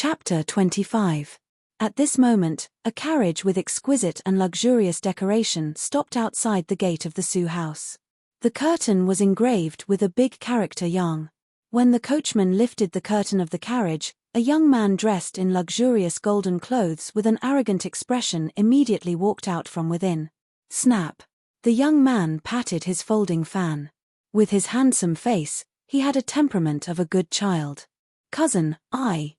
Chapter 25. At this moment, a carriage with exquisite and luxurious decoration stopped outside the gate of the Su house. The curtain was engraved with a big character Yang. When the coachman lifted the curtain of the carriage, a young man dressed in luxurious golden clothes with an arrogant expression immediately walked out from within. Snap! The young man patted his folding fan. With his handsome face, he had a temperament of a good child. "Cousin,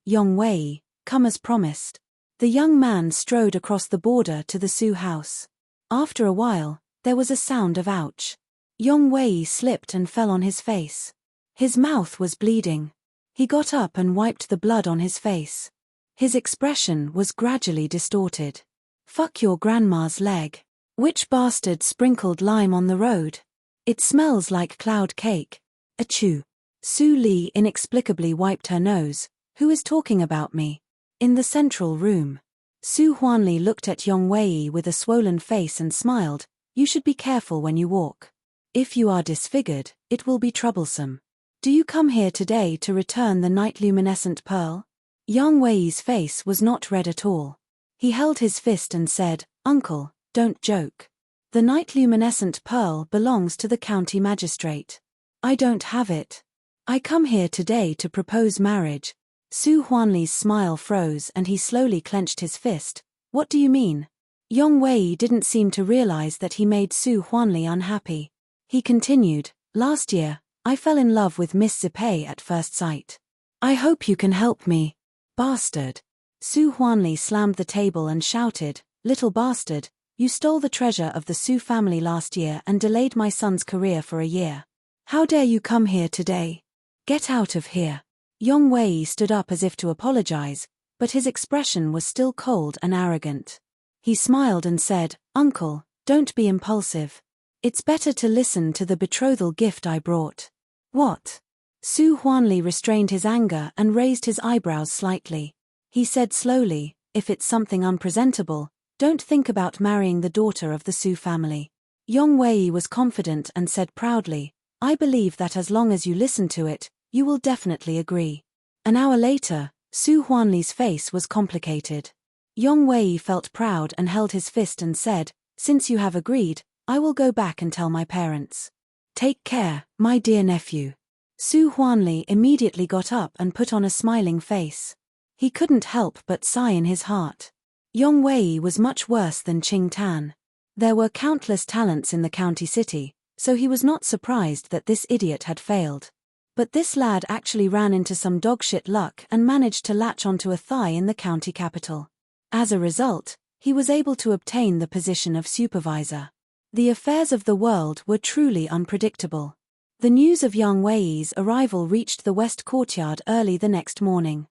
Yong Wei, come as promised." The young man strode across the border to the Su house. After a while, there was a sound of ouch. Yong Wei slipped and fell on his face. His mouth was bleeding. He got up and wiped the blood on his face. His expression was gradually distorted. "Fuck your grandma's leg. Which bastard sprinkled lime on the road? It smells like cloud cake. Achoo." Su Li inexplicably wiped her nose. "Who is talking about me?" In the central room. Su Huanli looked at Yong Wei with a swollen face and smiled. "You should be careful when you walk. If you are disfigured, it will be troublesome. Do you come here today to return the night luminescent pearl?" Yong Wei's face was not red at all. He held his fist and said, "Uncle, don't joke. The night luminescent pearl belongs to the county magistrate. I don't have it. I come here today to propose marriage." Su Huanli's smile froze and he slowly clenched his fist. "What do you mean?" Yong Wei didn't seem to realize that he made Su Huanli unhappy. He continued, "Last year, I fell in love with Miss Zipei at first sight. I hope you can help me." "Bastard." Su Huanli slammed the table and shouted, "Little bastard, you stole the treasure of the Su family last year and delayed my son's career for a year. How dare you come here today? Get out of here." Yong Wei stood up as if to apologize, but his expression was still cold and arrogant. He smiled and said, "Uncle, don't be impulsive. It's better to listen to the betrothal gift I brought." "What?" Su Huanli restrained his anger and raised his eyebrows slightly. He said slowly, "If it's something unpresentable, don't think about marrying the daughter of the Su family." Yong Wei was confident and said proudly, "I believe that as long as you listen to it, you will definitely agree." An hour later, Su Huanli's face was complicated. Yong Wei felt proud and held his fist and said, "Since you have agreed, I will go back and tell my parents. Take care, my dear nephew." Su Huanli immediately got up and put on a smiling face. He couldn't help but sigh in his heart. Yong Wei was much worse than Qing Tan. There were countless talents in the county city, so he was not surprised that this idiot had failed. But this lad actually ran into some dogshit luck and managed to latch onto a thigh in the county capital. As a result, he was able to obtain the position of supervisor. The affairs of the world were truly unpredictable. The news of Yong Wei's arrival reached the West Courtyard early the next morning.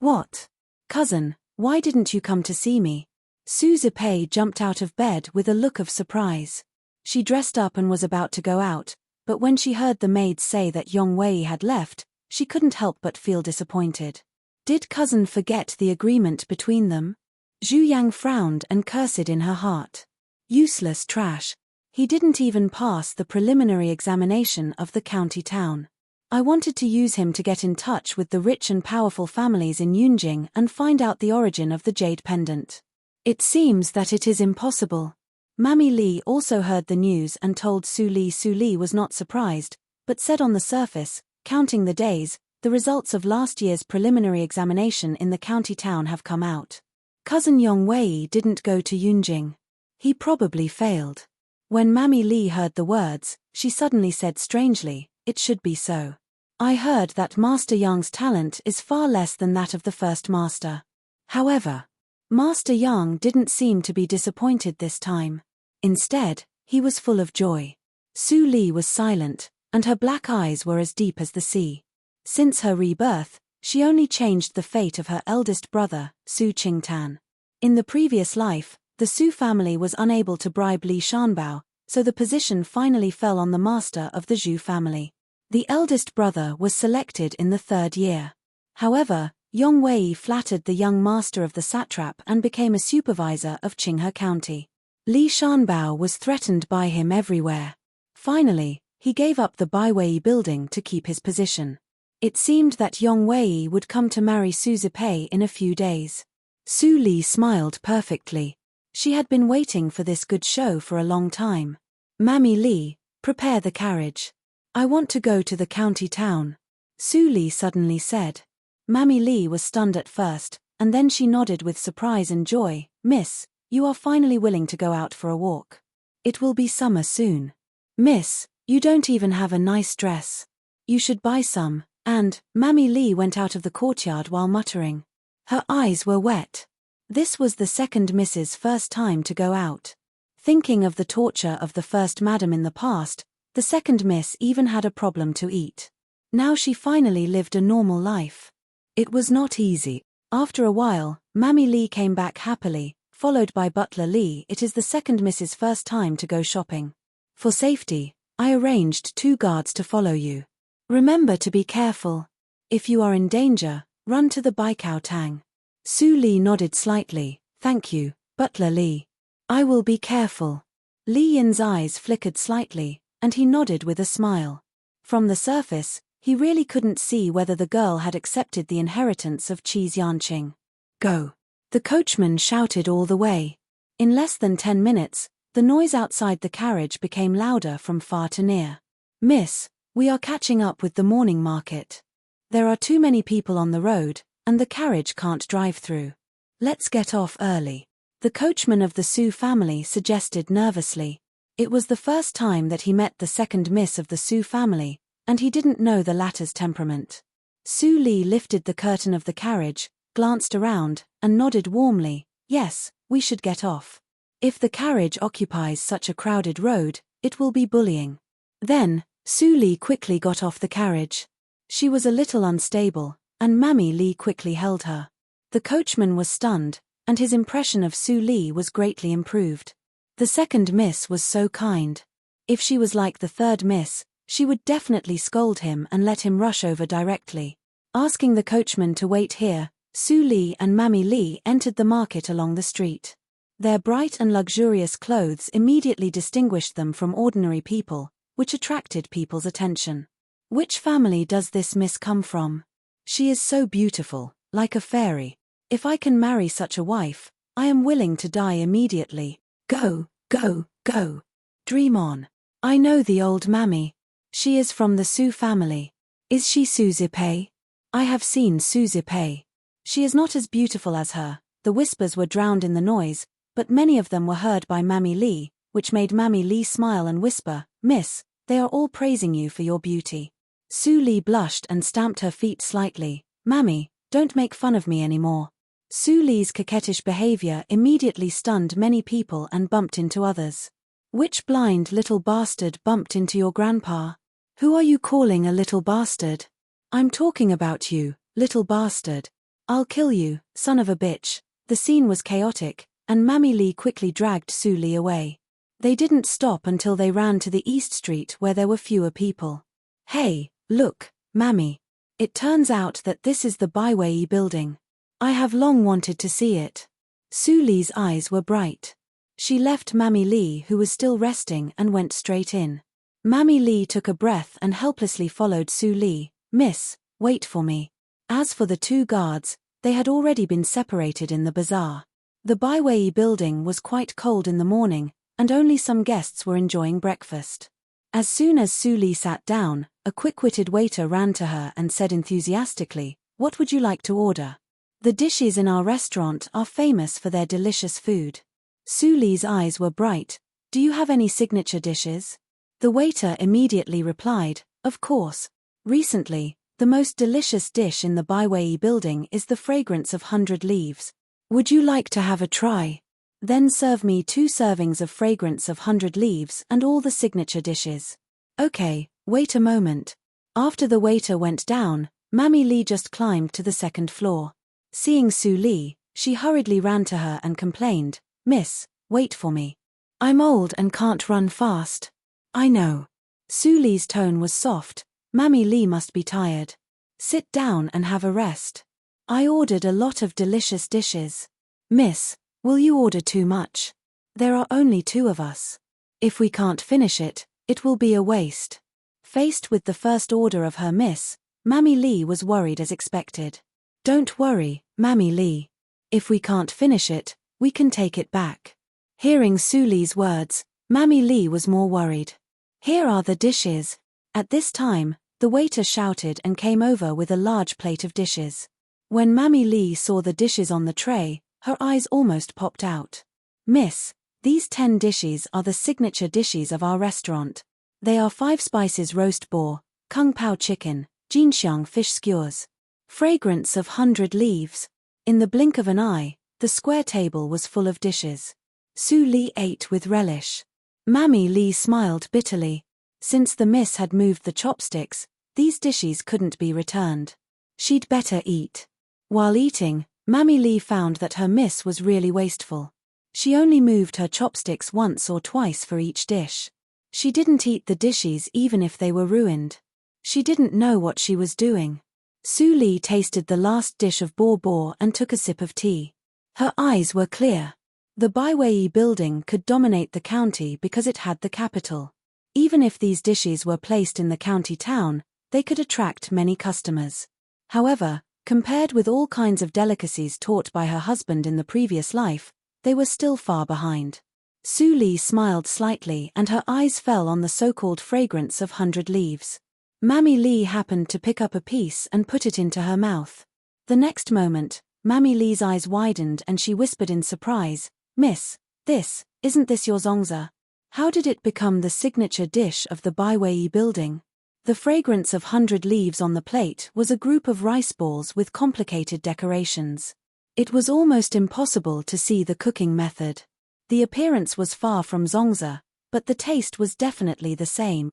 "What? Cousin, why didn't you come to see me?" Su Zipei jumped out of bed with a look of surprise. She dressed up and was about to go out, but when she heard the maids say that Yong Wei had left, she couldn't help but feel disappointed. Did cousin forget the agreement between them? Zhu Yang frowned and cursed in her heart. Useless trash. He didn't even pass the preliminary examination of the county town. I wanted to use him to get in touch with the rich and powerful families in Yunjing and find out the origin of the jade pendant. It seems that it is impossible. Mammy Li also heard the news and told Su Li. Su Li was not surprised, but said on the surface, counting the days, the results of last year's preliminary examination in the county town have come out. Cousin Yong Wei didn't go to Yunjing. He probably failed. When Mammy Li heard the words, she suddenly said strangely, "It should be so. I heard that Master Yang's talent is far less than that of the first master." However, Master Yang didn't seem to be disappointed this time. Instead, he was full of joy. Su Li was silent, and her black eyes were as deep as the sea. Since her rebirth, she only changed the fate of her eldest brother, Su Qingtan. In the previous life, the Su family was unable to bribe Li Shanbao, so the position finally fell on the master of the Zhu family. The eldest brother was selected in the 3rd year. However, Yong Wei flattered the young master of the satrap and became a supervisor of Qinghe County. Li Shanbao was threatened by him everywhere. Finally, he gave up the Baiwei building to keep his position. It seemed that Yong Wei would come to marry Su Zipei in a few days. Su Li smiled perfectly. She had been waiting for this good show for a long time. Mammy Li, prepare the carriage. I want to go to the county town. Su Li suddenly said. Mammy Li was stunned at first, and then she nodded with surprise and joy. Miss, you are finally willing to go out for a walk. It will be summer soon. Miss, you don't even have a nice dress. You should buy some. And Mammy Li went out of the courtyard while muttering. Her eyes were wet. This was the second Miss's first time to go out. Thinking of the torture of the first madam in the past, the second Miss even had a problem to eat. Now she finally lived a normal life. It was not easy. After a while, Mammy Li came back happily, followed by Butler Li. It is the second Miss's first time to go shopping. For safety, I arranged 2 guards to follow you. Remember to be careful. If you are in danger, run to the Baikao Tang. Su Li nodded slightly. Thank you, Butler Li. I will be careful. Li Yin's eyes flickered slightly, and he nodded with a smile. From the surface, he really couldn't see whether the girl had accepted the inheritance of Qi's Yanqing. Go. The coachman shouted all the way. In less than 10 minutes, the noise outside the carriage became louder from far to near. Miss, we are catching up with the morning market. There are too many people on the road, and the carriage can't drive through. Let's get off early. The coachman of the Su family suggested nervously. It was the first time that he met the second Miss of the Su family, and he didn't know the latter's temperament. Su Li lifted the curtain of the carriage, glanced around, and nodded warmly. Yes, we should get off. If the carriage occupies such a crowded road, it will be bullying. Then, Su Li quickly got off the carriage. She was a little unstable, and Mammy Li quickly held her. The coachman was stunned, and his impression of Su Li was greatly improved. The second Miss was so kind. If she was like the third Miss, she would definitely scold him and let him rush over directly. Asking the coachman to wait here, Su Li and Mammy Li entered the market along the street. Their bright and luxurious clothes immediately distinguished them from ordinary people, which attracted people's attention. Which family does this Miss come from? She is so beautiful, like a fairy. If I can marry such a wife, I am willing to die immediately. Go, go, go. Dream on. I know the old mammy. She is from the Su family. Is she Su Zipei? I have seen Su Zipei. She is not as beautiful as her. The whispers were drowned in the noise, but many of them were heard by Mammy Li, which made Mammy Li smile and whisper, Miss, they are all praising you for your beauty. Su Li blushed and stamped her feet slightly. Mammy, don't make fun of me anymore. Su Li's coquettish behavior immediately stunned many people and bumped into others. Which blind little bastard bumped into your grandpa? Who are you calling a little bastard? I'm talking about you, little bastard. I'll kill you, son of a bitch. The scene was chaotic, and Mammy Li quickly dragged Su Li away. They didn't stop until they ran to the East Street where there were fewer people. Hey, look, Mammy. It turns out that this is the Baiwei building. I have long wanted to see it. Su Li's eyes were bright. She left Mammy Li, who was still resting, and went straight in. Mammy Li took a breath and helplessly followed Su Li. Miss, wait for me. As for the 2 guards, they had already been separated in the bazaar. The Baiwei building was quite cold in the morning, and only some guests were enjoying breakfast. As soon as Su Li sat down, a quick-witted waiter ran to her and said enthusiastically, What would you like to order? The dishes in our restaurant are famous for their delicious food. Su Li's eyes were bright. Do you have any signature dishes? The waiter immediately replied, Of course. Recently, the most delicious dish in the Baiwei building is the fragrance of 100 leaves. Would you like to have a try? Then serve me 2 servings of fragrance of 100 leaves and all the signature dishes. Okay, wait a moment. After the waiter went down, Mammy Li just climbed to the 2nd floor. Seeing Su Li, she hurriedly ran to her and complained, Miss, wait for me. I'm old and can't run fast. I know. Su Li's tone was soft. Mammy Li must be tired. Sit down and have a rest. I ordered a lot of delicious dishes. Miss, will you order too much? There are only 2 of us. If we can't finish it, it will be a waste. Faced with the first order of her miss, Mammy Lee was worried as expected. "Don't worry, Mammy Lee. If we can't finish it, we can take it back." Hearing Su Lee's words, Mammy Lee was more worried. "Here are the dishes." At this time, the waiter shouted and came over with a large plate of dishes. When Mammy Lee saw the dishes on the tray, her eyes almost popped out. "Miss, these 10 dishes are the signature dishes of our restaurant. They are 5 spices roast boar, kung pao chicken, jinxiang fish skewers, fragrance of 100 leaves." In the blink of an eye, the square table was full of dishes. Su Lee ate with relish. Mammy Lee smiled bitterly. Since the miss had moved the chopsticks, these dishes couldn't be returned. She'd better eat. While eating, Mammy Lee found that her miss was really wasteful. She only moved her chopsticks once or twice for each dish. She didn't eat the dishes even if they were ruined. She didn't know what she was doing. Su Lee tasted the last dish of boar and took a sip of tea. Her eyes were clear. The Baiwei building could dominate the county because it had the capital. Even if these dishes were placed in the county town, they could attract many customers. However, compared with all kinds of delicacies taught by her husband in the previous life, they were still far behind. Su Lee smiled slightly and her eyes fell on the so-called fragrance of 100 leaves. Mammy Lee happened to pick up a piece and put it into her mouth. The next moment, Mammy Lee's eyes widened and she whispered in surprise, "Miss, isn't this your zongzi? How did it become the signature dish of the Baiwei building?" The fragrance of 100 leaves on the plate was a group of rice balls with complicated decorations. It was almost impossible to see the cooking method. The appearance was far from zongzi, but the taste was definitely the same.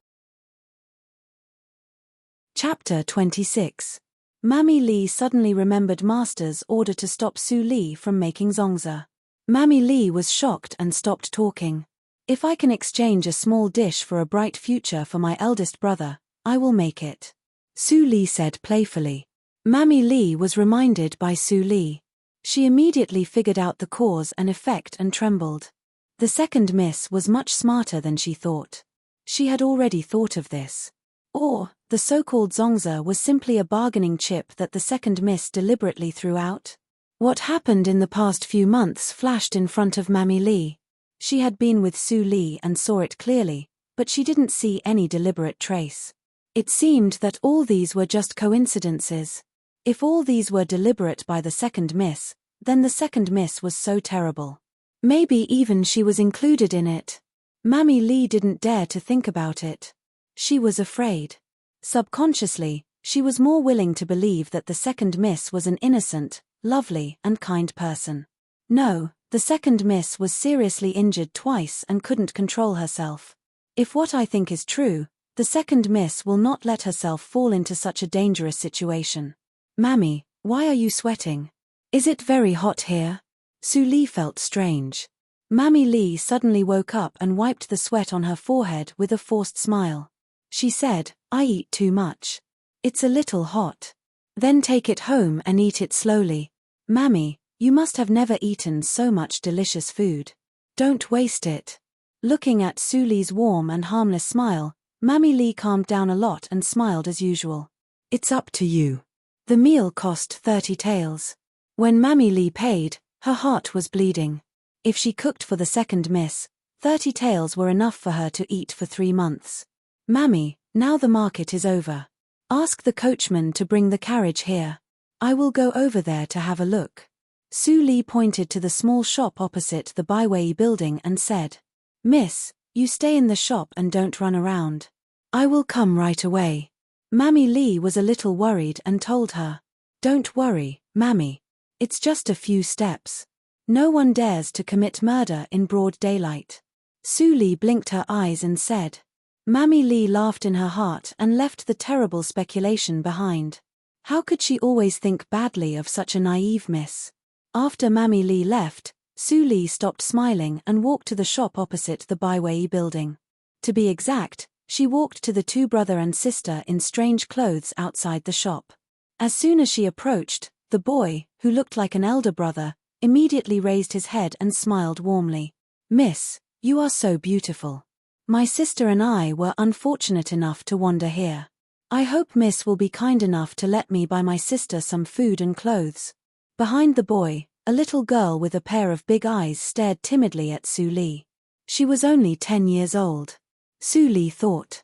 Chapter 26. Mammy Lee suddenly remembered Master's order to stop Su Lee from making zongzi. Mammy Lee was shocked and stopped talking. "If I can exchange a small dish for a bright future for my eldest brother, I will make it," Su Lee said playfully. Mammy Lee was reminded by Su Lee. She immediately figured out the cause and effect and trembled. The second miss was much smarter than she thought. She had already thought of this. Or, the so-called zongzi was simply a bargaining chip that the second miss deliberately threw out. What happened in the past few months flashed in front of Mammy Lee. She had been with Su Lee and saw it clearly, but she didn't see any deliberate trace. It seemed that all these were just coincidences. If all these were deliberate by the second miss, then the second miss was so terrible. Maybe even she was included in it. Mammy Lee didn't dare to think about it. She was afraid. Subconsciously, she was more willing to believe that the second miss was an innocent, lovely, and kind person. No, the second miss was seriously injured twice and couldn't control herself. If what I think is true, the second miss will not let herself fall into such a dangerous situation. "Mammy, why are you sweating? Is it very hot here?" Su Lee felt strange. Mammy Lee suddenly woke up and wiped the sweat on her forehead with a forced smile. She said, "I eat too much. It's a little hot." "Then take it home and eat it slowly. Mammy, you must have never eaten so much delicious food. Don't waste it." Looking at Su Lee's warm and harmless smile, Mammy Lee calmed down a lot and smiled as usual. "It's up to you." The meal cost 30 taels. When Mammy Lee paid, her heart was bleeding. If she cooked for the second miss, 30 taels were enough for her to eat for 3 months. "Mammy, now the market is over. Ask the coachman to bring the carriage here. I will go over there to have a look." Su Lee pointed to the small shop opposite the Baiwei building and said, "Miss, you stay in the shop and don't run around. I will come right away." Mammy Lee was a little worried and told her, "Don't worry, Mammy. It's just a few steps. No one dares to commit murder in broad daylight." Su Lee blinked her eyes and said. Mammy Lee laughed in her heart and left the terrible speculation behind. How could she always think badly of such a naive miss? After Mammy Lee left, Su Lee stopped smiling and walked to the shop opposite the Baiwei building. To be exact, she walked to the 2 brother and sister in strange clothes outside the shop. As soon as she approached, the boy, who looked like an elder brother, immediately raised his head and smiled warmly. "Miss, you are so beautiful. My sister and I were unfortunate enough to wander here. I hope Miss will be kind enough to let me buy my sister some food and clothes. Behind the boy, a little girl with a pair of big eyes stared timidly at Su Li. She was only 10 years old. Su Li thought.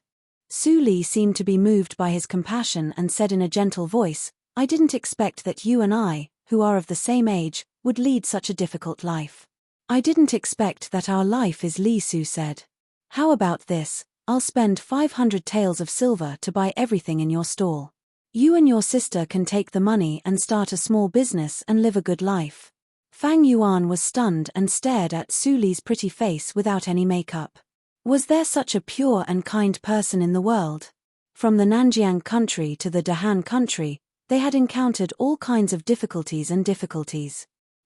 Su Li seemed to be moved by his compassion and said in a gentle voice, I didn't expect that you and I, who are of the same age, would lead such a difficult life. I didn't expect that our life is Li Su said. How about this? I'll spend 500 taels of silver to buy everything in your stall. You and your sister can take the money and start a small business and live a good life. Fang Yuan was stunned and stared at Su Li's pretty face without any makeup. Was there such a pure and kind person in the world? From the Nanjiang country to the Dahan country, they had encountered all kinds of difficulties.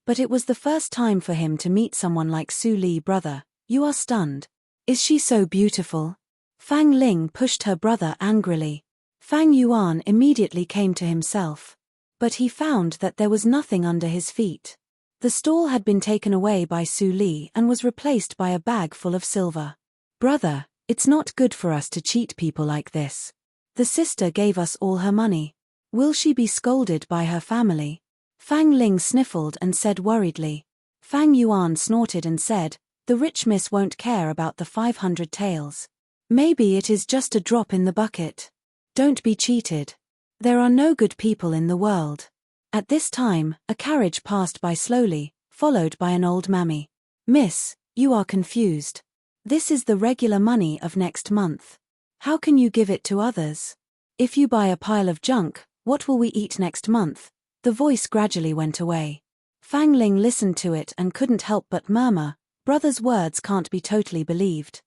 But it was the first time for him to meet someone like Su Li. Brother, you are stunned. Is she so beautiful? Fang Ling pushed her brother angrily. Fang Yuan immediately came to himself. But he found that there was nothing under his feet. The stall had been taken away by Su Li and was replaced by a bag full of silver. Brother, it's not good for us to cheat people like this. The sister gave us all her money. Will she be scolded by her family? Fang Ling sniffled and said worriedly. Fang Yuan snorted and said, the rich miss won't care about the 500 taels. Maybe it is just a drop in the bucket. Don't be cheated. There are no good people in the world. At this time, a carriage passed by slowly, followed by an old mammy. Miss, you are confused. This is the regular money of next month. How can you give it to others? If you buy a pile of junk, what will we eat next month? The voice gradually went away. Fang Ling listened to it and couldn't help but murmur, brother's words can't be totally believed.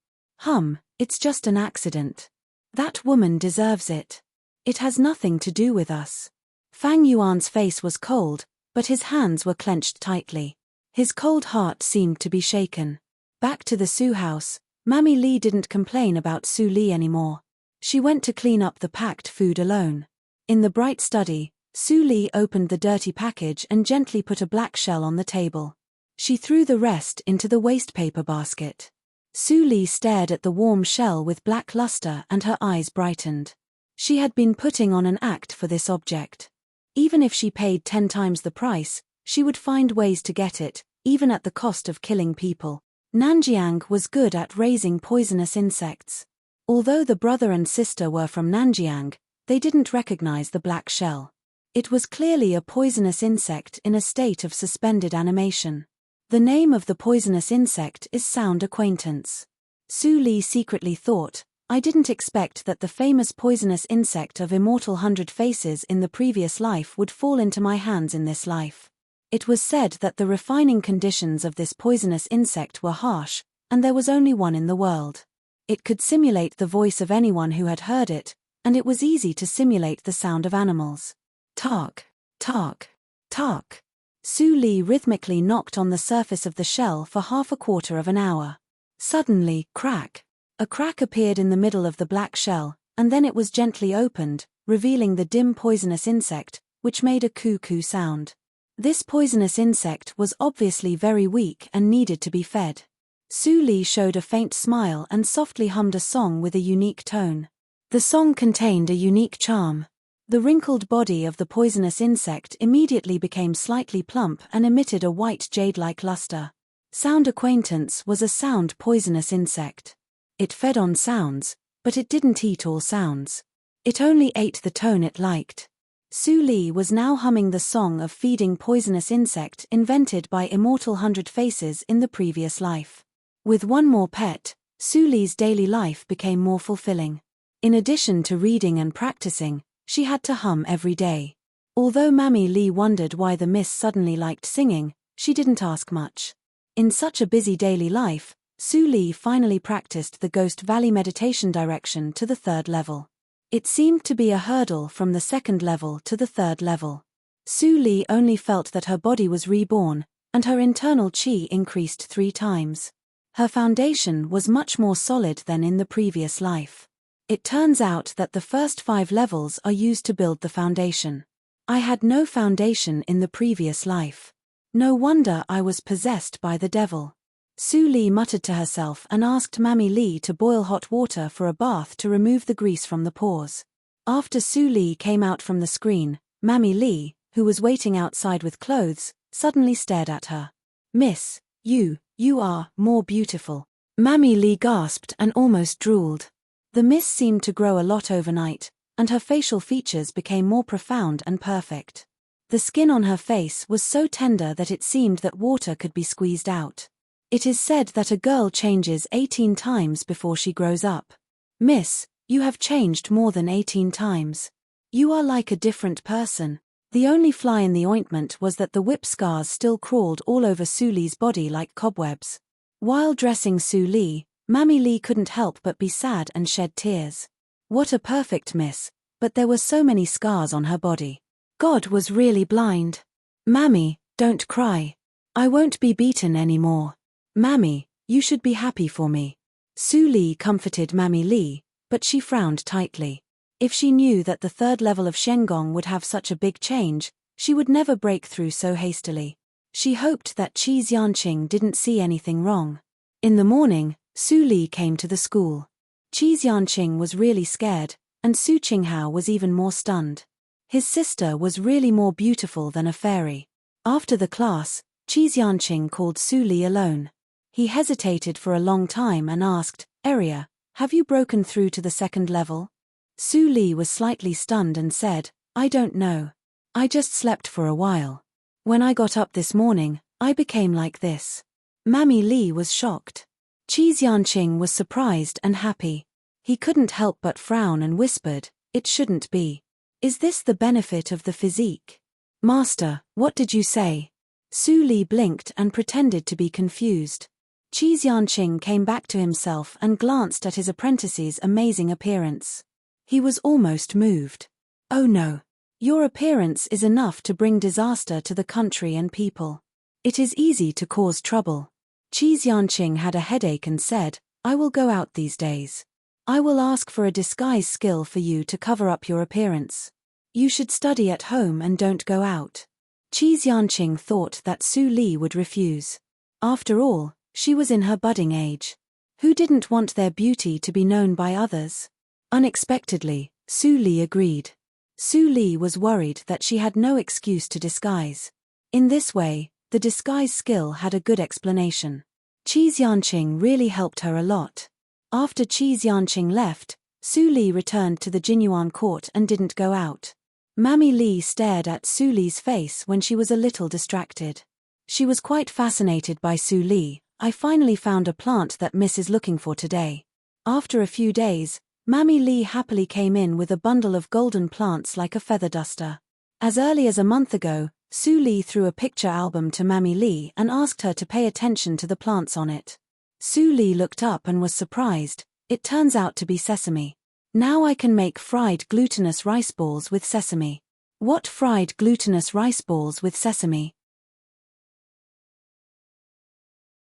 It's just an accident. That woman deserves it. It has nothing to do with us. Fang Yuan's face was cold, but his hands were clenched tightly. His cold heart seemed to be shaken. Back to the Su house, Mammy Li didn't complain about Su Li anymore. She went to clean up the packed food alone. In the bright study, Su Li opened the dirty package and gently put a black shell on the table. She threw the rest into the wastepaper basket. Su Li stared at the warm shell with black luster and her eyes brightened. She had been putting on an act for this object. Even if she paid 10 times the price, she would find ways to get it, even at the cost of killing people. Nanjiang was good at raising poisonous insects. Although the brother and sister were from Nanjiang, they didn't recognize the black shell. It was clearly a poisonous insect in a state of suspended animation. The name of the poisonous insect is Sound Acquaintance. Su Li secretly thought, I didn't expect that the famous poisonous insect of immortal 100 faces in the previous life would fall into my hands in this life. It was said that the refining conditions of this poisonous insect were harsh, and there was only one in the world. It could simulate the voice of anyone who had heard it, and it was easy to simulate the sound of animals. Tark, tark, tark. Su Li rhythmically knocked on the surface of the shell for half a quarter of an hour. Suddenly, crack. A crack appeared in the middle of the black shell, and then it was gently opened, revealing the dim poisonous insect, which made a coo-coo sound. This poisonous insect was obviously very weak and needed to be fed. Su Li showed a faint smile and softly hummed a song with a unique tone. The song contained a unique charm. The wrinkled body of the poisonous insect immediately became slightly plump and emitted a white jade-like luster. Sound Acquaintance was a sound poisonous insect. It fed on sounds, but it didn't eat all sounds. It only ate the tone it liked. Su Li was now humming the song of feeding poisonous insect invented by immortal 100 faces in the previous life. With one more pet, Su Li's daily life became more fulfilling. In addition to reading and practicing, she had to hum every day. Although Mammy Li wondered why the miss suddenly liked singing, she didn't ask much. In such a busy daily life, Su Li finally practiced the Ghost Valley meditation direction to the 3rd level. It seemed to be a hurdle from the 2nd level to the 3rd level. Su Li only felt that her body was reborn, and her internal qi increased 3 times. Her foundation was much more solid than in the previous life. It turns out that the first 5 levels are used to build the foundation. I had no foundation in the previous life. No wonder I was possessed by the devil. Su Li muttered to herself and asked Mammy Li to boil hot water for a bath to remove the grease from the pores. After Su Li came out from the screen, Mammy Li, who was waiting outside with clothes, suddenly stared at her. "Miss, you are more beautiful." Mammy Li gasped and almost drooled. The miss seemed to grow a lot overnight, and her facial features became more profound and perfect. The skin on her face was so tender that it seemed that water could be squeezed out. It is said that a girl changes 18 times before she grows up. "Miss, you have changed more than 18 times. You are like a different person." The only fly in the ointment was that the whip scars still crawled all over Su Li's body like cobwebs. While dressing Su Li, Mammy Li couldn't help but be sad and shed tears. What a perfect miss, but there were so many scars on her body. God was really blind. "Mammy, don't cry. I won't be beaten anymore. Mammy, you should be happy for me." Su Li comforted Mammy Li, but she frowned tightly. If she knew that the third level of Shengong would have such a big change, she would never break through so hastily. She hoped that Qi Xianqing didn't see anything wrong. In the morning, Su Li came to the school. Qi Xianqing was really scared, and Su Qinghao was even more stunned. His sister was really more beautiful than a fairy. After the class, Qi Xianqing called Su Li alone. He hesitated for a long time and asked, "Area, have you broken through to the second level?" Su Li was slightly stunned and said, "I don't know. I just slept for a while. When I got up this morning, I became like this." Mammy Li was shocked. Qi Xianqing was surprised and happy. He couldn't help but frown and whispered, "It shouldn't be. Is this the benefit of the physique?" "Master, what did you say?" Su Li blinked and pretended to be confused. Qi Xianqing came back to himself and glanced at his apprentice's amazing appearance. He was almost moved. "Oh no. Your appearance is enough to bring disaster to the country and people. It is easy to cause trouble." Qi Xianqing had a headache and said, "I will go out these days. I will ask for a disguise skill for you to cover up your appearance. You should study at home and don't go out." Qi Xianqing thought that Su Li would refuse. After all, she was in her budding age. Who didn't want their beauty to be known by others? Unexpectedly, Su Li agreed. Su Li was worried that she had no excuse to disguise. In this way, the disguise skill had a good explanation. Qi Xianqing really helped her a lot. After Qi Xianqing left, Su Li returned to the Jinyuan court and didn't go out. Mammy Li stared at Su Li's face when she was a little distracted. She was quite fascinated by Su Li. "I finally found a plant that Miss is looking for today." After a few days, Mammy Li happily came in with a bundle of golden plants like a feather duster. As early as a month ago, Su Li threw a picture album to Mammy Li and asked her to pay attention to the plants on it. Su Li looked up and was surprised. It turns out to be sesame. "Now I can make fried glutinous rice balls with sesame." What fried glutinous rice balls with sesame?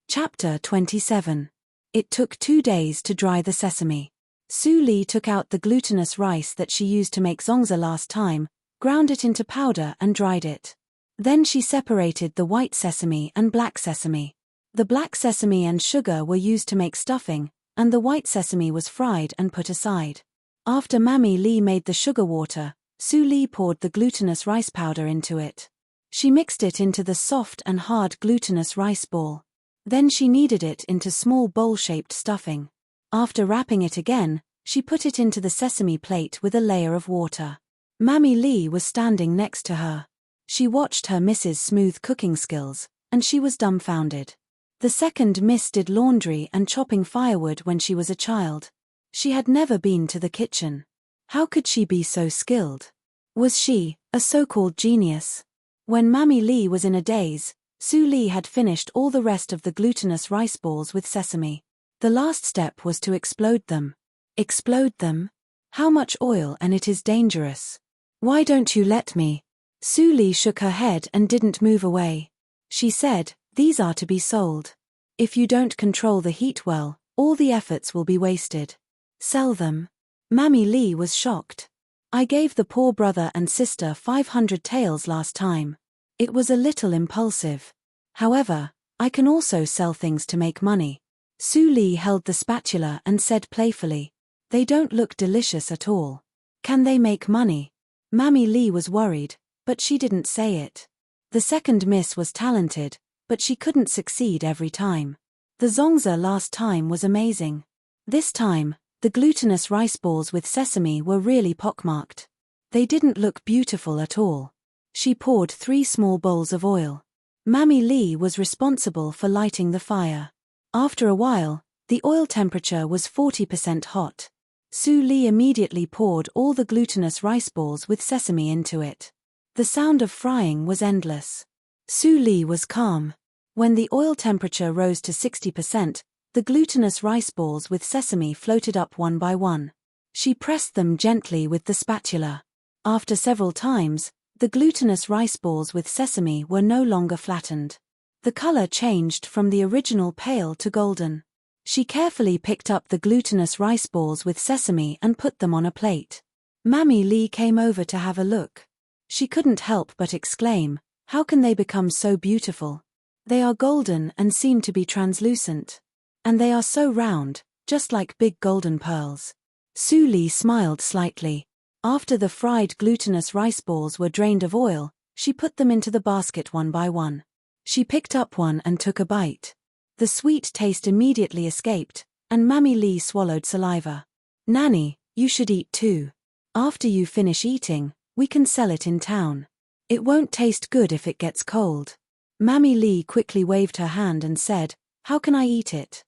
Chapter 27. It took 2 days to dry the sesame. Su Li took out the glutinous rice that she used to make zongzi last time, ground it into powder and dried it. Then she separated the white sesame and black sesame. The black sesame and sugar were used to make stuffing, and the white sesame was fried and put aside. After Mammy Li made the sugar water, Su Li poured the glutinous rice powder into it. She mixed it into the soft and hard glutinous rice ball. Then she kneaded it into small bowl-shaped stuffing. After wrapping it again, she put it into the sesame plate with a layer of water. Mammy Li was standing next to her. She watched her Miss's smooth cooking skills, and she was dumbfounded. The second Miss did laundry and chopping firewood when she was a child. She had never been to the kitchen. How could she be so skilled? Was she a so-called genius? When Mammy Li was in a daze, Su Li had finished all the rest of the glutinous rice balls with sesame. The last step was to explode them. Explode them? How much oil, and it is dangerous. Why don't you let me? Su Li shook her head and didn't move away. She said, "These are to be sold. If you don't control the heat well, all the efforts will be wasted." "Sell them?" Mammy Li was shocked. "I gave the poor brother and sister 500 taels last time. It was a little impulsive. However, I can also sell things to make money." Su Li held the spatula and said playfully, "They don't look delicious at all. Can they make money? Mammy Lee was worried, but she didn't say it. The second miss was talented, but she couldn't succeed every time. The zongzi last time was amazing. This time, the glutinous rice balls with sesame were really pockmarked. They didn't look beautiful at all. She poured 3 small bowls of oil. Mammy Lee was responsible for lighting the fire. After a while, the oil temperature was 40% hot. Su Li immediately poured all the glutinous rice balls with sesame into it. The sound of frying was endless. Su Li was calm. When the oil temperature rose to 60%, the glutinous rice balls with sesame floated up one by one. She pressed them gently with the spatula. After several times, the glutinous rice balls with sesame were no longer flattened. The color changed from the original pale to golden. She carefully picked up the glutinous rice balls with sesame and put them on a plate. Mammy Lee came over to have a look. She couldn't help but exclaim, "How can they become so beautiful? They are golden and seem to be translucent. And they are so round, just like big golden pearls." Su Li smiled slightly. After the fried glutinous rice balls were drained of oil, she put them into the basket one by one. She picked up one and took a bite. The sweet taste immediately escaped, and Mammy Lee swallowed saliva. "Nanny, you should eat too. After you finish eating, we can sell it in town. It won't taste good if it gets cold." Mammy Lee quickly waved her hand and said, "How can I eat it?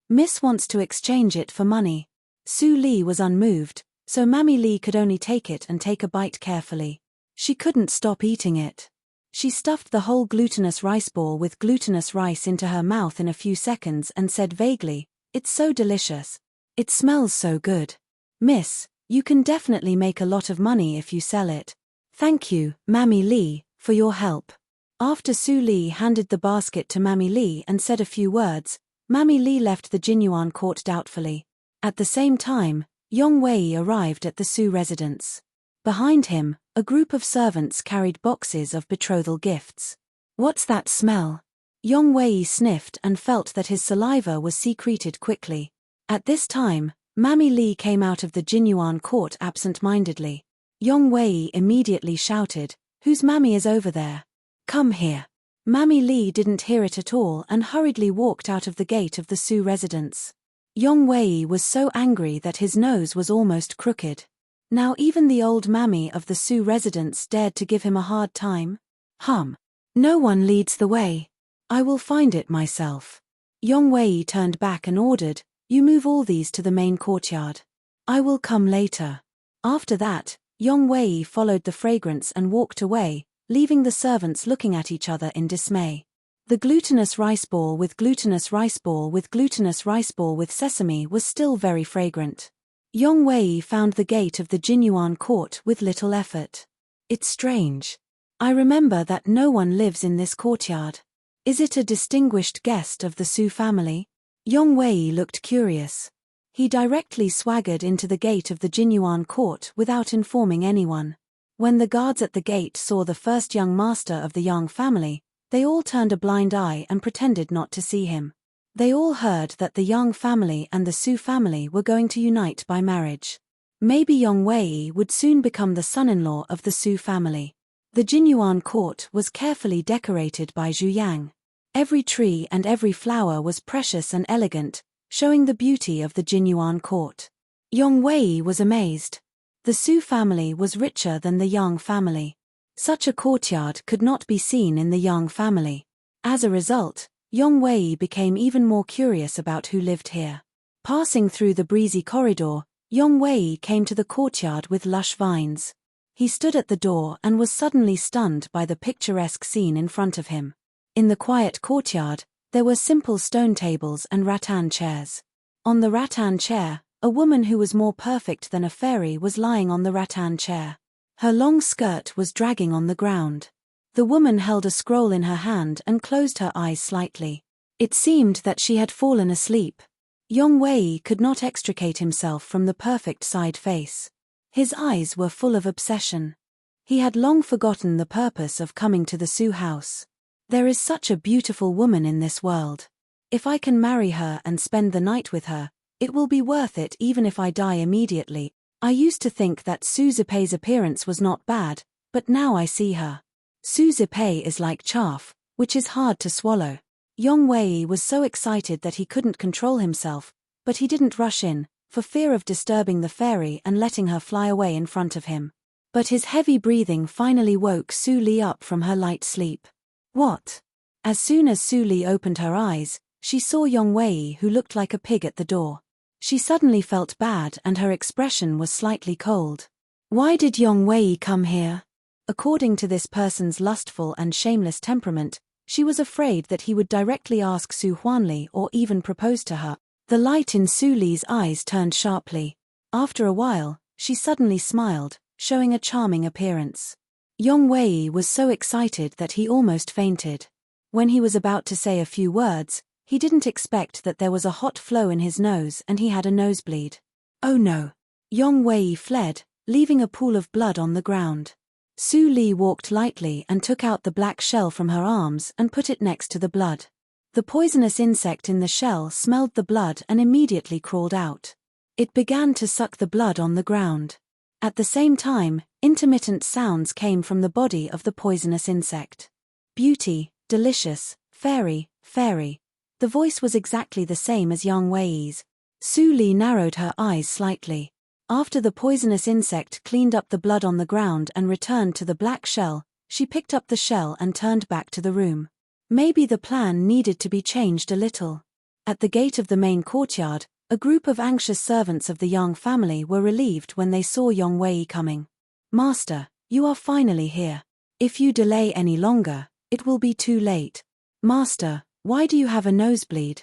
Miss wants to exchange it for money." Su Li was unmoved, so Mammy Lee could only take it and take a bite carefully. She couldn't stop eating it. She stuffed the whole glutinous rice ball with glutinous rice into her mouth in a few seconds and said vaguely, "It's so delicious. It smells so good. Miss, you can definitely make a lot of money if you sell it. Thank you, Mammy Lee, for your help." After Su Li handed the basket to Mammy Lee and said a few words, Mammy Lee left the Jinyuan court doubtfully. At the same time, Yong Wei arrived at the Su residence. Behind him, a group of servants carried boxes of betrothal gifts. "What's that smell?" Yong Wei sniffed and felt that his saliva was secreted quickly. At this time, Mammy Lee came out of the Jinyuan court absent-mindedly. Yong Wei immediately shouted, "Whose mammy is over there? Come here." Mammy Lee didn't hear it at all and hurriedly walked out of the gate of the Su residence. Yong Wei was so angry that his nose was almost crooked. Now even the old mammy of the Su residence dared to give him a hard time? No one leads the way. I will find it myself. Yong Wei turned back and ordered, "You move all these to the main courtyard. I will come later." After that, Yong Wei followed the fragrance and walked away, leaving the servants looking at each other in dismay. The glutinous rice ball with glutinous rice ball with glutinous rice ball with sesame was still very fragrant. Yong Wei found the gate of the Jinyuan court with little effort. "It's strange. I remember that no one lives in this courtyard. Is it a distinguished guest of the Su family?" Yong Wei looked curious. He directly swaggered into the gate of the Jinyuan court without informing anyone. When the guards at the gate saw the first young master of the Yang family, they all turned a blind eye and pretended not to see him. They all heard that the Yang family and the Su family were going to unite by marriage. Maybe Yong Wei would soon become the son-in-law of the Su family. The Jinyuan court was carefully decorated by Zhu Yang. Every tree and every flower was precious and elegant, showing the beauty of the Jinyuan court. Yong Wei was amazed. The Su family was richer than the Yang family. Such a courtyard could not be seen in the Yang family. As a result, Yong Wei became even more curious about who lived here. Passing through the breezy corridor, Yong Wei came to the courtyard with lush vines. He stood at the door and was suddenly stunned by the picturesque scene in front of him. In the quiet courtyard, there were simple stone tables and rattan chairs. On the rattan chair, a woman who was more perfect than a fairy was lying on the rattan chair. Her long skirt was dragging on the ground. The woman held a scroll in her hand and closed her eyes slightly. It seemed that she had fallen asleep. Yong Wei could not extricate himself from the perfect side face. His eyes were full of obsession. He had long forgotten the purpose of coming to the Su house. There is such a beautiful woman in this world. If I can marry her and spend the night with her, it will be worth it even if I die immediately. I used to think that Su Zipei's appearance was not bad, but now I see her. Su Zipei is like chaff, which is hard to swallow. Yong Wei was so excited that he couldn't control himself, but he didn't rush in, for fear of disturbing the fairy and letting her fly away in front of him. But his heavy breathing finally woke Su Li up from her light sleep. What? As soon as Su Li opened her eyes, she saw Yong Wei, who looked like a pig at the door. She suddenly felt bad and her expression was slightly cold. Why did Yong Wei come here? According to this person's lustful and shameless temperament, she was afraid that he would directly ask Su Huanli or even propose to her. The light in Su Li's eyes turned sharply. After a while, she suddenly smiled, showing a charming appearance. Yong Wei was so excited that he almost fainted. When he was about to say a few words, he didn't expect that there was a hot flow in his nose and he had a nosebleed. Oh no! Yong Wei fled, leaving a pool of blood on the ground. Su Li walked lightly and took out the black shell from her arms and put it next to the blood. The poisonous insect in the shell smelled the blood and immediately crawled out. It began to suck the blood on the ground. At the same time, intermittent sounds came from the body of the poisonous insect. Beauty, delicious, fairy, fairy. The voice was exactly the same as Yang Wei's. Su Li narrowed her eyes slightly. After the poisonous insect cleaned up the blood on the ground and returned to the black shell, she picked up the shell and turned back to the room. Maybe the plan needed to be changed a little. At the gate of the main courtyard, a group of anxious servants of the Yang family were relieved when they saw Yong Wei coming. Master, you are finally here. If you delay any longer, it will be too late. Master, why do you have a nosebleed?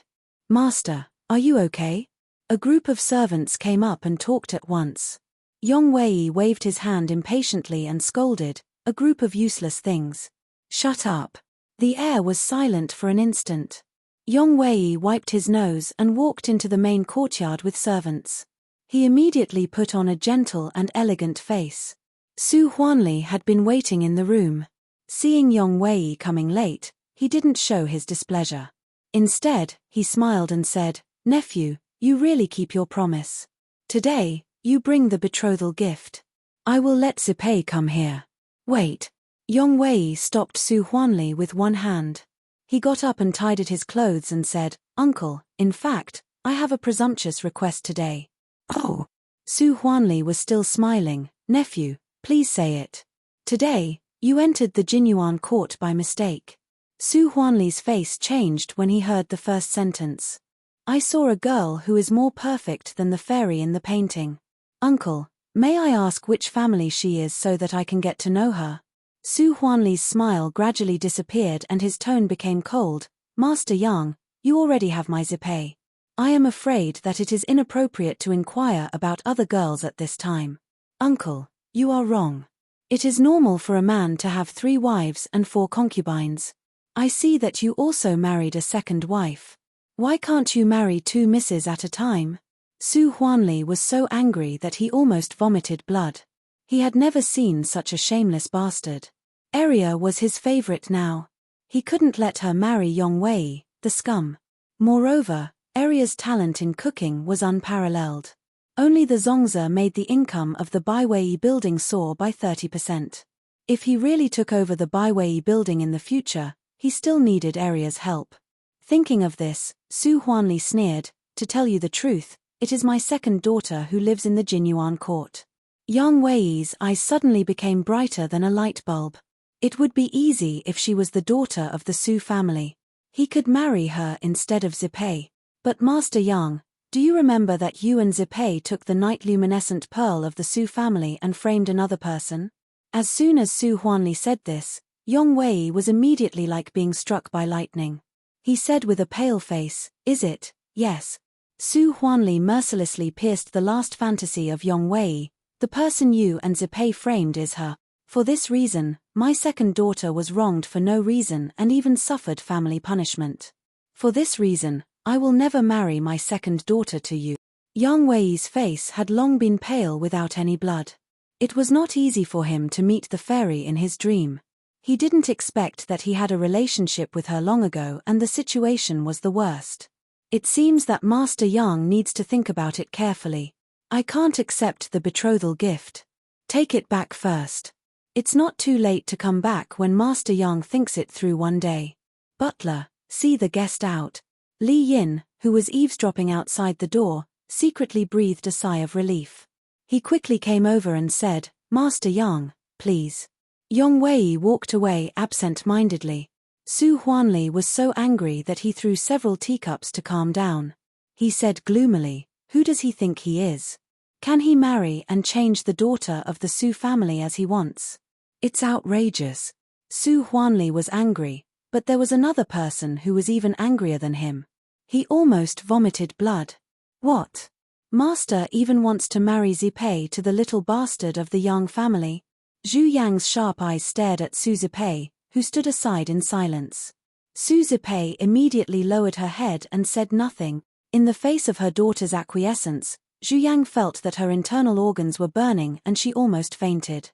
Master, are you okay? A group of servants came up and talked at once. Yong Wei waved his hand impatiently and scolded, a group of useless things. Shut up. The air was silent for an instant. Yong Wei wiped his nose and walked into the main courtyard with servants. He immediately put on a gentle and elegant face. Su Huanli had been waiting in the room. Seeing Yong Wei coming late, he didn't show his displeasure. Instead, he smiled and said, "Nephew, you really keep your promise. Today, you bring the betrothal gift. I will let Zipei come here." Wait. Yong Wei stopped Su Huanli with one hand. He got up and tidied his clothes and said, "Uncle, in fact, I have a presumptuous request today." Oh. Su Huanli was still smiling. "Nephew, please say it." "Today, you entered the Jinyuan court by mistake." Su Huanli's face changed when he heard the first sentence. "I saw a girl who is more perfect than the fairy in the painting. Uncle, may I ask which family she is so that I can get to know her?" Su Huanli's smile gradually disappeared and his tone became cold. "Master Yang, you already have my Zipei. I am afraid that it is inappropriate to inquire about other girls at this time." "Uncle, you are wrong. It is normal for a man to have 3 wives and 4 concubines. I see that you also married a second wife. Why can't you marry 2 misses at a time?" Su Huanli was so angry that he almost vomited blood. He had never seen such a shameless bastard. Arya was his favorite now. He couldn't let her marry Yong Wei, the scum. Moreover, Arya's talent in cooking was unparalleled. Only the Zongzi made the income of the Baiwei building soar by 30%. If he really took over the Baiwei building in the future, he still needed Arya's help. Thinking of this, Su Huanli sneered, "To tell you the truth, it is my second daughter who lives in the Jinyuan court." Yang Wei's eyes suddenly became brighter than a light bulb. It would be easy if she was the daughter of the Su family. He could marry her instead of Zipei. "But Master Yang, do you remember that you and Zipei took the night luminescent pearl of the Su family and framed another person?" As soon as Su Huanli said this, Yong Wei was immediately like being struck by lightning. He said with a pale face, "Is it?" "Yes." Su Huanli mercilessly pierced the last fantasy of Yong Wei. "The person you and Zipei framed is her. For this reason, my second daughter was wronged for no reason and even suffered family punishment. For this reason, I will never marry my second daughter to you." Yang Wei's face had long been pale without any blood. It was not easy for him to meet the fairy in his dream. He didn't expect that he had a relationship with her long ago and the situation was the worst. It seems that Master Yang needs to think about it carefully. I can't accept the betrothal gift. Take it back first. It's not too late to come back when Master Yang thinks it through one day. Butler, see the guest out. Li Yin, who was eavesdropping outside the door, secretly breathed a sigh of relief. He quickly came over and said, Master Yang, please. Yong Wei walked away absent-mindedly. Su Huanli was so angry that he threw several teacups to calm down. He said gloomily, who does he think he is? Can he marry and change the daughter of the Su family as he wants? It's outrageous. Su Huanli was angry, but there was another person who was even angrier than him. He almost vomited blood. What? Master even wants to marry Zipei to the little bastard of the Yang family? Zhu Yang's sharp eyes stared at Su Zipei, who stood aside in silence. Su Zipei immediately lowered her head and said nothing. In the face of her daughter's acquiescence, Zhu Yang felt that her internal organs were burning and she almost fainted.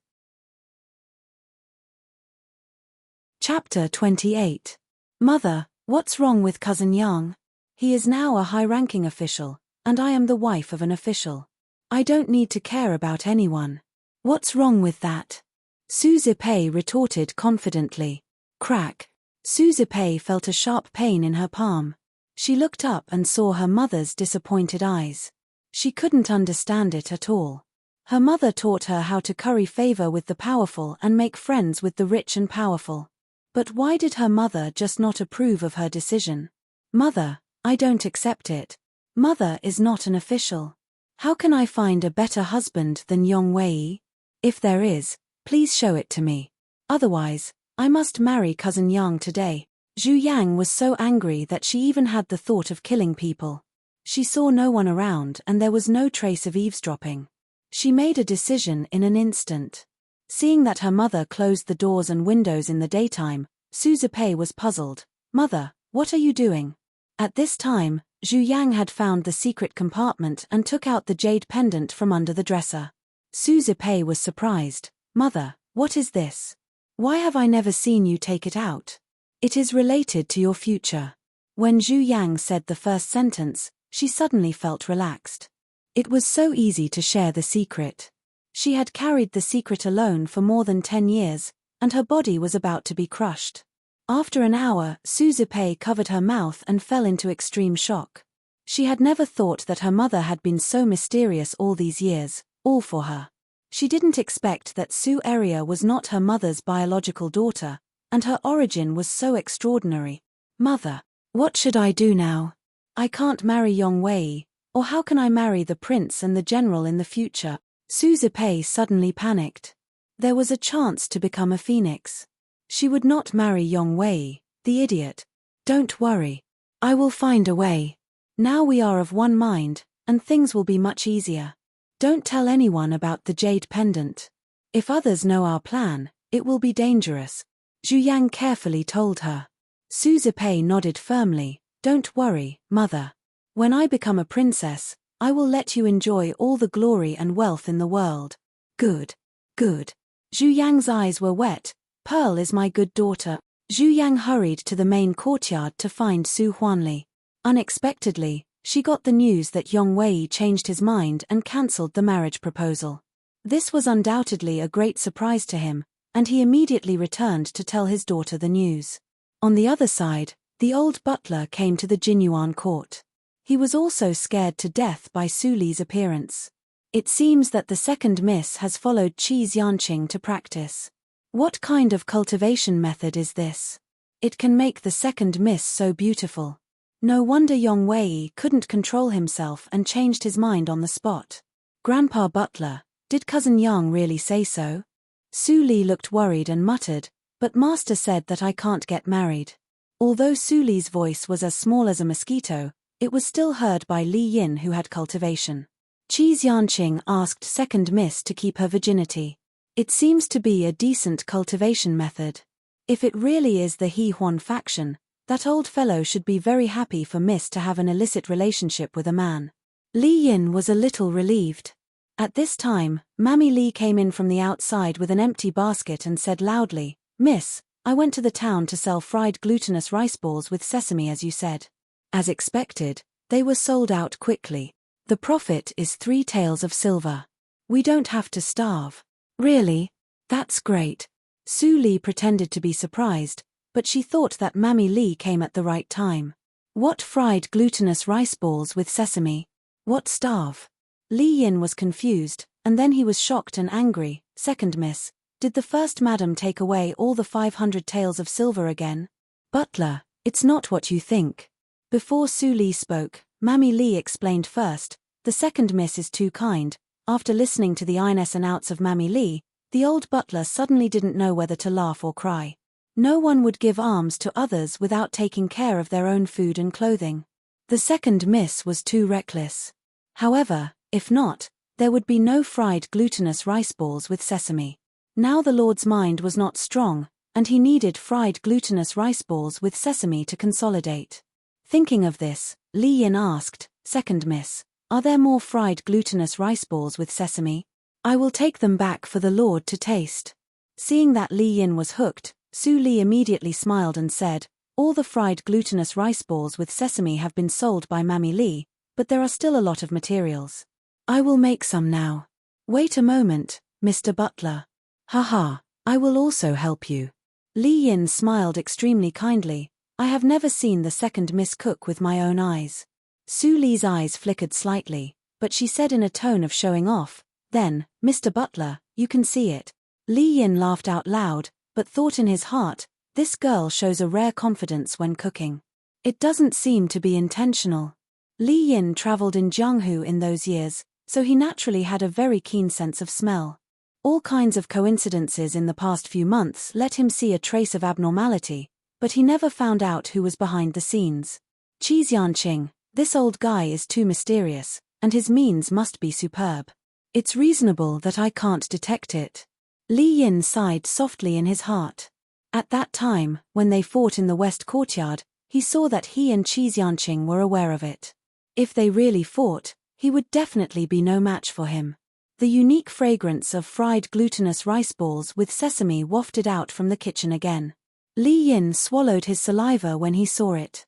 Chapter 28. Mother, what's wrong with Cousin Yang? He is now a high-ranking official, and I am the wife of an official. I don't need to care about anyone. What's wrong with that? Su Zipei retorted confidently. Crack. Su Zipei felt a sharp pain in her palm. She looked up and saw her mother's disappointed eyes. She couldn't understand it at all. Her mother taught her how to curry favor with the powerful and make friends with the rich and powerful. But why did her mother just not approve of her decision? Mother, I don't accept it. Mother is not an official. How can I find a better husband than Yong Wei? If there is, please show it to me. Otherwise, I must marry Cousin Yang today. Zhu Yang was so angry that she even had the thought of killing people. She saw no one around and there was no trace of eavesdropping. She made a decision in an instant. Seeing that her mother closed the doors and windows in the daytime, Su Zipei was puzzled. Mother, what are you doing? At this time, Zhu Yang had found the secret compartment and took out the jade pendant from under the dresser. Su Zipei was surprised. Mother, what is this? Why have I never seen you take it out? It is related to your future. When Zhu Yang said the first sentence, she suddenly felt relaxed. It was so easy to share the secret. She had carried the secret alone for more than 10 years, and her body was about to be crushed. After an hour, Su Zipei covered her mouth and fell into extreme shock. She had never thought that her mother had been so mysterious all these years, all for her. She didn't expect that Su Eria was not her mother's biological daughter, and her origin was so extraordinary. Mother, what should I do now? I can't marry Yong Wei, or how can I marry the prince and the general in the future? Su Zipei suddenly panicked. There was a chance to become a phoenix. She would not marry Yong Wei, the idiot. Don't worry. I will find a way. Now we are of one mind, and things will be much easier. Don't tell anyone about the jade pendant. If others know our plan, it will be dangerous. Zhu Yang carefully told her. Su Zipei nodded firmly. Don't worry, mother. When I become a princess, I will let you enjoy all the glory and wealth in the world. Good. Good. Zhu Yang's eyes were wet. Pearl is my good daughter. Zhu Yang hurried to the main courtyard to find Su Huanli. Unexpectedly, she got the news that Yong Wei changed his mind and cancelled the marriage proposal. This was undoubtedly a great surprise to him, and he immediately returned to tell his daughter the news. On the other side, the old butler came to the Jinyuan court. He was also scared to death by Su Li's appearance. It seems that the second miss has followed Qi Xianqing to practice. What kind of cultivation method is this? It can make the second miss so beautiful. No wonder Yong Wei couldn't control himself and changed his mind on the spot. Grandpa Butler, did Cousin Yang really say so? Su Li looked worried and muttered, but Master said that I can't get married. Although Su Li's voice was as small as a mosquito, it was still heard by Li Yin who had cultivation. Qi Xianqing asked second miss to keep her virginity. It seems to be a decent cultivation method. If it really is the He Huan faction, that old fellow should be very happy for miss to have an illicit relationship with a man. Li Yin was a little relieved. At this time, Mammy Li came in from the outside with an empty basket and said loudly, Miss, I went to the town to sell fried glutinous rice balls with sesame as you said. As expected, they were sold out quickly. The profit is 3 taels of silver. We don't have to starve. Really? That's great. Su Li pretended to be surprised, but she thought that Mammy Li came at the right time. What fried glutinous rice balls with sesame? What starve? Li Yin was confused, and then he was shocked and angry. Second miss, did the first madam take away all the 500 taels of silver again? Butler, it's not what you think. Before Su Li spoke, Mammy Li explained first, the second miss is too kind. After listening to the ins and outs of Mammy Li, the old butler suddenly didn't know whether to laugh or cry. No one would give alms to others without taking care of their own food and clothing. The second miss was too reckless. However, if not, there would be no fried glutinous rice balls with sesame. Now the Lord's mind was not strong, and he needed fried glutinous rice balls with sesame to consolidate. Thinking of this, Li Yin asked, Second miss, are there more fried glutinous rice balls with sesame? I will take them back for the Lord to taste. Seeing that Li Yin was hooked, Su Li immediately smiled and said, all the fried glutinous rice balls with sesame have been sold by Mammy Li, but there are still a lot of materials. I will make some now. Wait a moment, Mr. Butler. Haha, I will also help you. Li Yin smiled extremely kindly. I have never seen the second miss cook with my own eyes. Su Li's eyes flickered slightly, but she said in a tone of showing off, then, Mr. Butler, you can see it. Li Yin laughed out loud, but thought in his heart, this girl shows a rare confidence when cooking. It doesn't seem to be intentional. Li Yin traveled in Jianghu in those years, so he naturally had a very keen sense of smell. All kinds of coincidences in the past few months let him see a trace of abnormality, but he never found out who was behind the scenes. Enchanting, this old guy is too mysterious, and his means must be superb. It's reasonable that I can't detect it. Li Yin sighed softly in his heart. At that time, when they fought in the West Courtyard, he saw that he and Enchanting were aware of it. If they really fought, he would definitely be no match for him. The unique fragrance of fried glutinous rice balls with sesame wafted out from the kitchen again. Li Yin swallowed his saliva when he saw it.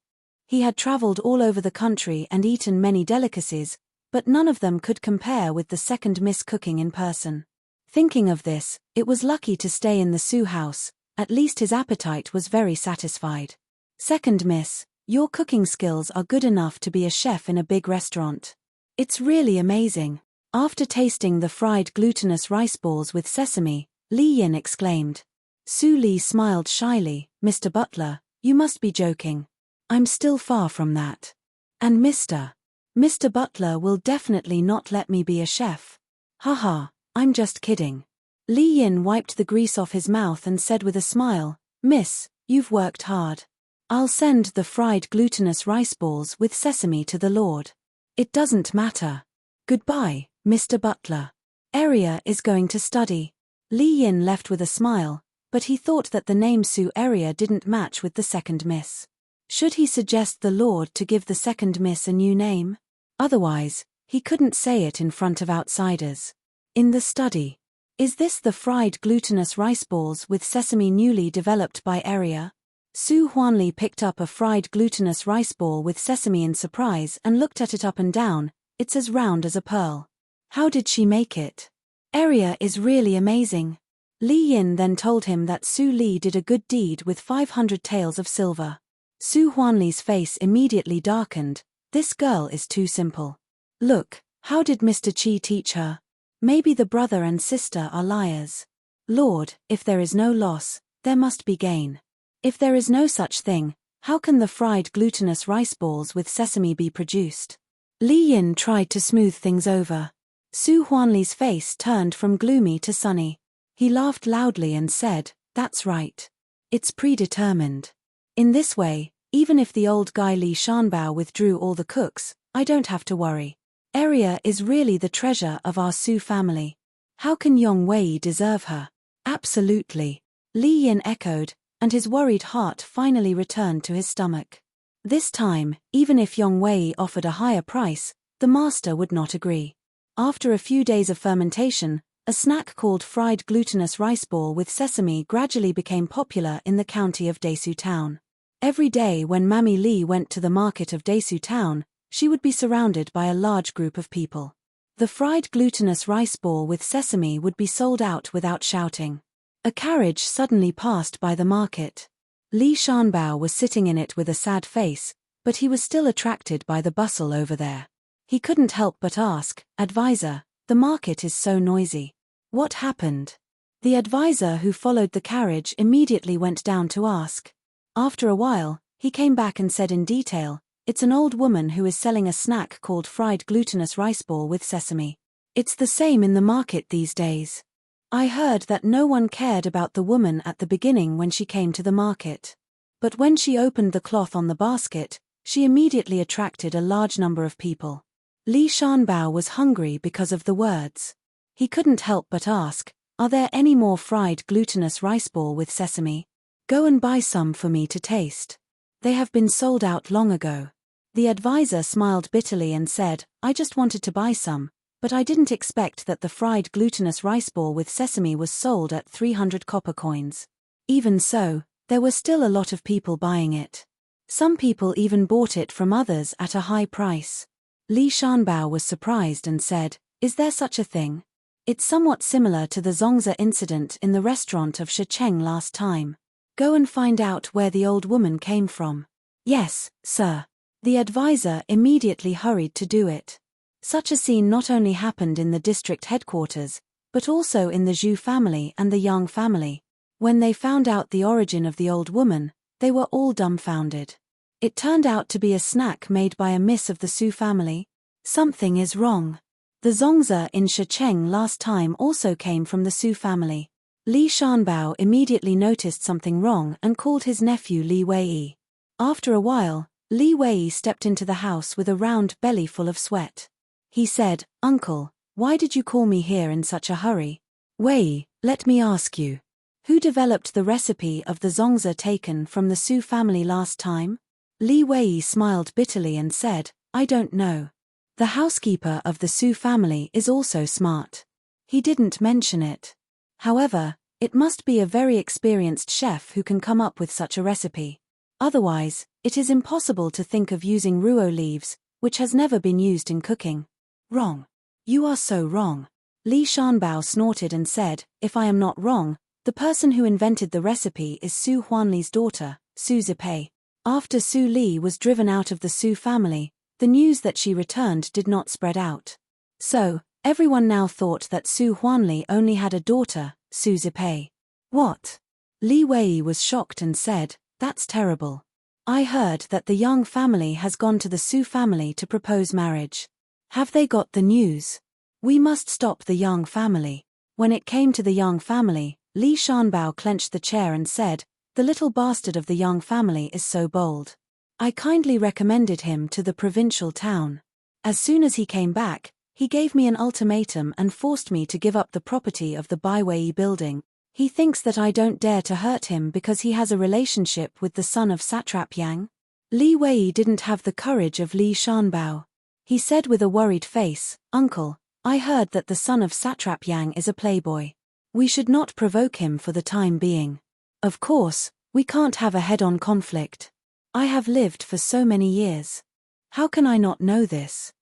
He had traveled all over the country and eaten many delicacies, but none of them could compare with the second miss cooking in person. Thinking of this, it was lucky to stay in the Su house, at least his appetite was very satisfied. Second miss, your cooking skills are good enough to be a chef in a big restaurant. It's really amazing. After tasting the fried glutinous rice balls with sesame, Li Yin exclaimed. Su Li smiled shyly, Mr. Butler, you must be joking. I'm still far from that. And Mr. Butler will definitely not let me be a chef. Haha. I'm just kidding. Li Yin wiped the grease off his mouth and said with a smile, Miss, you've worked hard. I'll send the fried glutinous rice balls with sesame to the Lord. It doesn't matter. Goodbye, Mr. Butler. Area is going to study. Li Yin left with a smile, but he thought that the name Su Area didn't match with the second miss. Should he suggest the Lord to give the second miss a new name? Otherwise, he couldn't say it in front of outsiders. In the study. Is this the fried glutinous rice balls with sesame newly developed by Area? Su Huanli picked up a fried glutinous rice ball with sesame in surprise and looked at it up and down. It's as round as a pearl. How did she make it? Area is really amazing. Li Yin then told him that Su Li did a good deed with 500 taels of silver. Su Huanli's face immediately darkened. This girl is too simple. Look, how did Mr. Qi teach her? Maybe the brother and sister are liars. Lord, if there is no loss, there must be gain. If there is no such thing, how can the fried glutinous rice balls with sesame be produced? Li Yin tried to smooth things over. Su Huanli's face turned from gloomy to sunny. He laughed loudly and said, That's right. It's predetermined. In this way, even if the old guy Li Shanbao withdrew all the cooks, I don't have to worry. Area is really the treasure of our Su family. How can Yong Wei deserve her? Absolutely. Li Yin echoed, and his worried heart finally returned to his stomach. This time, even if Yong Wei offered a higher price, the master would not agree. After a few days of fermentation, a snack called fried glutinous rice ball with sesame gradually became popular in the county of Desu Town. Every day when Mammy Li went to the market of Desu Town, she would be surrounded by a large group of people. The fried glutinous rice ball with sesame would be sold out without shouting. A carriage suddenly passed by the market. Li Shanbao was sitting in it with a sad face, but he was still attracted by the bustle over there. He couldn't help but ask, "Advisor, the market is so noisy. What happened?" The advisor who followed the carriage immediately went down to ask. After a while, he came back and said in detail, "It's an old woman who is selling a snack called fried glutinous rice ball with sesame. It's the same in the market these days. I heard that no one cared about the woman at the beginning when she came to the market. But when she opened the cloth on the basket, she immediately attracted a large number of people." Li Shanbao was hungry because of the words. He couldn't help but ask, "Are there any more fried glutinous rice ball with sesame? Go and buy some for me to taste. They have been sold out long ago." The advisor smiled bitterly and said, "I just wanted to buy some, but I didn't expect that the fried glutinous rice ball with sesame was sold at 300 copper coins. Even so, there were still a lot of people buying it. Some people even bought it from others at a high price." Li Shanbao was surprised and said, "Is there such a thing? It's somewhat similar to the Zongzi incident in the restaurant of Shicheng last time. Go and find out where the old woman came from." "Yes, sir." The advisor immediately hurried to do it. Such a scene not only happened in the district headquarters, but also in the Zhu family and the Yang family. When they found out the origin of the old woman, they were all dumbfounded. It turned out to be a snack made by a miss of the Su family. Something is wrong. The Zongzi in Shicheng last time also came from the Su family. Li Shanbao immediately noticed something wrong and called his nephew Li Wei. After a while, Li Wei stepped into the house with a round belly full of sweat. He said, "Uncle, why did you call me here in such a hurry?" "Wei, let me ask you. Who developed the recipe of the Zongzi taken from the Su family last time?" Li Wei smiled bitterly and said, "I don't know. The housekeeper of the Su family is also smart. He didn't mention it. However, it must be a very experienced chef who can come up with such a recipe. Otherwise, it is impossible to think of using ruo leaves, which has never been used in cooking." "Wrong. You are so wrong." Li Shanbao snorted and said, "If I am not wrong, the person who invented the recipe is Su Huanli's daughter, Su Zipei. After Su Li was driven out of the Su family, the news that she returned did not spread out. So, everyone now thought that Su Huanli only had a daughter, Su Zipei." "What?" Li Wei was shocked and said, "That's terrible. I heard that the Yang family has gone to the Su family to propose marriage. Have they got the news? We must stop the Yang family." When it came to the Yang family, Li Shanbao clenched the chair and said, "The little bastard of the Yang family is so bold. I kindly recommended him to the provincial town. As soon as he came back, he gave me an ultimatum and forced me to give up the property of the Baiwei building. He thinks that I don't dare to hurt him because he has a relationship with the son of Satrap Yang." Li Wei didn't have the courage of Li Shanbao. He said with a worried face, "Uncle, I heard that the son of Satrap Yang is a playboy. We should not provoke him for the time being. Of course, we can't have a head-on conflict. I have lived for so many years. How can I not know this?"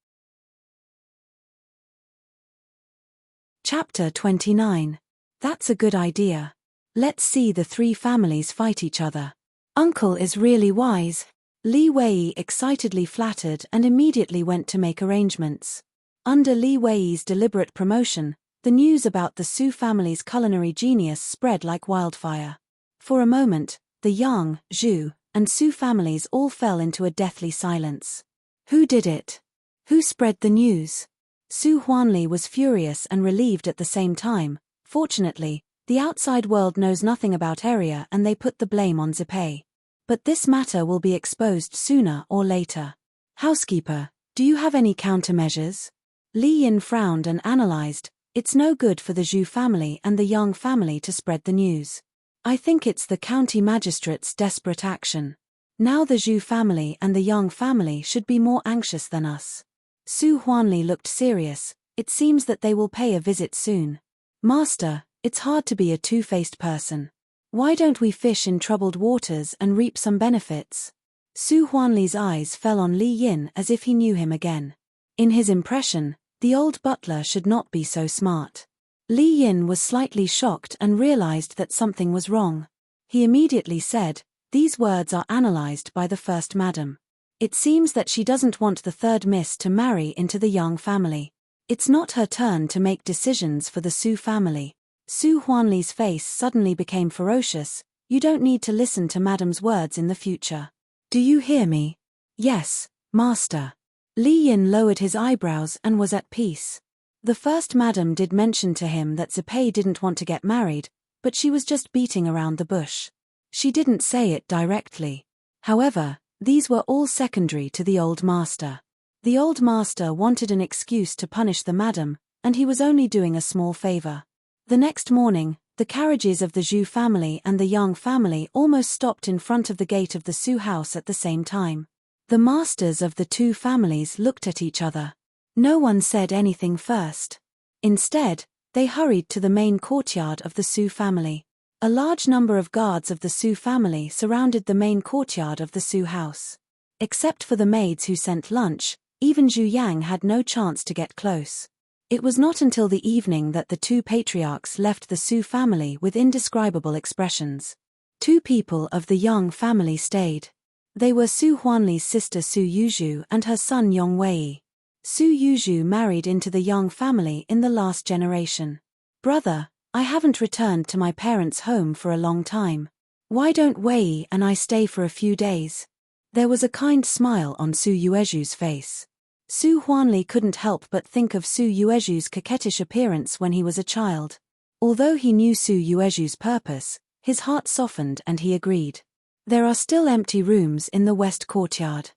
Chapter 29. That's a good idea. Let's see the three families fight each other. Uncle is really wise. Li Wei excitedly flattered and immediately went to make arrangements. Under Li Wei's deliberate promotion, the news about the Su family's culinary genius spread like wildfire. For a moment, the Yang, Zhu, and Su families all fell into a deathly silence. Who did it? Who spread the news? Su Huanli was furious and relieved at the same time. Fortunately, the outside world knows nothing about Area and they put the blame on Zipei. But this matter will be exposed sooner or later. Housekeeper, do you have any countermeasures? Li Yin frowned and analyzed. It's no good for the Zhu family and the Yang family to spread the news. I think it's the county magistrate's desperate action. Now the Zhu family and the Yang family should be more anxious than us. Su Huanli looked serious. It seems that they will pay a visit soon. Master, it's hard to be a two-faced person. Why don't we fish in troubled waters and reap some benefits? Su Huanli's eyes fell on Li Yin as if he knew him again. In his impression, the old butler should not be so smart. Li Yin was slightly shocked and realized that something was wrong. He immediately said, "These words are analyzed by the first madam. It seems that she doesn't want the third miss to marry into the Yang family. It's not her turn to make decisions for the Su family." Su Huanli's face suddenly became ferocious. "You don't need to listen to madam's words in the future. Do you hear me?" "Yes, master." Li Yin lowered his eyebrows and was at peace. The first madam did mention to him that Zipei didn't want to get married, but she was just beating around the bush. She didn't say it directly. However, these were all secondary to the old master. The old master wanted an excuse to punish the madam, and he was only doing a small favor. The next morning, the carriages of the Zhu family and the Yang family almost stopped in front of the gate of the Su house at the same time. The masters of the two families looked at each other. No one said anything first. Instead, they hurried to the main courtyard of the Su family. A large number of guards of the Su family surrounded the main courtyard of the Su house. Except for the maids who sent lunch, even Zhu Yang had no chance to get close. It was not until the evening that the two patriarchs left the Su family with indescribable expressions. Two people of the Yang family stayed. They were Su Huanli's sister Su Yuzhu and her son Yong Wei. Su Yuzhu married into the Yang family in the last generation. "Brother, I haven't returned to my parents' home for a long time. Why don't Wei and I stay for a few days?" There was a kind smile on Su Yuezhu's face. Su Huanli couldn't help but think of Su Yuezhu's coquettish appearance when he was a child. Although he knew Su Yuezhu's purpose, his heart softened and he agreed. "There are still empty rooms in the west courtyard.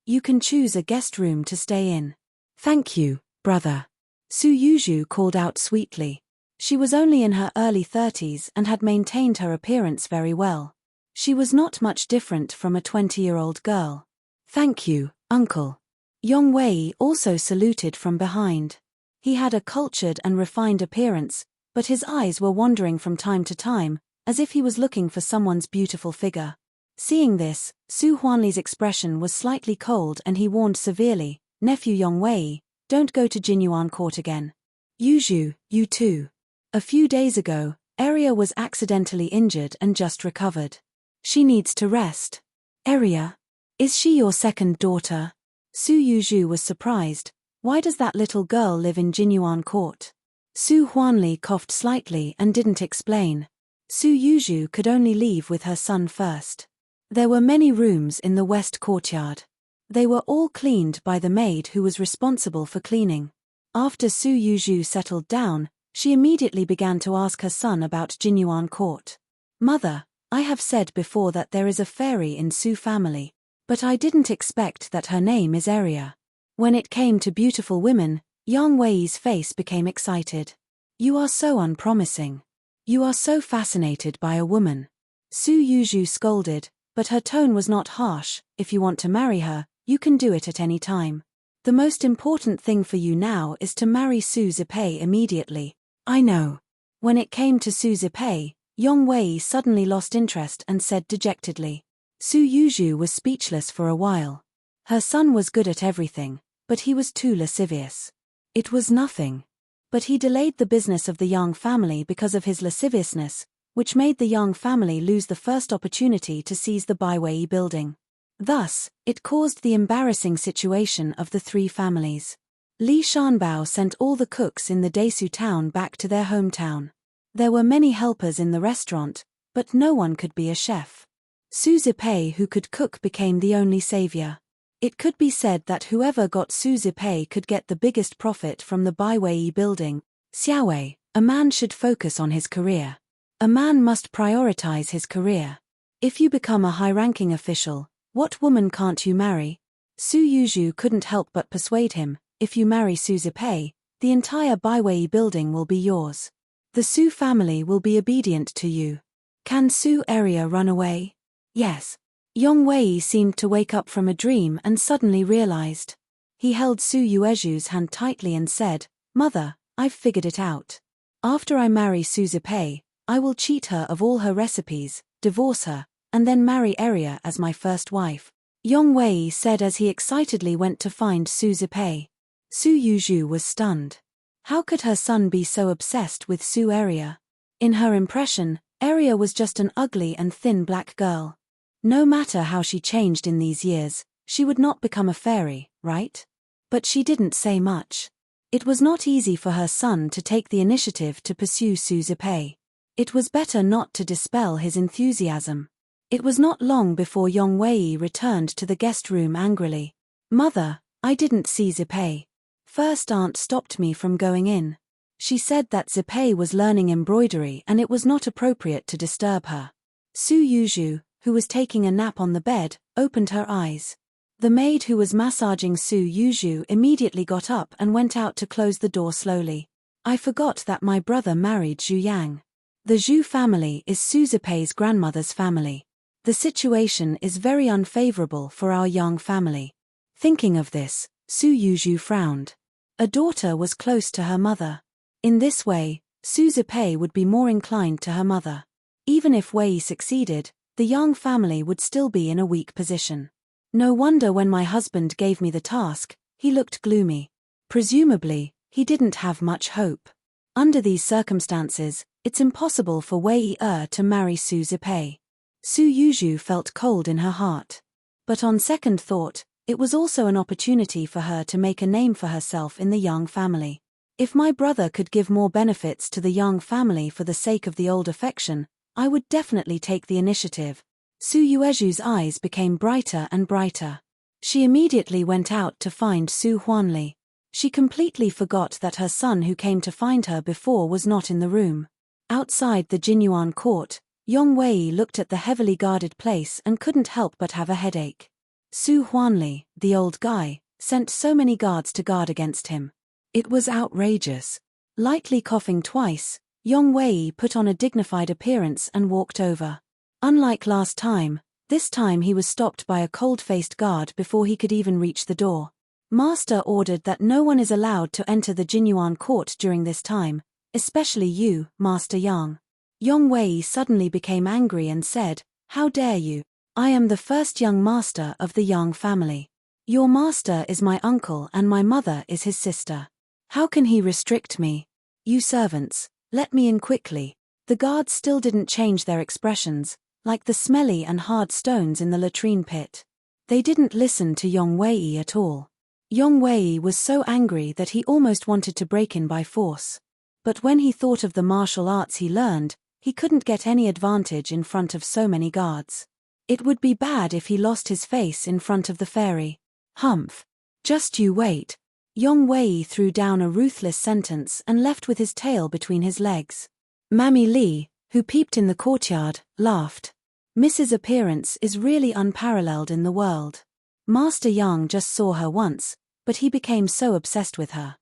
You can choose a guest room to stay in." "Thank you, brother," Su Yuzhu called out sweetly. She was only in her early 30s and had maintained her appearance very well. She was not much different from a 20-year-old girl. "Thank you, uncle." Yong Wei also saluted from behind. He had a cultured and refined appearance, but his eyes were wandering from time to time, as if he was looking for someone's beautiful figure. Seeing this, Su Huanli's expression was slightly cold and he warned severely, "Nephew Yong Wei, don't go to Jinyuan Court again. Yuzhu, you too. A few days ago, Eria was accidentally injured and just recovered. She needs to rest." "Eria? Is she your second daughter?" Su Yuzhu was surprised. "Why does that little girl live in Jinyuan Court?" Su Huanli coughed slightly and didn't explain. Su Yuzhu could only leave with her son first. There were many rooms in the west courtyard. They were all cleaned by the maid who was responsible for cleaning. After Su Yuzhu settled down, she immediately began to ask her son about Jinyuan Court. "Mother, I have said before that there is a fairy in Su family, but I didn't expect that her name is Eria." When it came to beautiful women, Yang Wei's face became excited. "You are so unpromising. You are so fascinated by a woman." Su Yuzhu scolded, but her tone was not harsh. "If you want to marry her, you can do it at any time. The most important thing for you now is to marry Su Zipei immediately." "I know." When it came to Su Zipei, Yong Wei suddenly lost interest and said dejectedly. Su Yuzhu was speechless for a while. Her son was good at everything, but he was too lascivious. It was nothing. But he delayed the business of the Yang family because of his lasciviousness, which made the Yang family lose the first opportunity to seize the Baiwei building. Thus, it caused the embarrassing situation of the three families. Li Shanbao sent all the cooks in the Desu town back to their hometown. There were many helpers in the restaurant, but no one could be a chef. Su Zipei who could cook became the only savior. It could be said that whoever got Su Zipei could get the biggest profit from the Baiwei building. Xiaowei, a man should focus on his career. A man must prioritize his career. If you become a high-ranking official, what woman can't you marry? Su Yuzhu couldn't help but persuade him, "If you marry Su Zipei, the entire Baiwei building will be yours. The Su family will be obedient to you." "Can Su Eria run away?" "Yes." Yong Wei seemed to wake up from a dream and suddenly realized. He held Su Yuezhu's hand tightly and said, "Mother, I've figured it out. After I marry Su Zipei, I will cheat her of all her recipes, divorce her, and then marry Eria as my first wife." Yong Wei said as he excitedly went to find Su Zipei. Su Yuzhu was stunned. How could her son be so obsessed with Su Eria? In her impression, Eria was just an ugly and thin black girl. No matter how she changed in these years, she would not become a fairy, right? But she didn't say much. It was not easy for her son to take the initiative to pursue Su Zipei. It was better not to dispel his enthusiasm. It was not long before Yong Wei returned to the guest room angrily. "Mother, I didn't see Zipei. First aunt stopped me from going in. She said that Zipei was learning embroidery and it was not appropriate to disturb her." Su Yuzhu, who was taking a nap on the bed, opened her eyes. The maid who was massaging Su Yuzhu immediately got up and went out to close the door slowly. "I forgot that my brother married Zhu Yang. The Zhu family is Su Zipei's grandmother's family. The situation is very unfavorable for our Yang family." Thinking of this, Su Yuzhu frowned. A daughter was close to her mother. In this way, Su Zipei would be more inclined to her mother. Even if Wei succeeded, the Yang family would still be in a weak position. No wonder when my husband gave me the task, he looked gloomy. Presumably, he didn't have much hope. Under these circumstances, it's impossible for Wei to marry Su Zipei. Su Yuzhu felt cold in her heart. But on second thought, it was also an opportunity for her to make a name for herself in the Yang family. If my brother could give more benefits to the Yang family for the sake of the old affection, I would definitely take the initiative. Su Yuezhu's eyes became brighter and brighter. She immediately went out to find Su Huanli. She completely forgot that her son who came to find her before was not in the room. Outside the Jinyuan court, Yong Wei looked at the heavily guarded place and couldn't help but have a headache. Su Huanli, the old guy, sent so many guards to guard against him. It was outrageous. Lightly coughing twice, Yong Wei put on a dignified appearance and walked over. Unlike last time, this time he was stopped by a cold-faced guard before he could even reach the door. "Master ordered that no one is allowed to enter the Jinyuan court during this time, especially you, Master Yang." Yong Wei suddenly became angry and said, "How dare you? I am the first young master of the Yang family. Your master is my uncle and my mother is his sister. How can he restrict me? You servants, let me in quickly." The guards still didn't change their expressions, like the smelly and hard stones in the latrine pit. They didn't listen to Yong Wei at all. Yong Wei was so angry that he almost wanted to break in by force. But when he thought of the martial arts he learned, he couldn't get any advantage in front of so many guards. It would be bad if he lost his face in front of the fairy. "Humph. Just you wait." Yong Wei threw down a ruthless sentence and left with his tail between his legs. Mammy Li, who peeped in the courtyard, laughed. "Mrs. Appearance is really unparalleled in the world. Master Yang just saw her once, but he became so obsessed with her."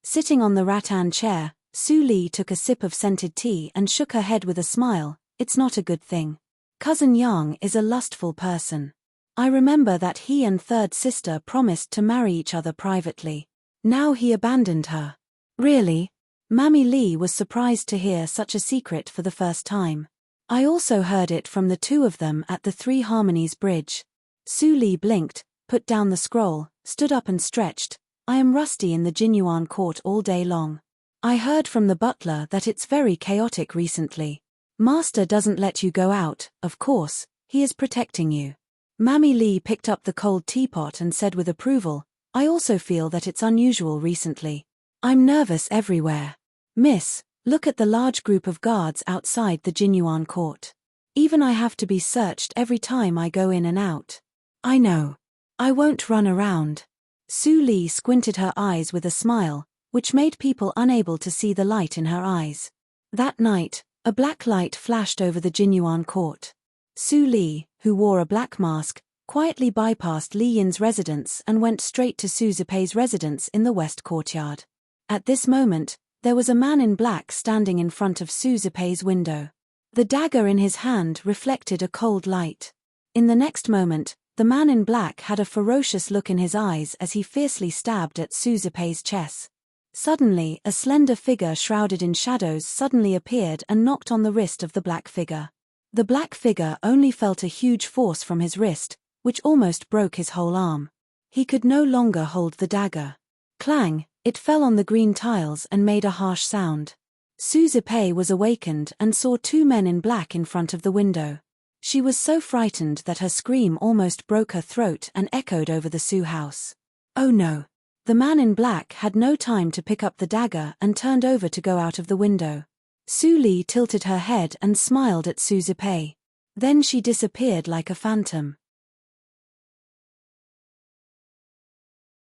Sitting on the rattan chair, Su Li took a sip of scented tea and shook her head with a smile. "It's not a good thing. Cousin Yang is a lustful person. I remember that he and third sister promised to marry each other privately. Now he abandoned her." "Really?" Mammy Li was surprised to hear such a secret for the first time. "I also heard it from the two of them at the Three Harmonies Bridge." Su Li blinked, put down the scroll, stood up and stretched. "I am rusty in the Jinyuan court all day long. I heard from the butler that it's very chaotic recently. Master doesn't let you go out, of course, he is protecting you." Mammy Li picked up the cold teapot and said with approval, "I also feel that it's unusual recently. I'm nervous everywhere. Miss, look at the large group of guards outside the Jinyuan court. Even I have to be searched every time I go in and out." "I know. I won't run around." Su Li squinted her eyes with a smile, which made people unable to see the light in her eyes. That night, a black light flashed over the Jinyuan court. Su Li, who wore a black mask, quietly bypassed Li Yin's residence and went straight to Su Zipei's residence in the west courtyard. At this moment, there was a man in black standing in front of Su Zipei's window. The dagger in his hand reflected a cold light. In the next moment, the man in black had a ferocious look in his eyes as he fiercely stabbed at Su Zipei's chest. Suddenly, a slender figure shrouded in shadows suddenly appeared and knocked on the wrist of the black figure. The black figure only felt a huge force from his wrist, which almost broke his whole arm. He could no longer hold the dagger. Clang, it fell on the green tiles and made a harsh sound. Suzipe was awakened and saw two men in black in front of the window. She was so frightened that her scream almost broke her throat and echoed over the Su house. Oh no! The man in black had no time to pick up the dagger and turned over to go out of the window. Su Li tilted her head and smiled at Suzipe. Then she disappeared like a phantom.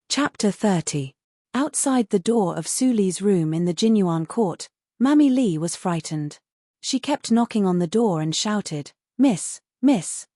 Chapter 30. Outside the door of Su Li's room in the Jinyuan court, Mammy Li was frightened. She kept knocking on the door and shouted, "Miss,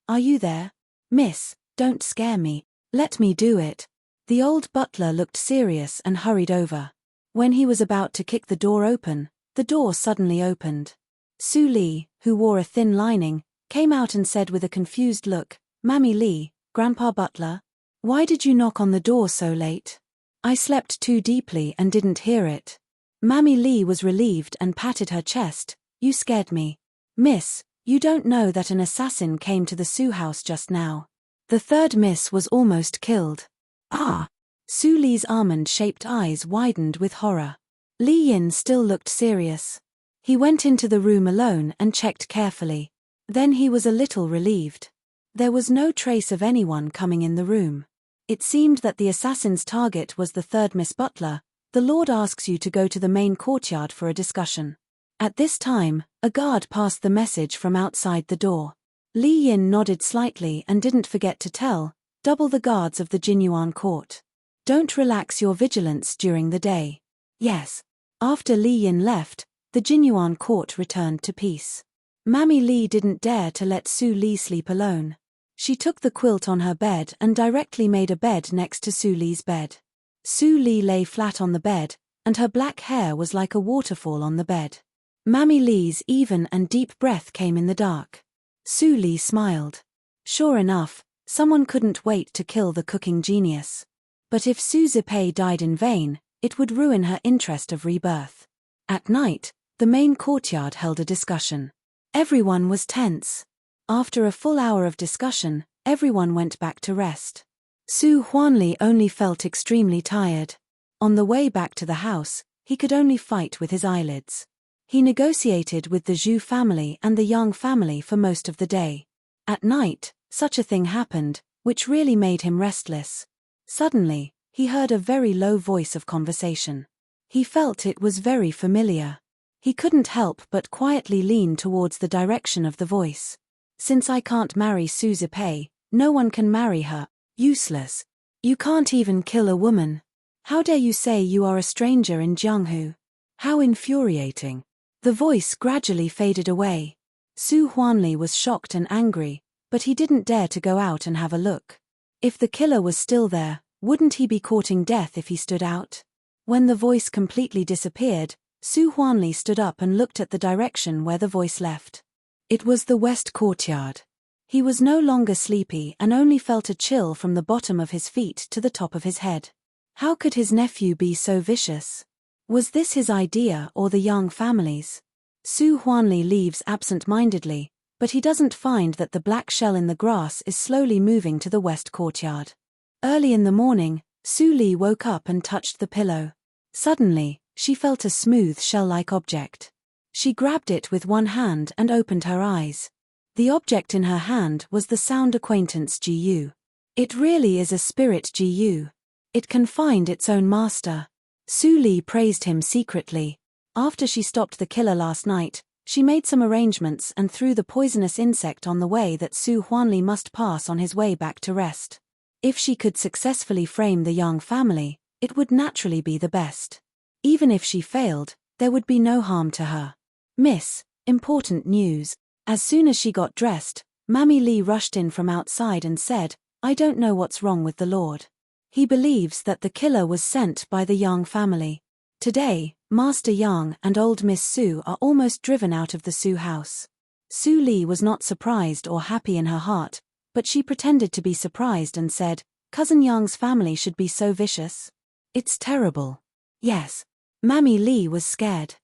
are you there? Miss, don't scare me, let me do it." The old butler looked serious and hurried over. When he was about to kick the door open, the door suddenly opened. Su Li, who wore a thin lining, came out and said with a confused look, "Mammy Li, Grandpa Butler, why did you knock on the door so late? I slept too deeply and didn't hear it." Mammy Li was relieved and patted her chest. "You scared me. Miss, you don't know that an assassin came to the Su house just now. The third miss was almost killed." "Ah!" Su Li's almond-shaped eyes widened with horror. Li Yin still looked serious. He went into the room alone and checked carefully. Then he was a little relieved. There was no trace of anyone coming in the room. It seemed that the assassin's target was the third Miss Butler. "The Lord asks you to go to the main courtyard for a discussion." At this time, a guard passed the message from outside the door. Li Yin nodded slightly and didn't forget to tell, "Double the guards of the Jinyuan court. Don't relax your vigilance during the day." Yes. After Li Yin left, the Jinyuan court returned to peace. Mammy Li didn't dare to let Su Li sleep alone. She took the quilt on her bed and directly made a bed next to Su Li's bed. Su Li lay flat on the bed, and her black hair was like a waterfall on the bed. Mammy Li's even and deep breath came in the dark. Su Li smiled. Sure enough, someone couldn't wait to kill the cooking genius. But if Suzipe died in vain, it would ruin her interest of rebirth. At night, the main courtyard held a discussion. Everyone was tense. After a full hour of discussion, everyone went back to rest. Su Huanli only felt extremely tired. On the way back to the house, he could only fight with his eyelids. He negotiated with the Zhu family and the Yang family for most of the day. At night, such a thing happened, which really made him restless. Suddenly, he heard a very low voice of conversation. He felt it was very familiar. He couldn't help but quietly lean towards the direction of the voice. "Since I can't marry Suzipe, no one can marry her. Useless. You can't even kill a woman. How dare you say you are a stranger in Jianghu? How infuriating." The voice gradually faded away. Su Huanli was shocked and angry, but he didn't dare to go out and have a look. If the killer was still there, wouldn't he be courting death if he stood out? When the voice completely disappeared, Su Huanli stood up and looked at the direction where the voice left. It was the west courtyard. He was no longer sleepy and only felt a chill from the bottom of his feet to the top of his head. How could his nephew be so vicious? Was this his idea or the Yang family's? Su Huanli leaves absent-mindedly, but he doesn't find that the black shell in the grass is slowly moving to the west courtyard. Early in the morning, Su Li woke up and touched the pillow. Suddenly, she felt a smooth shell-like object. She grabbed it with one hand and opened her eyes. The object in her hand was the sound acquaintance Gu. It really is a spirit Gu. It can find its own master. Su Li praised him secretly. After she stopped the killer last night, she made some arrangements and threw the poisonous insect on the way that Su Huanli must pass on his way back to rest. If she could successfully frame the Yang family, it would naturally be the best. Even if she failed, there would be no harm to her. "Miss, important news." As soon as she got dressed, Mammy Li rushed in from outside and said, "I don't know what's wrong with the Lord. He believes that the killer was sent by the Yang family. Today, Master Yang and old Miss Su are almost driven out of the Su house." Su Li was not surprised or happy in her heart, but she pretended to be surprised and said, "Cousin Yang's family should be so vicious? It's terrible." Yes. Mammy Li was scared.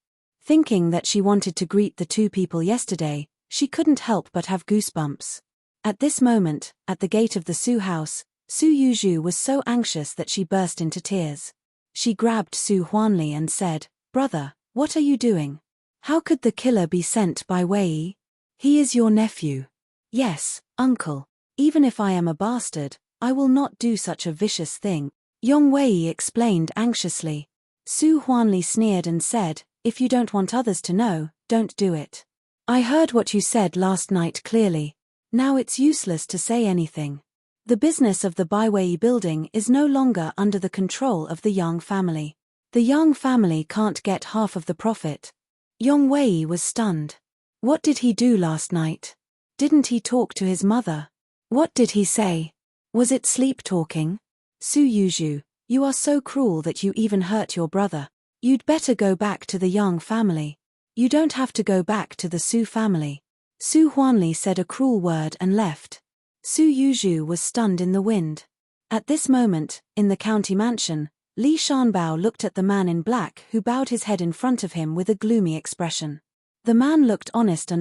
Thinking that she wanted to greet the two people yesterday, she couldn't help but have goosebumps. At this moment, at the gate of the Su house, Su Yuzhu was so anxious that she burst into tears. She grabbed Su Huanli and said, "Brother, what are you doing? How could the killer be sent by Wei? He is your nephew." "Yes, uncle. Even if I am a bastard, I will not do such a vicious thing," Yong Wei explained anxiously. Su Huanli sneered and said, "If you don't want others to know, don't do it. I heard what you said last night clearly. Now it's useless to say anything. The business of the Baiwei building is no longer under the control of the Yang family. The Yang family can't get half of the profit." Yong Wei was stunned. What did he do last night? Didn't he talk to his mother? What did he say? Was it sleep talking? Su Yuzhu, you are so cruel that you even hurt your brother. You'd better go back to the Yang family. You don't have to go back to the Su family. Su Huanli said a cruel word and left. Su Yuzhu was stunned in the wind. At this moment, in the county mansion, Li Shanbao looked at the man in black who bowed his head in front of him with a gloomy expression. The man looked honest,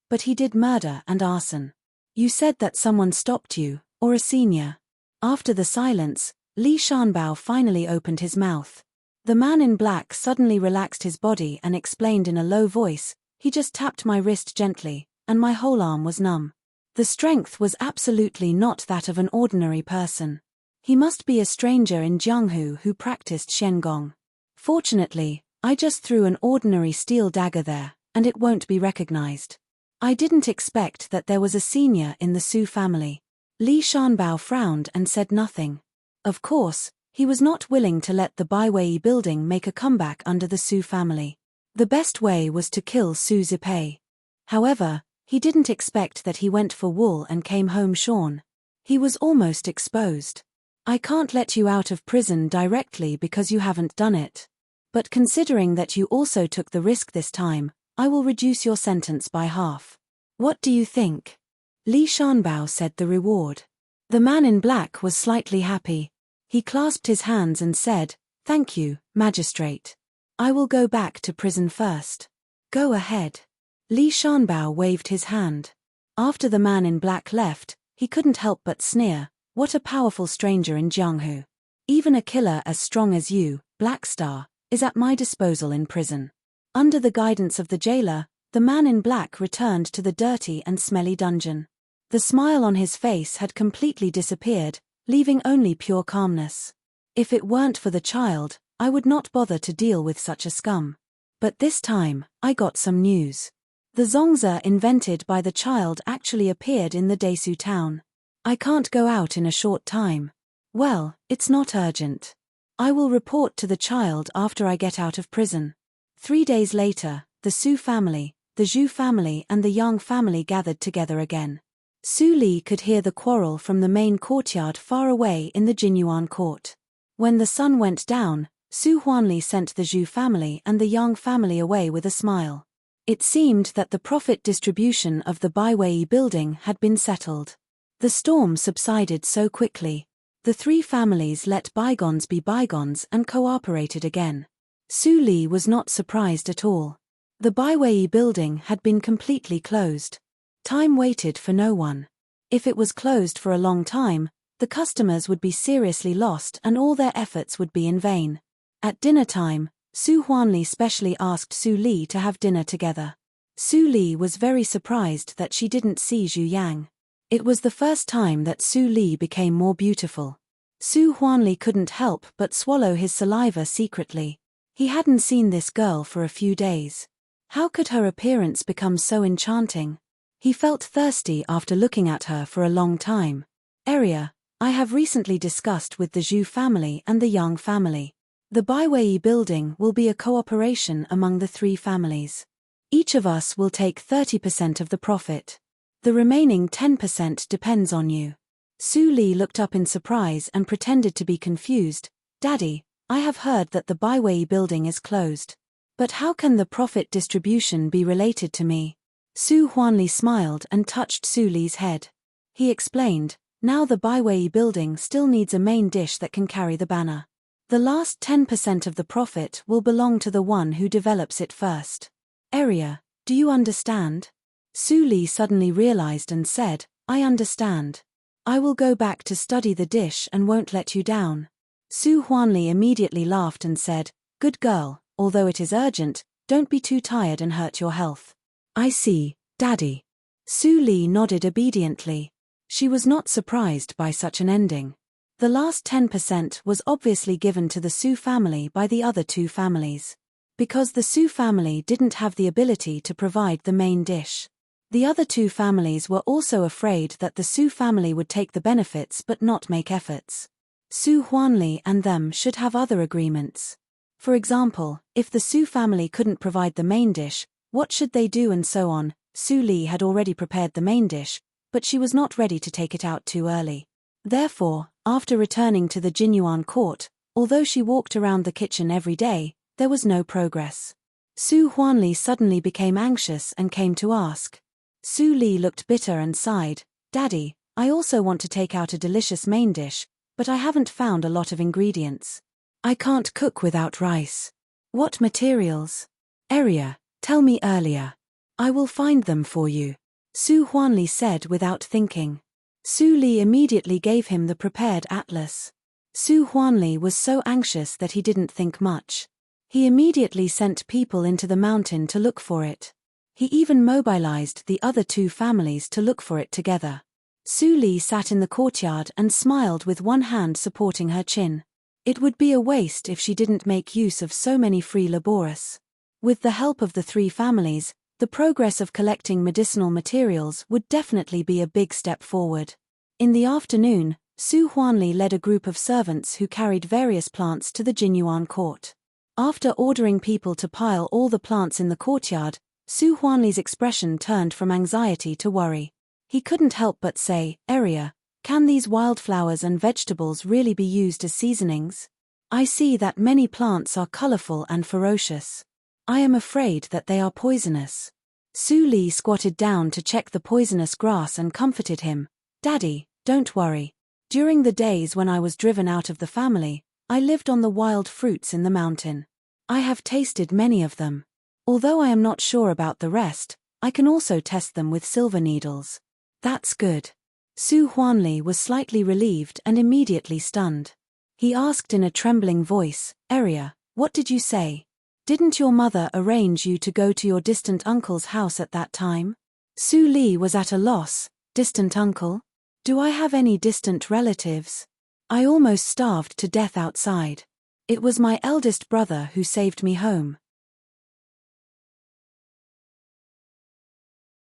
but he did murder and arson. You said that someone stopped you, or a senior. After the silence, Li Shanbao finally opened his mouth. The man in black suddenly relaxed his body and explained in a low voice, "He just tapped my wrist gently, and my whole arm was numb." The strength was absolutely not that of an ordinary person. He must be a stranger in Jianghu who practiced Shengong. Fortunately, I just threw an ordinary steel dagger there, and it won't be recognized. I didn't expect that there was a senior in the Su family. Li Shanbao frowned and said nothing. Of course, he was not willing to let the Baiwei building make a comeback under the Su family. The best way was to kill Su Zipei. However, he didn't expect that he went for wool and came home shorn. He was almost exposed. "I can't let you out of prison directly because you haven't done it. But considering that you also took the risk this time, I will reduce your sentence by half. What do you think?" Li Shanbao said the reward. The man in black was slightly happy. He clasped his hands and said, "Thank you, magistrate. I will go back to prison first." "Go ahead." Li Shanbao waved his hand. After the man in black left, he couldn't help but sneer, "What a powerful stranger in Jianghu. Even a killer as strong as you, Black Star, is at my disposal in prison." Under the guidance of the jailer, the man in black returned to the dirty and smelly dungeon. The smile on his face had completely disappeared, leaving only pure calmness. "If it weren't for the child, I would not bother to deal with such a scum. But this time, I got some news. The zongzi invented by the child actually appeared in the Desu town. I can't go out in a short time. Well, it's not urgent. I will report to the child after I get out of prison." 3 days later, the Su family, the Zhu family and the Yang family gathered together again. Su Li could hear the quarrel from the main courtyard far away in the Jinyuan court. When the sun went down, Su Huanli sent the Zhu family and the Yang family away with a smile. It seemed that the profit distribution of the Baiwei building had been settled. The storm subsided so quickly. The 3 families let bygones be bygones and cooperated again. Su Li was not surprised at all. The Baiwei building had been completely closed. Time waited for no one. If it was closed for a long time, the customers would be seriously lost and all their efforts would be in vain. At dinner time, Su Huanli specially asked Su Li to have dinner together. Su Li was very surprised that she didn't see Zhu Yang. It was the first time that Su Li became more beautiful. Su Huanli couldn't help but swallow his saliva secretly. He hadn't seen this girl for a few days. How could her appearance become so enchanting? He felt thirsty after looking at her for a long time. "Area, I have recently discussed with the Zhu family and the Yang family. The Baiwei building will be a cooperation among the 3 families. Each of us will take 30% of the profit. The remaining 10% depends on you." Su Li looked up in surprise and pretended to be confused. "Daddy, I have heard that the Baiwei building is closed. But how can the profit distribution be related to me?" Su Huanli smiled and touched Su Li's head. He explained, "Now the Baiwei building still needs a main dish that can carry the banner. The last 10% of the profit will belong to the one who develops it first. Area, do you understand?" Su Li suddenly realized and said, I understand. I will go back to study the dish and won't let you down. Su Huanli immediately laughed and said, Good girl, although it is urgent, don't be too tired and hurt your health. I see, Daddy. Su Li nodded obediently. She was not surprised by such an ending. The last 10% was obviously given to the Su family by the other two families. Because the Su family didn't have the ability to provide the main dish. The other two families were also afraid that the Su family would take the benefits but not make efforts. Su Huanli and them should have other agreements. For example, if the Su family couldn't provide the main dish, what should they do and so on. Su Li had already prepared the main dish, but she was not ready to take it out too early. Therefore, after returning to the Jinyuan court, although she walked around the kitchen every day, there was no progress. Su Huanli suddenly became anxious and came to ask. Su Li looked bitter and sighed, Daddy, I also want to take out a delicious main dish, but I haven't found a lot of ingredients. I can't cook without rice. What materials? Area, tell me earlier. I will find them for you. Su Huanli said without thinking. Su Li immediately gave him the prepared atlas. Su Huanli was so anxious that he didn't think much. He immediately sent people into the mountain to look for it. He even mobilized the other two families to look for it together. Su Li sat in the courtyard and smiled with one hand supporting her chin. It would be a waste if she didn't make use of so many free laborers. With the help of the three families, the progress of collecting medicinal materials would definitely be a big step forward. In the afternoon, Su Huanli led a group of servants who carried various plants to the Jinyuan court. After ordering people to pile all the plants in the courtyard, Su Huanli's expression turned from anxiety to worry. He couldn't help but say, Area, can these wildflowers and vegetables really be used as seasonings? I see that many plants are colorful and ferocious. I am afraid that they are poisonous. Su Li squatted down to check the poisonous grass and comforted him. Daddy, don't worry. During the days when I was driven out of the family, I lived on the wild fruits in the mountain. I have tasted many of them. Although I am not sure about the rest, I can also test them with silver needles. That's good. Su Huanli was slightly relieved and immediately stunned. He asked in a trembling voice, Area, what did you say? Didn't your mother arrange you to go to your distant uncle's house at that time? Su Li was at a loss. Distant uncle? Do I have any distant relatives? I almost starved to death outside. It was my eldest brother who saved me home.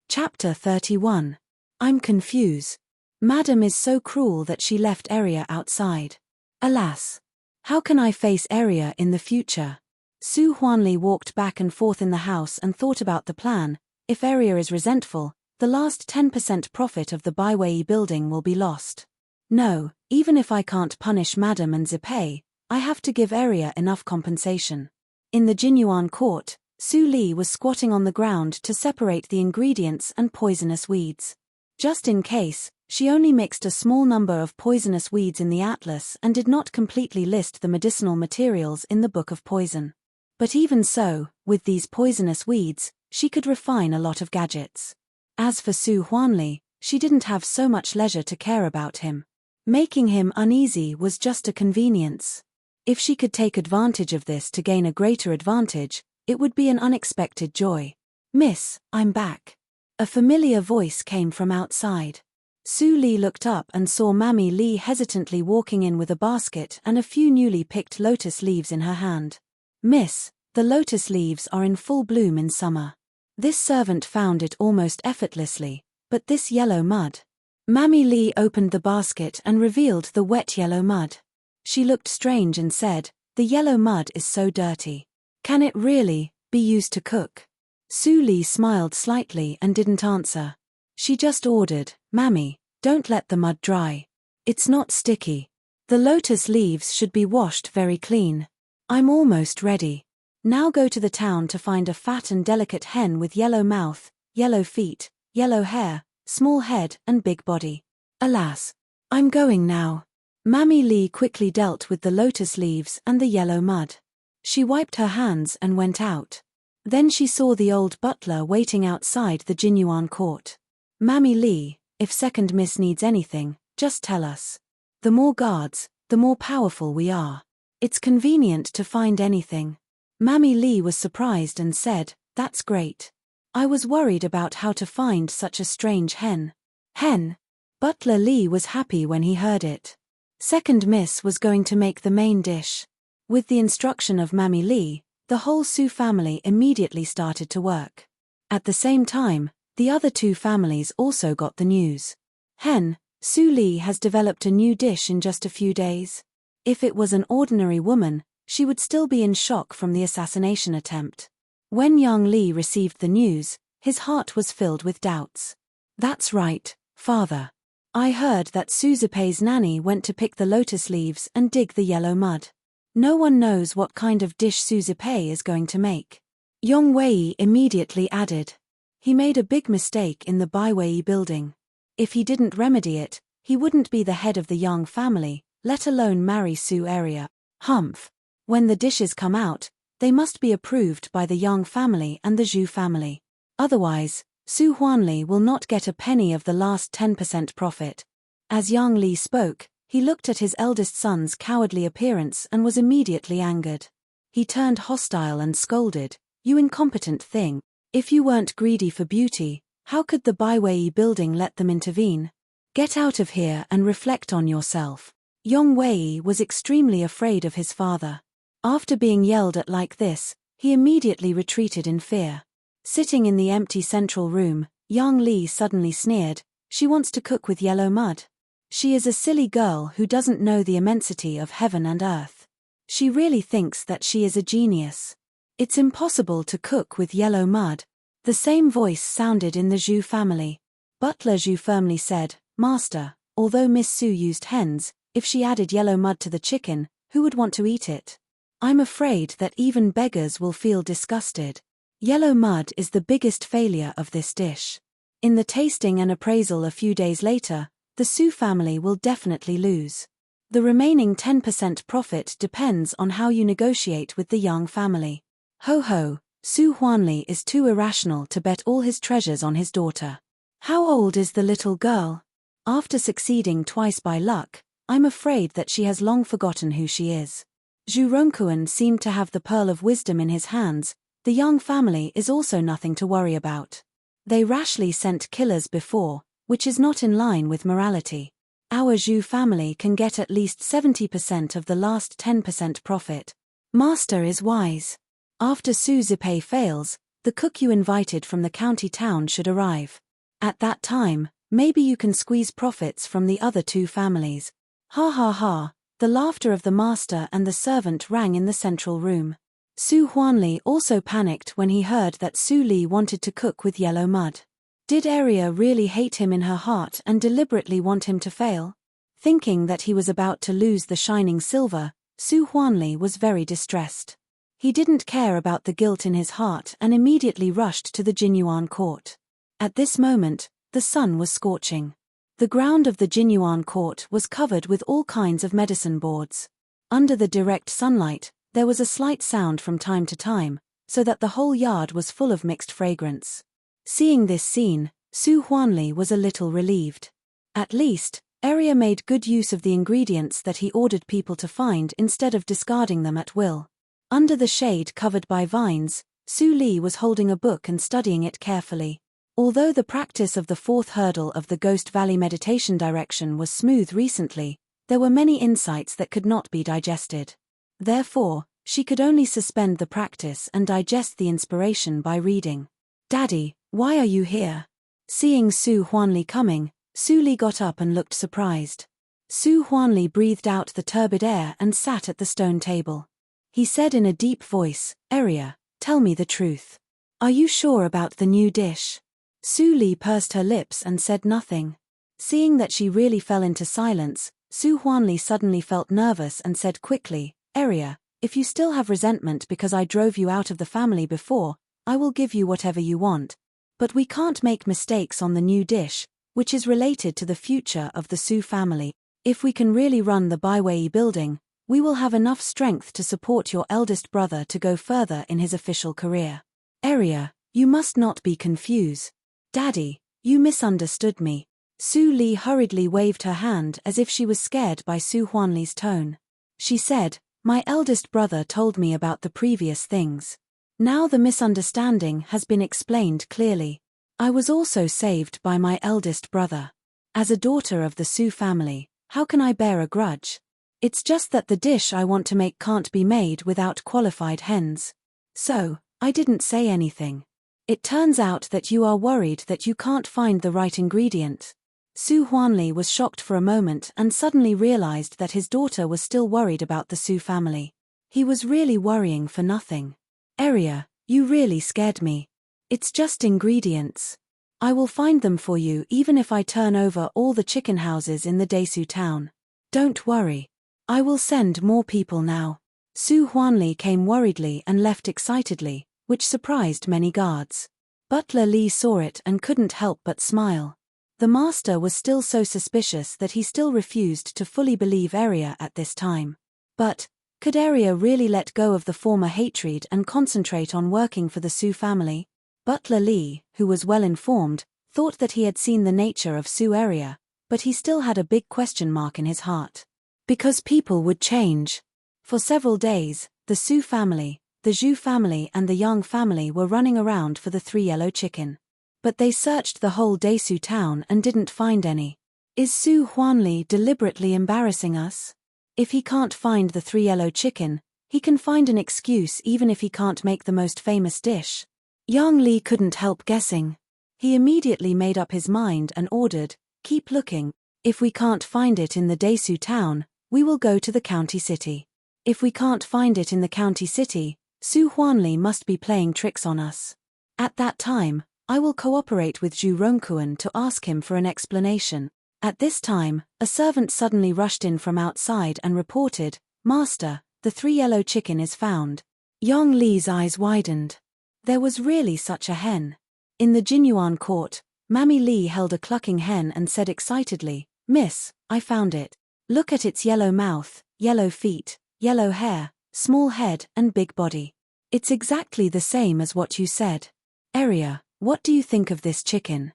Chapter 31. I'm confused. Madam is so cruel that she left Area outside. Alas! How can I face Area in the future? Su Huanli walked back and forth in the house and thought about the plan. If Area is resentful, the last 10% profit of the Baiwei building will be lost. No, even if I can't punish Madam and Zipei, I have to give Area enough compensation. In the Jinyuan court, Su Li was squatting on the ground to separate the ingredients and poisonous weeds. Just in case, she only mixed a small number of poisonous weeds in the atlas and did not completely list the medicinal materials in the Book of Poison. But even so, with these poisonous weeds, she could refine a lot of gadgets. As for Su Huanli, she didn't have so much leisure to care about him. Making him uneasy was just a convenience. If she could take advantage of this to gain a greater advantage, it would be an unexpected joy. Miss, I'm back. A familiar voice came from outside. Su Li looked up and saw Mammy Li hesitantly walking in with a basket and a few newly picked lotus leaves in her hand. Miss, the lotus leaves are in full bloom in summer. This servant found it almost effortlessly, but this yellow mud. Mammy Li opened the basket and revealed the wet yellow mud. She looked strange and said, the yellow mud is so dirty. Can it really be used to cook? Su Li smiled slightly and didn't answer. She just ordered, Mammy, don't let the mud dry. It's not sticky. The lotus leaves should be washed very clean. I'm almost ready. Now go to the town to find a fat and delicate hen with yellow mouth, yellow feet, yellow hair, small head and big body. Alas! I'm going now. Mammy Li quickly dealt with the lotus leaves and the yellow mud. She wiped her hands and went out. Then she saw the old butler waiting outside the Jinyuan court. Mammy Li, If second miss needs anything, just tell us. The more guards, the more powerful we are. It's convenient to find anything. Mammy Lee was surprised and said, "That's great. I was worried about how to find such a strange hen." Hen? Butler Lee was happy when he heard it. Second miss was going to make the main dish. With the instruction of Mammy Lee, the whole Sioux family immediately started to work. At the same time, the other two families also got the news. Hen, Sue Lee has developed a new dish in just a few days. If it was an ordinary woman, she would still be in shock from the assassination attempt. When young Lee received the news, his heart was filled with doubts. "That's right, Father. I heard that Suzipei's nanny went to pick the lotus leaves and dig the yellow mud. No one knows what kind of dish Suzipei is going to make." Yong Wei immediately added. He made a big mistake in the Baiwei building. If he didn't remedy it, he wouldn't be the head of the Yang family, let alone marry Sue Area. Humph. When the dishes come out, they must be approved by the Yang family and the Zhu family. Otherwise, Su Huanli will not get a penny of the last 10% profit. As Yang Li spoke, he looked at his eldest son's cowardly appearance and was immediately angered. He turned hostile and scolded, "You incompetent thing. If you weren't greedy for beauty, how could the Baiwei building let them intervene? Get out of here and reflect on yourself." Yong Wei was extremely afraid of his father. After being yelled at like this, he immediately retreated in fear. Sitting in the empty central room, Yang Li suddenly sneered, "She wants to cook with yellow mud. She is a silly girl who doesn't know the immensity of heaven and earth. She really thinks that she is a genius. It's impossible to cook with yellow mud." The same voice sounded in the Zhu family. Butler Zhu firmly said, "Master, although Miss Sue used hens, if she added yellow mud to the chicken, who would want to eat it? I'm afraid that even beggars will feel disgusted. Yellow mud is the biggest failure of this dish. In the tasting and appraisal a few days later, the Sue family will definitely lose. The remaining 10% profit depends on how you negotiate with the Yang family." Ho ho, Su Huanli is too irrational to bet all his treasures on his daughter. How old is the little girl? After succeeding twice by luck, I'm afraid that she has long forgotten who she is. Zhu Rongkuan seemed to have the pearl of wisdom in his hands. The Yang family is also nothing to worry about. They rashly sent killers before, which is not in line with morality. Our Zhu family can get at least 70% of the last 10% profit. Master is wise. After Su Zipei fails, the cook you invited from the county town should arrive. At that time, maybe you can squeeze profits from the other two families. Ha ha ha, the laughter of the master and the servant rang in the central room. Su Huanli also panicked when he heard that Su Li wanted to cook with yellow mud. Did Aria really hate him in her heart and deliberately want him to fail? Thinking that he was about to lose the shining silver, Su Huanli was very distressed. He didn't care about the guilt in his heart and immediately rushed to the Jinyuan court. At this moment, the sun was scorching. The ground of the Jinyuan court was covered with all kinds of medicine boards. Under the direct sunlight, there was a slight sound from time to time, so that the whole yard was full of mixed fragrance. Seeing this scene, Su Huanli was a little relieved. At least, Aria made good use of the ingredients that he ordered people to find instead of discarding them at will. Under the shade covered by vines, Su Li was holding a book and studying it carefully. Although the practice of the fourth hurdle of the Ghost Valley meditation direction was smooth recently, there were many insights that could not be digested. Therefore, she could only suspend the practice and digest the inspiration by reading. "Daddy, why are you here?" Seeing Su Huanli coming, Su Li got up and looked surprised. Su Huanli breathed out the turbid air and sat at the stone table. He said in a deep voice, "Aria, tell me the truth. Are you sure about the new dish?" Su Li pursed her lips and said nothing. Seeing that she really fell into silence, Su Huanli suddenly felt nervous and said quickly, "Aria, if you still have resentment because I drove you out of the family before, I will give you whatever you want. But we can't make mistakes on the new dish, which is related to the future of the Su family. If we can really run the Baiwei building, we will have enough strength to support your eldest brother to go further in his official career. Aria, you must not be confused. Daddy, you misunderstood me. Su Li hurriedly waved her hand as if she was scared by Su Huanli's tone. She said, "My eldest brother told me about the previous things. Now the misunderstanding has been explained clearly. I was also saved by my eldest brother. As a daughter of the Su family, how can I bear a grudge? It's just that the dish I want to make can't be made without qualified hens. So, I didn't say anything. It turns out that you are worried that you can't find the right ingredient." Su Huanli was shocked for a moment and suddenly realized that his daughter was still worried about the Su family. He was really worrying for nothing. "Aria, you really scared me. It's just ingredients. I will find them for you even if I turn over all the chicken houses in the Desu town. Don't worry. I will send more people now." Su Huanli came worriedly and left excitedly, which surprised many guards. Butler Li saw it and couldn't help but smile. The master was still so suspicious that he still refused to fully believe Aria at this time. But, could Aria really let go of the former hatred and concentrate on working for the Su family? Butler Li, who was well informed, thought that he had seen the nature of Su Aria, but he still had a big question mark in his heart. Because people would change. For several days, the Su family, the Zhu family and the Yang family were running around for the 3 yellow chicken. But they searched the whole Desu town and didn't find any. Is Su Huanli deliberately embarrassing us? If he can't find the 3 yellow chicken, he can find an excuse even if he can't make the most famous dish. Yang Li couldn't help guessing. He immediately made up his mind and ordered, "Keep looking. If we can't find it in the Desu town, we will go to the county city. If we can't find it in the county city, Su Huanli must be playing tricks on us. At that time, I will cooperate with Zhu Rongkuan to ask him for an explanation." At this time, a servant suddenly rushed in from outside and reported, "Master, the 3 yellow chicken is found." Yang Li's eyes widened. There was really such a hen. In the Jinyuan court, Mammy Li held a clucking hen and said excitedly, "Miss, I found it. Look at its yellow mouth, yellow feet, yellow hair, small head and big body. It's exactly the same as what you said. Aria, what do you think of this chicken?"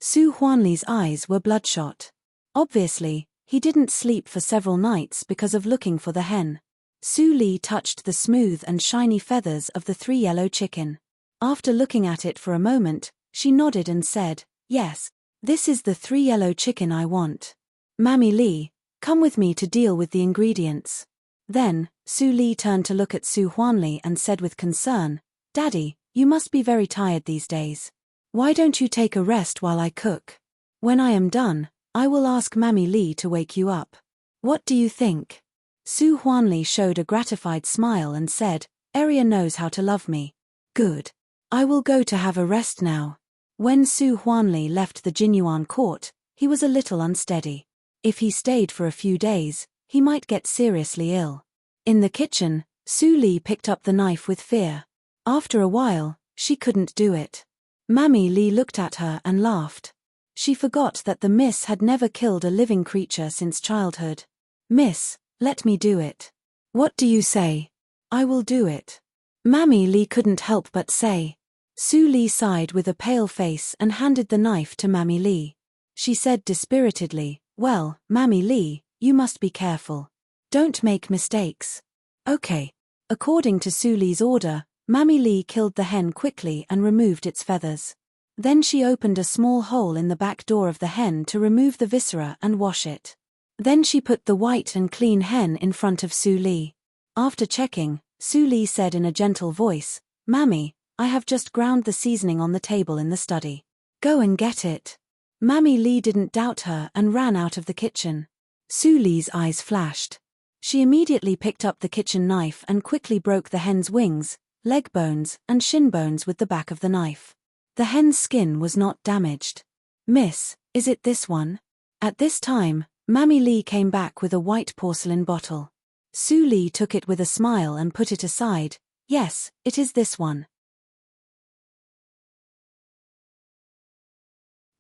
Su Huanli's eyes were bloodshot. Obviously, he didn't sleep for several nights because of looking for the hen. Su Li touched the smooth and shiny feathers of the 3 yellow chicken. After looking at it for a moment, she nodded and said, "Yes, this is the 3 yellow chicken I want. Mammy Li, come with me to deal with the ingredients." Then, Su Li turned to look at Su Huanli and said with concern, "Daddy, you must be very tired these days. Why don't you take a rest while I cook? When I am done, I will ask Mammy Li to wake you up. What do you think?" Su Huanli showed a gratified smile and said, "Aria knows how to love me. Good. I will go to have a rest now." When Su Huanli left the Jinyuan court, he was a little unsteady. If he stayed for a few days, he might get seriously ill. In the kitchen, Su Li picked up the knife with fear. After a while, she couldn't do it. Mammy Li looked at her and laughed. She forgot that the miss had never killed a living creature since childhood. "Miss, let me do it. What do you say?" "I will do it." Mammy Li couldn't help but say. Su Li sighed with a pale face and handed the knife to Mammy Li. She said dispiritedly, "Well, Mammy Li, you must be careful. Don't make mistakes." "Okay." According to Su Li's order, Mammy Li killed the hen quickly and removed its feathers. Then she opened a small hole in the back door of the hen to remove the viscera and wash it. Then she put the white and clean hen in front of Su Li. After checking, Su Li said in a gentle voice, "Mammy, I have just ground the seasoning on the table in the study. Go and get it." Mammy Li didn't doubt her and ran out of the kitchen. Su Li's eyes flashed. She immediately picked up the kitchen knife and quickly broke the hen's wings, leg bones, and shin bones with the back of the knife. The hen's skin was not damaged. "Miss, is it this one?" At this time, Mammy Li came back with a white porcelain bottle. Su Li took it with a smile and put it aside. "Yes, it is this one."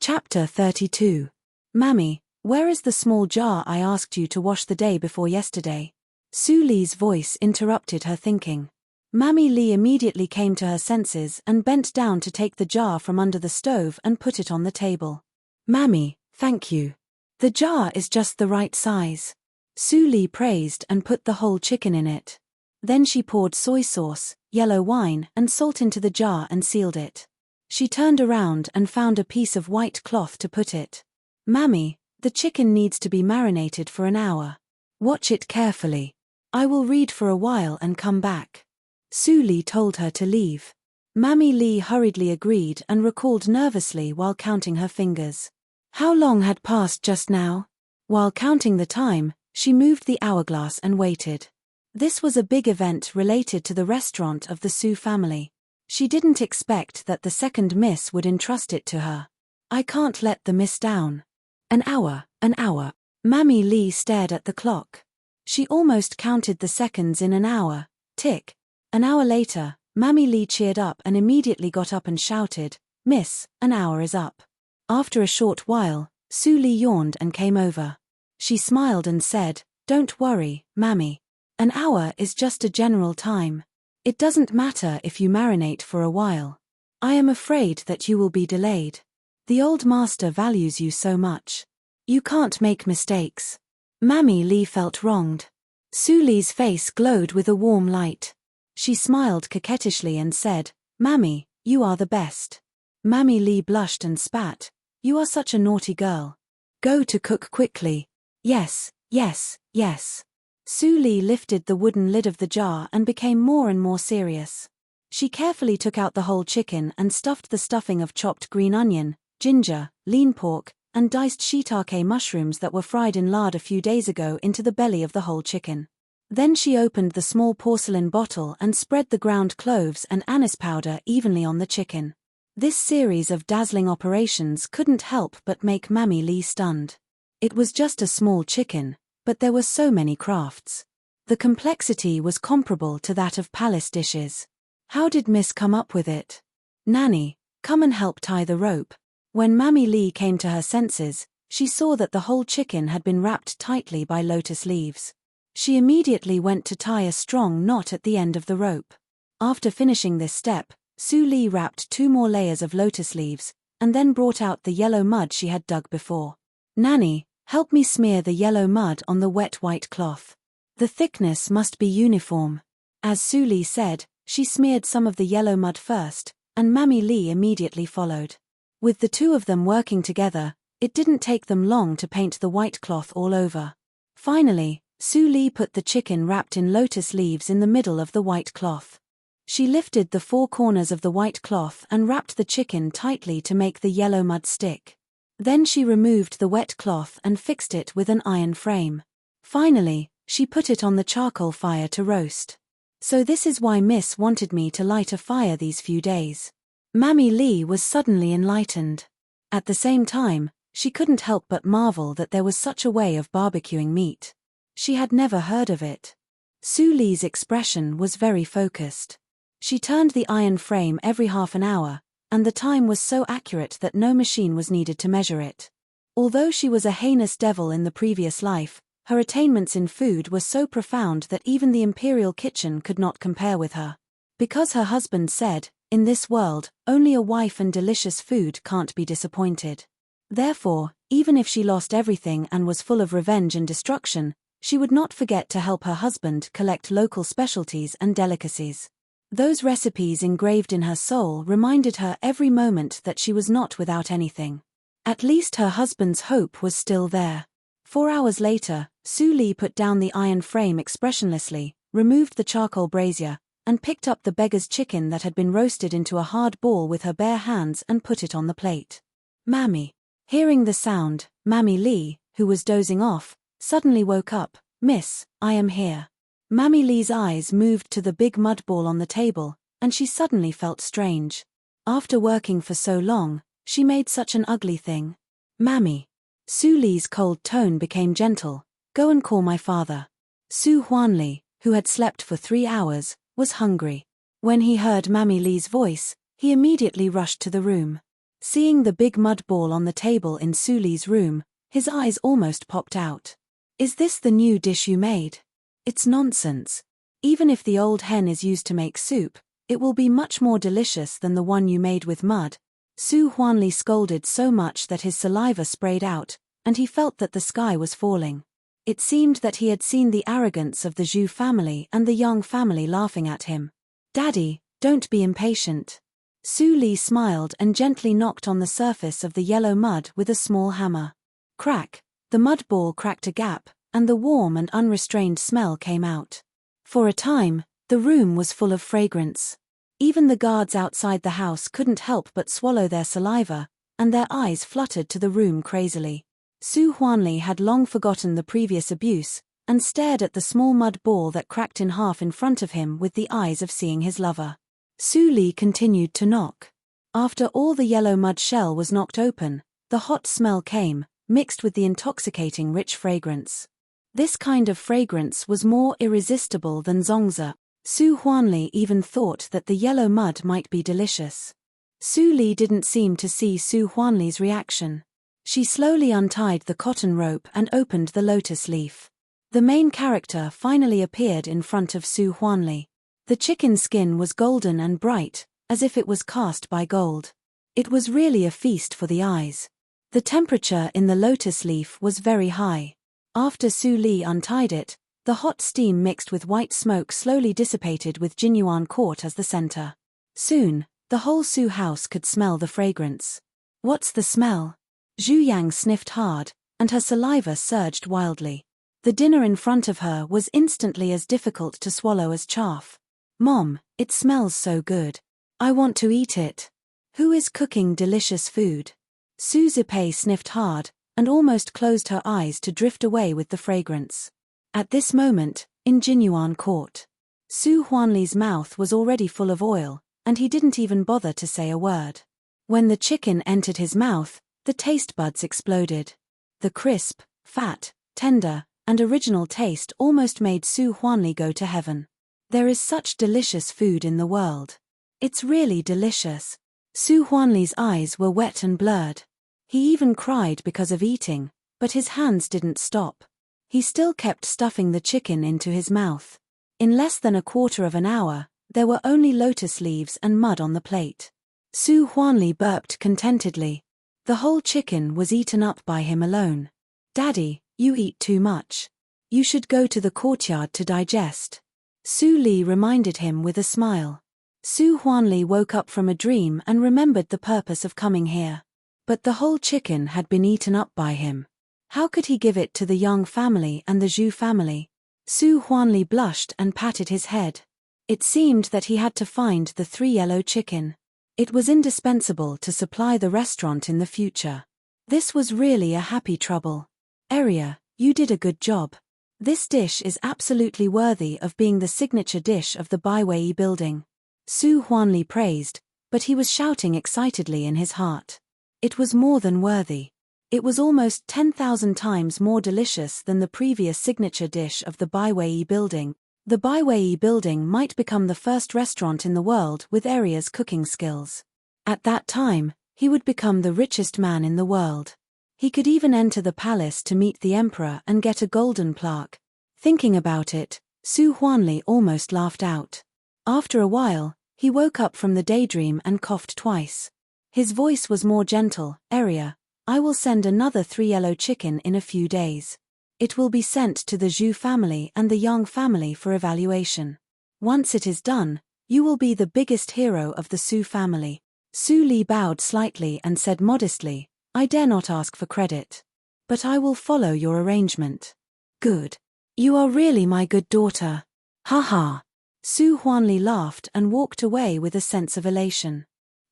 Chapter 32. Mammy, where is the small jar I asked you to wash the day before yesterday? Su Li's voice interrupted her thinking. Mammy Li immediately came to her senses and bent down to take the jar from under the stove and put it on the table. "Mammy, Thank you. The jar is just the right size. Su Li praised and put the whole chicken in it. Then she poured soy sauce, yellow wine, and salt into the jar and sealed it. She turned around and found a piece of white cloth to put it. Mammy, the chicken needs to be marinated for an hour. Watch it carefully. I will read for a while and come back. Su Li told her to leave. Mammy Li hurriedly agreed and recalled nervously while counting her fingers. How long had passed just now? While counting the time, she moved the hourglass and waited. This was a big event related to the restaurant of the Su family. She didn't expect that the second miss would entrust it to her. I can't let the miss down. An hour, an hour. Mammy Li stared at the clock. She almost counted the seconds in an hour. Tick. An hour later, Mammy Li cheered up and immediately got up and shouted, "Miss, an hour is up." After a short while, Su Li yawned and came over. She smiled and said, "Don't worry, Mammy. An hour is just a general time. It doesn't matter if you marinate for a while. I am afraid that you will be delayed. The old master values you so much. You can't make mistakes." Mammy Li felt wronged. Su Li's face glowed with a warm light. She smiled coquettishly and said, "Mammy, you are the best." Mammy Li blushed and spat. "You are such a naughty girl. Go to cook quickly." "Yes, yes, yes." Su Li lifted the wooden lid of the jar and became more and more serious. She carefully took out the whole chicken and stuffed the stuffing of chopped green onion, ginger, lean pork, and diced shiitake mushrooms that were fried in lard a few days ago into the belly of the whole chicken. Then she opened the small porcelain bottle and spread the ground cloves and anise powder evenly on the chicken. This series of dazzling operations couldn't help but make Mammy Li stunned. It was just a small chicken, but there were so many crafts. The complexity was comparable to that of palace dishes. How did Miss come up with it? "Nanny, come and help tie the rope." When Mammy Li came to her senses, she saw that the whole chicken had been wrapped tightly by lotus leaves. She immediately went to tie a strong knot at the end of the rope. After finishing this step, Su Li wrapped 2 more layers of lotus leaves, and then brought out the yellow mud she had dug before. "Nanny, help me smear the yellow mud on the wet white cloth. The thickness must be uniform." As Su Li said, she smeared some of the yellow mud first, and Mammy Li immediately followed. With the two of them working together, it didn't take them long to paint the white cloth all over. Finally, Su Li put the chicken wrapped in lotus leaves in the middle of the white cloth. She lifted the 4 corners of the white cloth and wrapped the chicken tightly to make the yellow mud stick. Then she removed the wet cloth and fixed it with an iron frame. Finally, she put it on the charcoal fire to roast. "So this is why Miss wanted me to light a fire these few days." Mammy Li was suddenly enlightened. At the same time, she couldn't help but marvel that there was such a way of barbecuing meat. She had never heard of it. Su Li's expression was very focused. She turned the iron frame every half an hour, and the time was so accurate that no machine was needed to measure it. Although she was a heinous devil in the previous life, her attainments in food were so profound that even the imperial kitchen could not compare with her. Because her husband said, "In this world, only a wife and delicious food can't be disappointed." Therefore, even if she lost everything and was full of revenge and destruction, she would not forget to help her husband collect local specialties and delicacies. Those recipes engraved in her soul reminded her every moment that she was not without anything. At least her husband's hope was still there. 4 hours later, Su Li put down the iron frame expressionlessly, removed the charcoal brazier, and picked up the beggar's chicken that had been roasted into a hard ball with her bare hands and put it on the plate. "Mammy." Hearing the sound, Mammy Li, who was dozing off, suddenly woke up. "Miss, I am here." Mammy Li's eyes moved to the big mud ball on the table, and she suddenly felt strange. After working for so long, she made such an ugly thing. "Mammy." Su Li's cold tone became gentle. "Go and call my father." Su Huanli, who had slept for 3 hours, was hungry. When he heard Mammy Li's voice, he immediately rushed to the room. Seeing the big mud ball on the table in Su Li's room, his eyes almost popped out. "Is this the new dish you made?" "It's nonsense. Even if the old hen is used to make soup, it will be much more delicious than the one you made with mud." Su Huanli scolded so much that his saliva sprayed out, and he felt that the sky was falling. It seemed that he had seen the arrogance of the Zhu family and the Yang family laughing at him. "Daddy, don't be impatient." Su Li smiled and gently knocked on the surface of the yellow mud with a small hammer. Crack! The mud ball cracked a gap, and the warm and unrestrained smell came out. For a time, the room was full of fragrance. Even the guards outside the house couldn't help but swallow their saliva, and their eyes fluttered to the room crazily. Su Huanli had long forgotten the previous abuse, and stared at the small mud ball that cracked in half in front of him with the eyes of seeing his lover. Su Li continued to knock. After all the yellow mud shell was knocked open, the hot smell came, mixed with the intoxicating rich fragrance. This kind of fragrance was more irresistible than zongzi. Su Huanli even thought that the yellow mud might be delicious. Su Li didn't seem to see Su Huanli's reaction. She slowly untied the cotton rope and opened the lotus leaf. The main character finally appeared in front of Su Huanli. The chicken skin was golden and bright, as if it was cast by gold. It was really a feast for the eyes. The temperature in the lotus leaf was very high. After Su Li untied it, the hot steam mixed with white smoke slowly dissipated with Jinyuan Court as the center. Soon, the whole Su house could smell the fragrance. "What's the smell?" Zhu Yang sniffed hard, and her saliva surged wildly. The dinner in front of her was instantly as difficult to swallow as chaff. "Mom, it smells so good. I want to eat it. Who is cooking delicious food?" Su Zipei sniffed hard, and almost closed her eyes to drift away with the fragrance. At this moment, in Jinyuan Court, Su Huanli's mouth was already full of oil, and he didn't even bother to say a word. When the chicken entered his mouth, the taste buds exploded. The crisp, fat, tender, and original taste almost made Su Huanli go to heaven. There is such delicious food in the world. It's really delicious. Su Huanli's eyes were wet and blurred. He even cried because of eating, but his hands didn't stop. He still kept stuffing the chicken into his mouth. In less than a quarter of an hour, there were only lotus leaves and mud on the plate. Su Huanli burped contentedly. The whole chicken was eaten up by him alone. "Daddy, you eat too much. You should go to the courtyard to digest." Su Li reminded him with a smile. Su Huanli woke up from a dream and remembered the purpose of coming here. But the whole chicken had been eaten up by him. How could he give it to the Yang family and the Zhu family? Su Huanli blushed and patted his head. It seemed that he had to find the 3 yellow chicken. It was indispensable to supply the restaurant in the future. This was really a happy trouble. "Area, you did a good job. This dish is absolutely worthy of being the signature dish of the Baiwei building." Su Huanli praised, but he was shouting excitedly in his heart. It was more than worthy. It was almost 10,000 times more delicious than the previous signature dish of the Baiwei building. The Baiwei building might become the first restaurant in the world with Area's cooking skills. At that time, he would become the richest man in the world. He could even enter the palace to meet the emperor and get a golden plaque. Thinking about it, Su Huanli almost laughed out. After a while, he woke up from the daydream and coughed twice. His voice was more gentle. "Area, I will send another 3 yellow chicken in a few days. It will be sent to the Zhu family and the Yang family for evaluation. Once it is done, you will be the biggest hero of the Su family." Su Li bowed slightly and said modestly, "I dare not ask for credit. But I will follow your arrangement." "Good. You are really my good daughter. Ha ha." Su Huanli laughed and walked away with a sense of elation.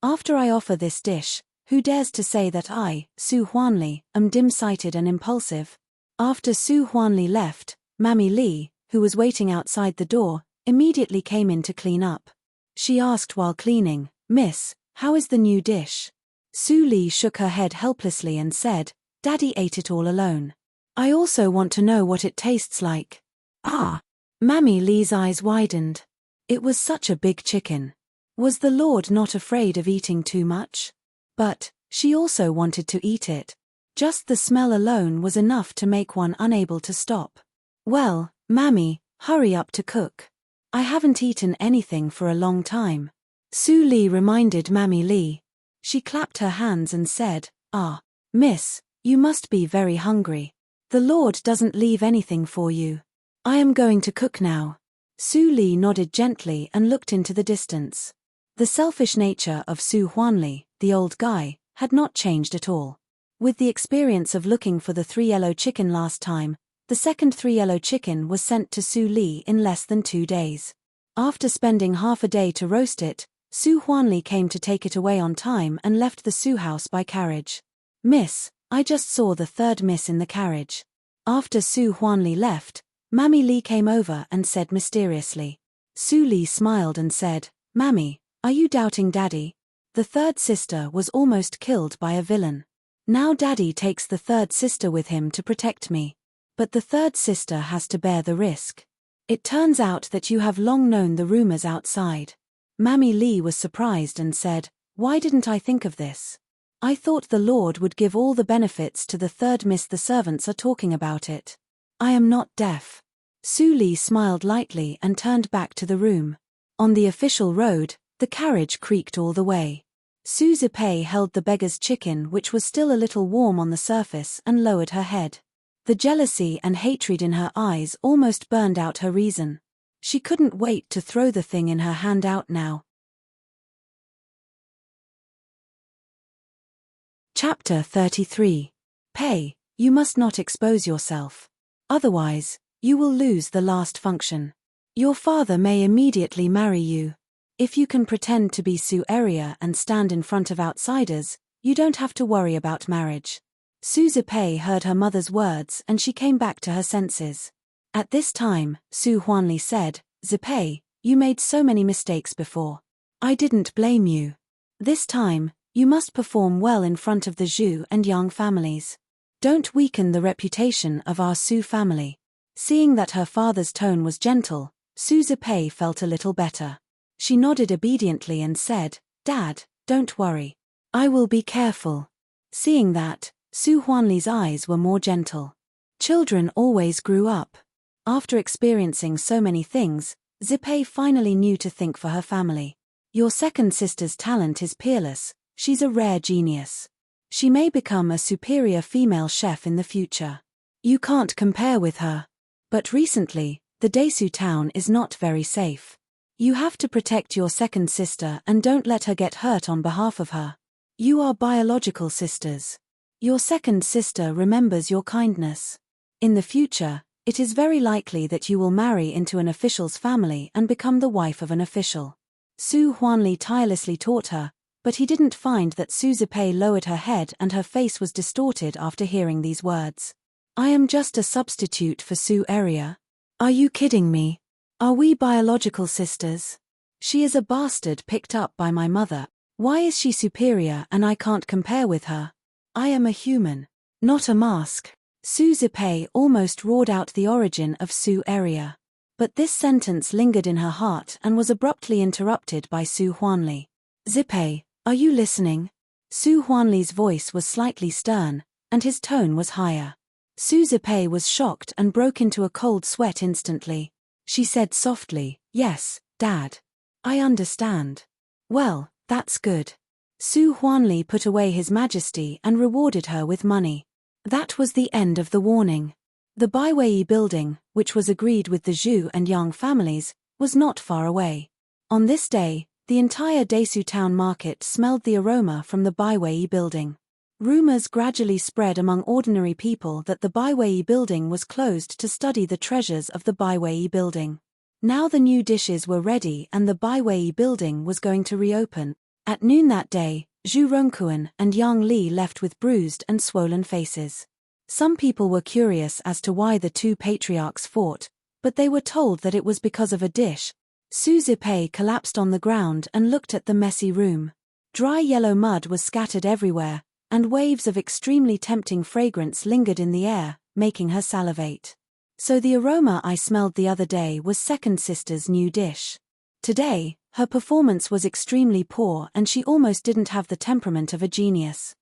"After I offer this dish, who dares to say that I, Su Huanli, am dim-sighted and impulsive?" After Su Huanli left, Mammy Li, who was waiting outside the door, immediately came in to clean up. She asked while cleaning, "Miss, how is the new dish?" Su Li shook her head helplessly and said, "Daddy ate it all alone. I also want to know what it tastes like." "Ah!" Mammy Li's eyes widened. It was such a big chicken. Was the Lord not afraid of eating too much? But she also wanted to eat it. Just the smell alone was enough to make one unable to stop. "Well, Mammy, hurry up to cook. I haven't eaten anything for a long time." Su Li reminded Mammy Li. She clapped her hands and said, "Ah, miss, you must be very hungry. The Lord doesn't leave anything for you. I am going to cook now." Su Li nodded gently and looked into the distance. The selfish nature of Su Huanli, the old guy, had not changed at all. With the experience of looking for the 3 yellow chicken last time, the second 3 yellow chicken was sent to Su Li in less than 2 days. After spending half a day to roast it, Su Huanli came to take it away on time and left the Su house by carriage. "Miss, I just saw the 3rd miss in the carriage." After Su Huanli left, Mammy Li came over and said mysteriously. Su Li smiled and said, "Mammy, are you doubting Daddy? The 3rd sister was almost killed by a villain. Now Daddy takes the 3rd sister with him to protect me. But the 3rd sister has to bear the risk. It turns out that you have long known the rumors outside." Mammy Li was surprised and said, "Why didn't I think of this? I thought the Lord would give all the benefits to the 3rd miss. The servants are talking about it. I am not deaf." Su Li smiled lightly and turned back to the room. On the official road, the carriage creaked all the way. Su Zipei held the beggar's chicken, which was still a little warm on the surface, and lowered her head. The jealousy and hatred in her eyes almost burned out her reason. She couldn't wait to throw the thing in her hand out now. Chapter 33. Pei, you must not expose yourself. Otherwise, you will lose the last function. Your father may immediately marry you. If you can pretend to be Su Area and stand in front of outsiders, you don't have to worry about marriage. Su Zipei heard her mother's words and she came back to her senses. At this time, Su Huanli said, "Zipei, you made so many mistakes before. I didn't blame you. This time, you must perform well in front of the Zhu and Yang families. Don't weaken the reputation of our Su family." Seeing that her father's tone was gentle, Su Zipei felt a little better. She nodded obediently and said, "Dad, don't worry. I will be careful." Seeing that, Su Huanli's eyes were more gentle. Children always grew up. After experiencing so many things, Zipei finally knew to think for her family. Your second sister's talent is peerless. She's a rare genius. She may become a superior female chef in the future. You can't compare with her. But recently, the Desu town is not very safe. You have to protect your second sister and don't let her get hurt on behalf of her. You are biological sisters. Your second sister remembers your kindness. In the future, it is very likely that you will marry into an official's family and become the wife of an official. Su Huanli tirelessly taught her, but he didn't find that Su Zipei lowered her head and her face was distorted after hearing these words. "I am just a substitute for Su Area. Are you kidding me? Are we biological sisters? She is a bastard picked up by my mother. Why is she superior and I can't compare with her? I am a human, not a mask." Su Zipei almost roared out the origin of Su Area. But this sentence lingered in her heart and was abruptly interrupted by Su Huanli. "Zipei, are you listening?" Su Huanli's voice was slightly stern, and his tone was higher. Su Zipei was shocked and broke into a cold sweat instantly. She said softly, "Yes, Dad. I understand." "Well, that's good." Su Huanli put away his majesty and rewarded her with money. That was the end of the warning. The Baiwei building, which was agreed with the Zhu and Yang families, was not far away. On this day, the entire Desu town market smelled the aroma from the Baiwei building. Rumors gradually spread among ordinary people that the Baiwei building was closed to study the treasures of the Baiwei building. Now the new dishes were ready and the Baiwei building was going to reopen. At noon that day, Zhu Rongkuan and Yang Li left with bruised and swollen faces. Some people were curious as to why the two patriarchs fought, but they were told that it was because of a dish. Su Zipei collapsed on the ground and looked at the messy room. Dry yellow mud was scattered everywhere, and waves of extremely tempting fragrance lingered in the air, making her salivate. So the aroma I smelled the other day was second sister's new dish. Today, her performance was extremely poor and she almost didn't have the temperament of a genius.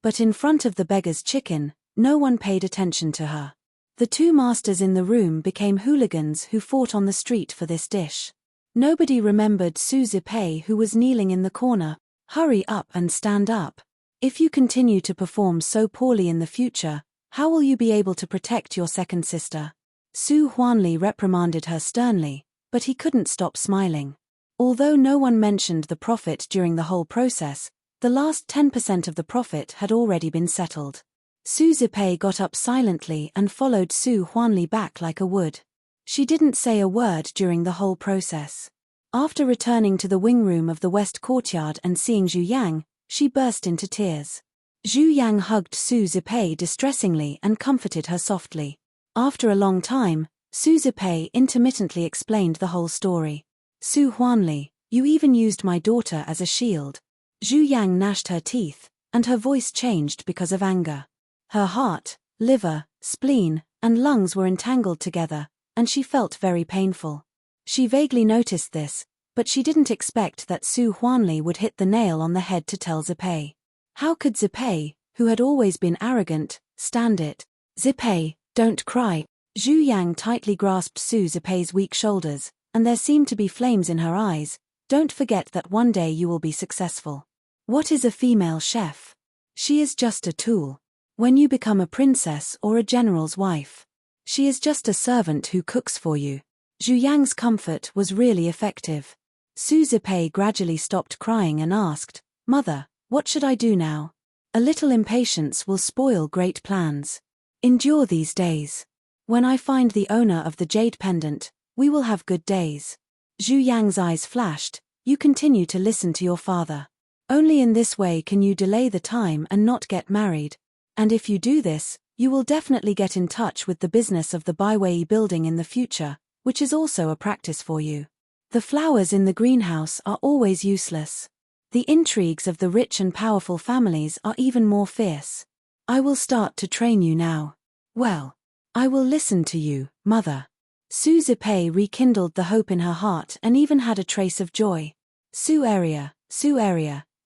But in front of the beggar's chicken, no one paid attention to her. The two masters in the room became hooligans who fought on the street for this dish. Nobody remembered Su Zipei, who was kneeling in the corner, Hurry up and stand up. If you continue to perform so poorly in the future, how will you be able to protect your second sister? Su Huanli reprimanded her sternly, but he couldn't stop smiling. Although no one mentioned the profit during the whole process, the last 10% of the profit had already been settled. Su Zipei got up silently and followed Su Huanli back like a wood. She didn't say a word during the whole process. After returning to the wing room of the west courtyard and seeing Zhu Yang, she burst into tears. Zhu Yang hugged Su Zipei distressingly and comforted her softly. After a long time, Su Zipei intermittently explained the whole story. Su Huanli, you even used my daughter as a shield. Zhu Yang gnashed her teeth, and her voice changed because of anger. Her heart, liver, spleen, and lungs were entangled together, and she felt very painful. She vaguely noticed this, but she didn't expect that Su Huanli would hit the nail on the head to tell Zipei. How could Zipei, who had always been arrogant, stand it? Zipei, don't cry. Zhu Yang tightly grasped Su Zipei's weak shoulders, and there seemed to be flames in her eyes. Don't forget that one day you will be successful. What is a female chef? She is just a tool. When you become a princess or a general's wife, she is just a servant who cooks for you. Zhu Yang's comfort was really effective. Su Zipei gradually stopped crying and asked, Mother, what should I do now? A little impatience will spoil great plans. Endure these days. When I find the owner of the jade pendant, we will have good days. Zhu Yang's eyes flashed. You continue to listen to your father. Only in this way can you delay the time and not get married. And if you do this, you will definitely get in touch with the business of the Baiwei building in the future, which is also a practice for you. The flowers in the greenhouse are always useless. The intrigues of the rich and powerful families are even more fierce. I will start to train you now. Well, I will listen to you, mother. Su Zipei rekindled the hope in her heart and even had a trace of joy. Su area,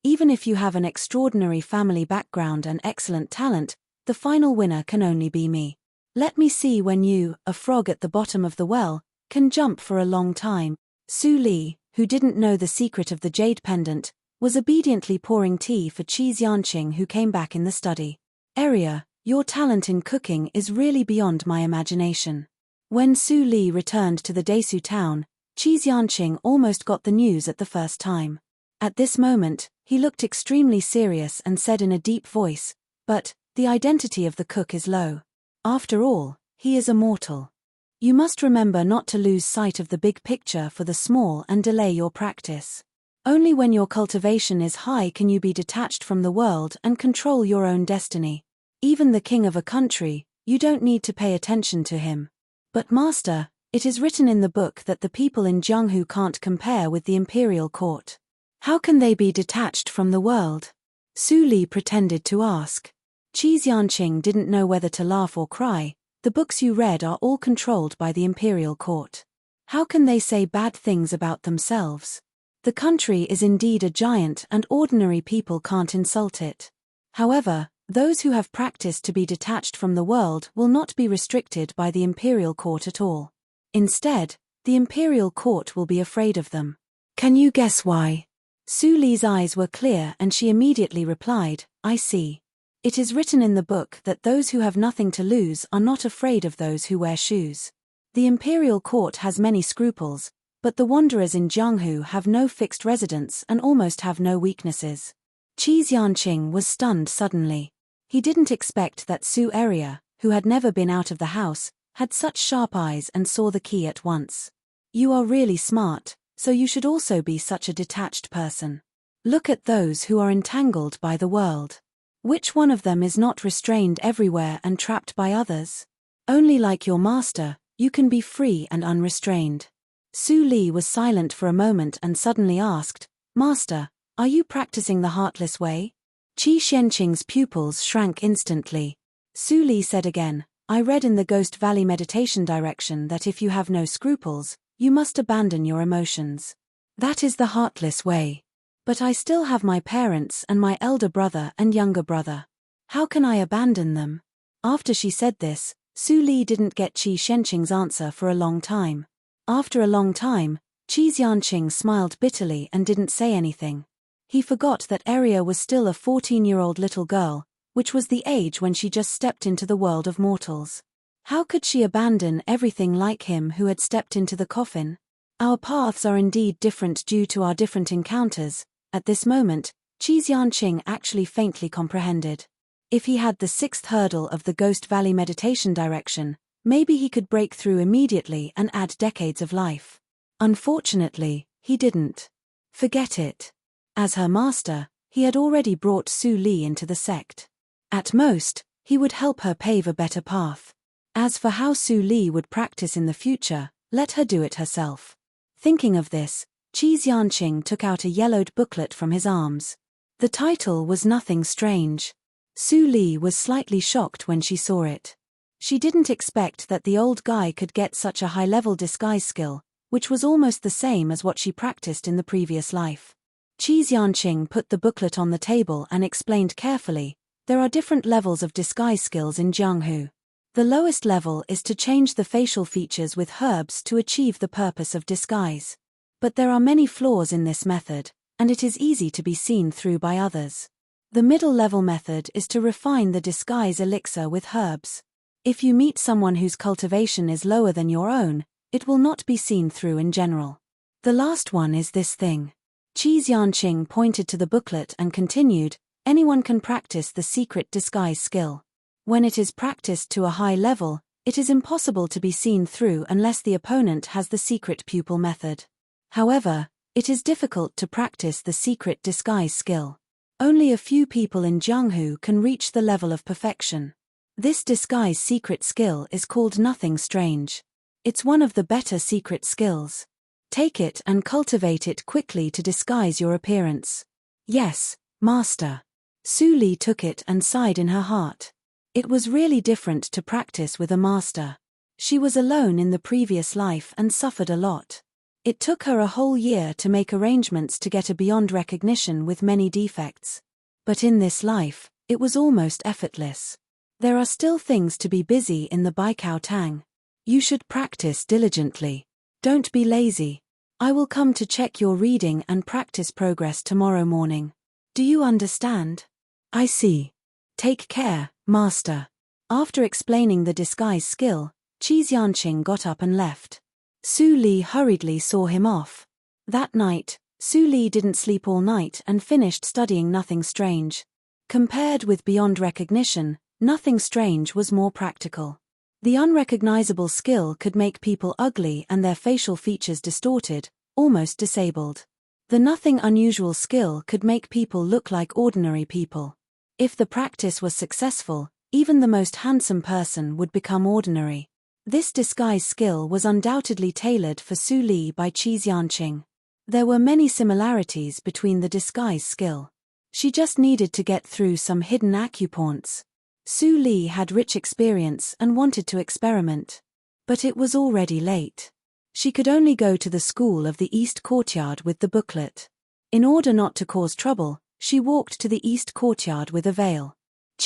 even if you have an extraordinary family background and excellent talent, the final winner can only be me. Let me see when you, a frog at the bottom of the well, can jump for a long time. Su Li, who didn't know the secret of the jade pendant, was obediently pouring tea for Qi Xianqing, who came back in the study. Area, your talent in cooking is really beyond my imagination. When Su Li returned to the Desu town, Qi Xianqing almost got the news at the first time. At this moment, he looked extremely serious and said in a deep voice, but, the identity of the cook is low. After all, he is a mortal. You must remember not to lose sight of the big picture for the small and delay your practice. Only when your cultivation is high can you be detached from the world and control your own destiny. Even the king of a country, you don't need to pay attention to him. But master, it is written in the book that the people in Jianghu can't compare with the imperial court. How can they be detached from the world? Su Li pretended to ask. Qi Xianqing didn't know whether to laugh or cry. The books you read are all controlled by the imperial court. How can they say bad things about themselves? The country is indeed a giant and ordinary people can't insult it. However, those who have practiced to be detached from the world will not be restricted by the imperial court at all. Instead, the imperial court will be afraid of them. Can you guess why? Su Li's eyes were clear and she immediately replied, I see. It is written in the book that those who have nothing to lose are not afraid of those who wear shoes. The imperial court has many scruples, but the wanderers in Jianghu have no fixed residence and almost have no weaknesses. Qi Xianqing was stunned suddenly. He didn't expect that Su Area, who had never been out of the house, had such sharp eyes and saw the key at once. You are really smart, so you should also be such a detached person. Look at those who are entangled by the world. Which one of them is not restrained everywhere and trapped by others? Only like your master, you can be free and unrestrained. Su Li was silent for a moment and suddenly asked, Master, are you practicing the heartless way? Qi Xianqing's pupils shrank instantly. Su Li said again, I read in the Ghost Valley meditation direction that if you have no scruples, you must abandon your emotions. That is the heartless way. But I still have my parents and my elder brother and younger brother. How can I abandon them? After she said this, Su Li didn't get Qi Xianqing's answer for a long time. After a long time, Qi Xianqing smiled bitterly and didn't say anything. He forgot that Eria was still a 14-year-old little girl, which was the age when she just stepped into the world of mortals. How could she abandon everything like him who had stepped into the coffin? Our paths are indeed different due to our different encounters. At this moment, Enchanting actually faintly comprehended. If he had the 6th hurdle of the Ghost Valley meditation direction, maybe he could break through immediately and add decades of life. Unfortunately, he didn't. Forget it. As her master, he had already brought Su Li into the sect. At most, he would help her pave a better path. As for how Su Li would practice in the future, let her do it herself. Thinking of this, Enchanting took out a yellowed booklet from his arms. The title was Nothing Strange. Su Li was slightly shocked when she saw it. She didn't expect that the old guy could get such a high-level disguise skill, which was almost the same as what she practiced in the previous life. Enchanting put the booklet on the table and explained carefully, there are different levels of disguise skills in Jianghu. The lowest level is to change the facial features with herbs to achieve the purpose of disguise. But there are many flaws in this method, and it is easy to be seen through by others. The middle-level method is to refine the disguise elixir with herbs. If you meet someone whose cultivation is lower than your own, it will not be seen through in general. The last one is this thing. Enchanting pointed to the booklet and continued, anyone can practice the secret disguise skill. When it is practiced to a high level, it is impossible to be seen through unless the opponent has the secret pupil method. However, it is difficult to practice the secret disguise skill. Only a few people in Jianghu can reach the level of perfection. This disguise secret skill is called Nothing Strange. It's one of the better secret skills. Take it and cultivate it quickly to disguise your appearance. Yes, master. Su Li took it and sighed in her heart. It was really different to practice with a master. She was alone in the previous life and suffered a lot. It took her a whole year to make arrangements to get a beyond recognition with many defects. But in this life, it was almost effortless. There are still things to be busy in the Baikao Tang. You should practice diligently. Don't be lazy. I will come to check your reading and practice progress tomorrow morning. Do you understand? I see. Take care, master. After explaining the disguise skill, Enchanting got up and left. Su Li hurriedly saw him off. That night, Su Li didn't sleep all night and finished studying Nothing Strange. Compared with Beyond Recognition, Nothing Strange was more practical. The unrecognizable skill could make people ugly and their facial features distorted, almost disabled. The Nothing Unusual skill could make people look like ordinary people. If the practice was successful, even the most handsome person would become ordinary. This disguise skill was undoubtedly tailored for Su Li by Enchanting. There were many similarities between the disguise skill. She just needed to get through some hidden acupoints. Su Li had rich experience and wanted to experiment. But it was already late. She could only go to the school of the East Courtyard with the booklet. In order not to cause trouble, she walked to the East Courtyard with a veil.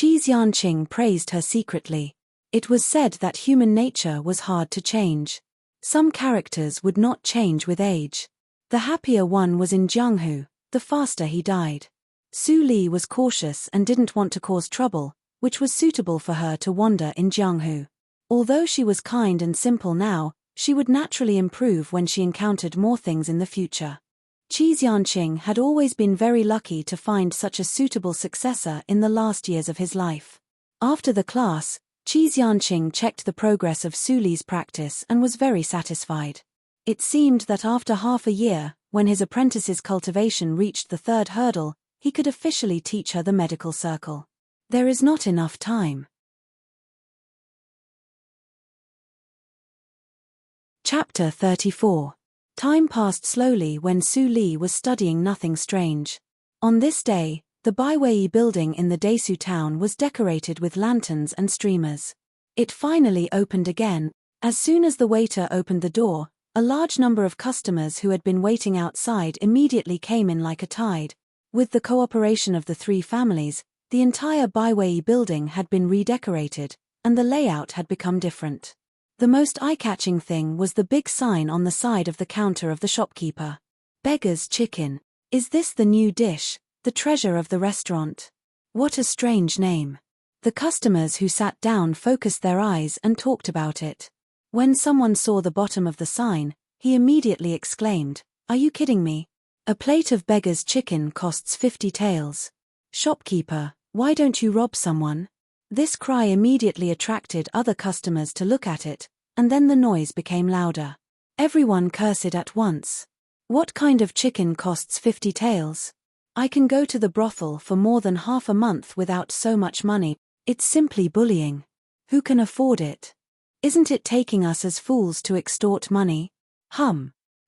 Enchanting praised her secretly. It was said that human nature was hard to change. Some characters would not change with age. The happier one was in Jianghu, the faster he died. Su Li was cautious and didn't want to cause trouble, which was suitable for her to wander in Jianghu. Although she was kind and simple now, she would naturally improve when she encountered more things in the future. Enchanting had always been very lucky to find such a suitable successor in the last years of his life. After the class, Enchanting checked the progress of Su Li's practice and was very satisfied. It seemed that after half a year, when his apprentice's cultivation reached the 3rd hurdle, he could officially teach her the medical circle. There is not enough time. Chapter 34. Time passed slowly when Su Li was studying Nothing Strange. On this day, the Baiwei building in the Desu town was decorated with lanterns and streamers. It finally opened again. As soon as the waiter opened the door, a large number of customers who had been waiting outside immediately came in like a tide. With the cooperation of the 3 families, the entire Baiwei building had been redecorated, and the layout had become different. The most eye-catching thing was the big sign on the side of the counter of the shopkeeper. Beggar's Chicken. Is this the new dish, the treasure of the restaurant? What a strange name. The customers who sat down focused their eyes and talked about it. When someone saw the bottom of the sign, he immediately exclaimed, "Are you kidding me? A plate of beggar's chicken costs 50 taels. Shopkeeper, why don't you rob someone?" This cry immediately attracted other customers to look at it, and then the noise became louder. Everyone cursed at once. What kind of chicken costs 50 taels? I can go to the brothel for more than half a month without so much money. It's simply bullying. Who can afford it? Isn't it taking us as fools to extort money?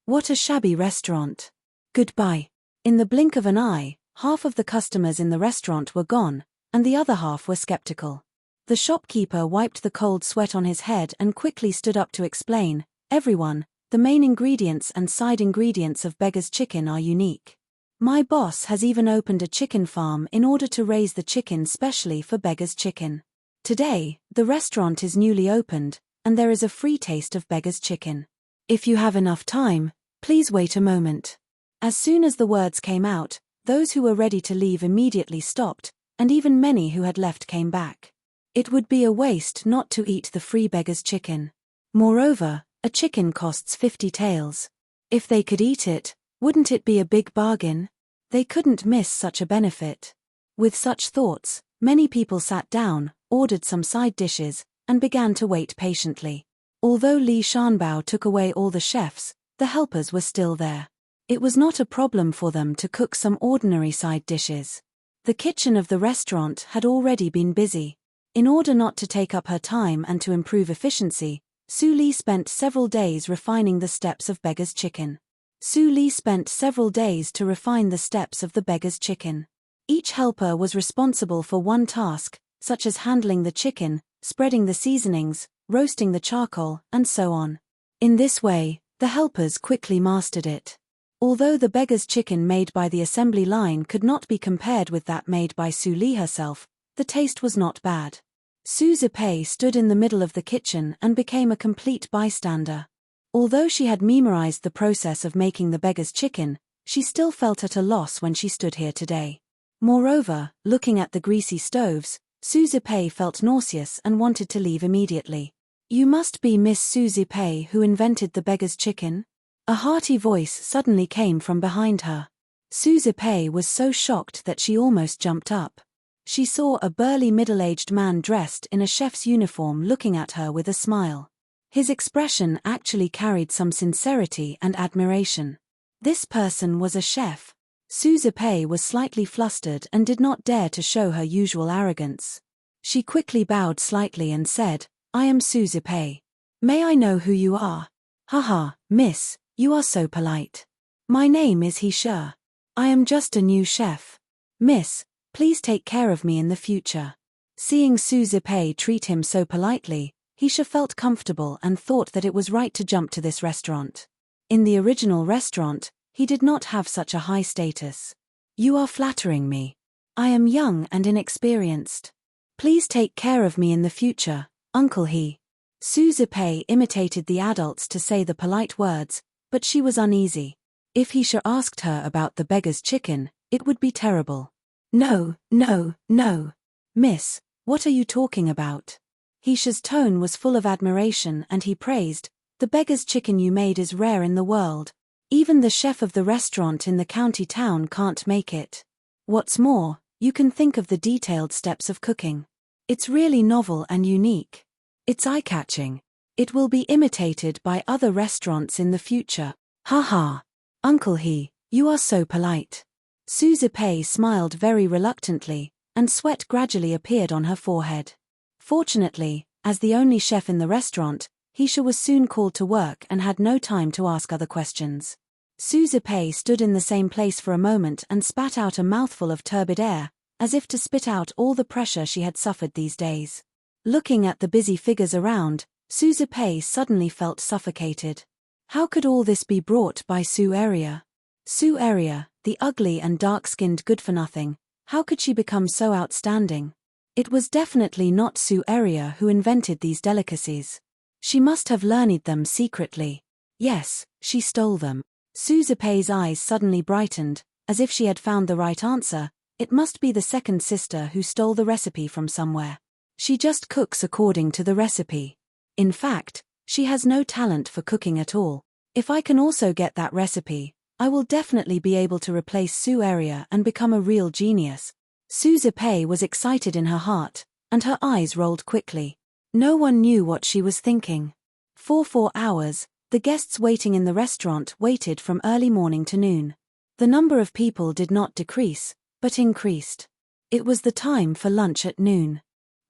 What a shabby restaurant. Goodbye. In the blink of an eye, half of the customers in the restaurant were gone, and the other half were skeptical. The shopkeeper wiped the cold sweat on his head and quickly stood up to explain, "Everyone, the main ingredients and side ingredients of beggar's chicken are unique. My boss has even opened a chicken farm in order to raise the chicken specially for beggar's chicken. Today, the restaurant is newly opened, and there is a free taste of beggar's chicken. If you have enough time, please wait a moment." As soon as the words came out, those who were ready to leave immediately stopped, and even many who had left came back. It would be a waste not to eat the free beggar's chicken. Moreover, a chicken costs 50 taels. If they could eat it, wouldn't it be a big bargain? They couldn't miss such a benefit. With such thoughts, many people sat down, ordered some side dishes, and began to wait patiently. Although Li Shanbao took away all the chefs, the helpers were still there. It was not a problem for them to cook some ordinary side dishes. The kitchen of the restaurant had already been busy. In order not to take up her time and to improve efficiency, Su Li spent several days refining the steps of beggar's chicken. Su Li spent several days to refine the steps of the beggar's chicken. Each helper was responsible for one task, such as handling the chicken, spreading the seasonings, roasting the charcoal, and so on. In this way, the helpers quickly mastered it. Although the beggar's chicken made by the assembly line could not be compared with that made by Su Li herself, the taste was not bad. Su Zipei stood in the middle of the kitchen and became a complete bystander. Although she had memorized the process of making the beggar's chicken, she still felt at a loss when she stood here today. Moreover, looking at the greasy stoves, Su Zipei felt nauseous and wanted to leave immediately. "You must be Miss Su Zipei who invented the beggar's chicken?" A hearty voice suddenly came from behind her. Su Zipei was so shocked that she almost jumped up. She saw a burly middle-aged man dressed in a chef's uniform looking at her with a smile. His expression actually carried some sincerity and admiration. This person was a chef. Su Zipei was slightly flustered and did not dare to show her usual arrogance. She quickly bowed slightly and said, "I am Su Zipei. May I know who you are?" "Haha, miss, you are so polite. My name is He She. I am just a new chef. Miss, please take care of me in the future." Seeing Su Zipei treat him so politely, He She felt comfortable and thought that it was right to jump to this restaurant. In the original restaurant, he did not have such a high status. "You are flattering me. I am young and inexperienced. Please take care of me in the future, Uncle He." Su Zipei imitated the adults to say the polite words, but she was uneasy. If He She asked her about the beggar's chicken, it would be terrible. "No, no, no. Miss, what are you talking about?" He She's tone was full of admiration and he praised, "The beggar's chicken you made is rare in the world. Even the chef of the restaurant in the county town can't make it. What's more, you can think of the detailed steps of cooking. It's really novel and unique. It's eye-catching. It will be imitated by other restaurants in the future." "Haha. Uncle He, you are so polite." Su Zipei smiled very reluctantly, and sweat gradually appeared on her forehead. Fortunately, as the only chef in the restaurant, He She was soon called to work and had no time to ask other questions. Su Zipei stood in the same place for a moment and spat out a mouthful of turbid air, as if to spit out all the pressure she had suffered these days. Looking at the busy figures around, Su Zipei suddenly felt suffocated. How could all this be brought by Su Area? Su Area, the ugly and dark-skinned good-for-nothing, how could she become so outstanding? It was definitely not Su Area who invented these delicacies. She must have learned them secretly. Yes, she stole them. Su Zipei's eyes suddenly brightened, as if she had found the right answer. It must be the second sister who stole the recipe from somewhere. She just cooks according to the recipe. In fact, she has no talent for cooking at all. If I can also get that recipe, I will definitely be able to replace Sue Area and become a real genius. Suzipe was excited in her heart, and her eyes rolled quickly. No one knew what she was thinking. For 4 hours, the guests waiting in the restaurant waited from early morning to noon. The number of people did not decrease, but increased. It was the time for lunch at noon.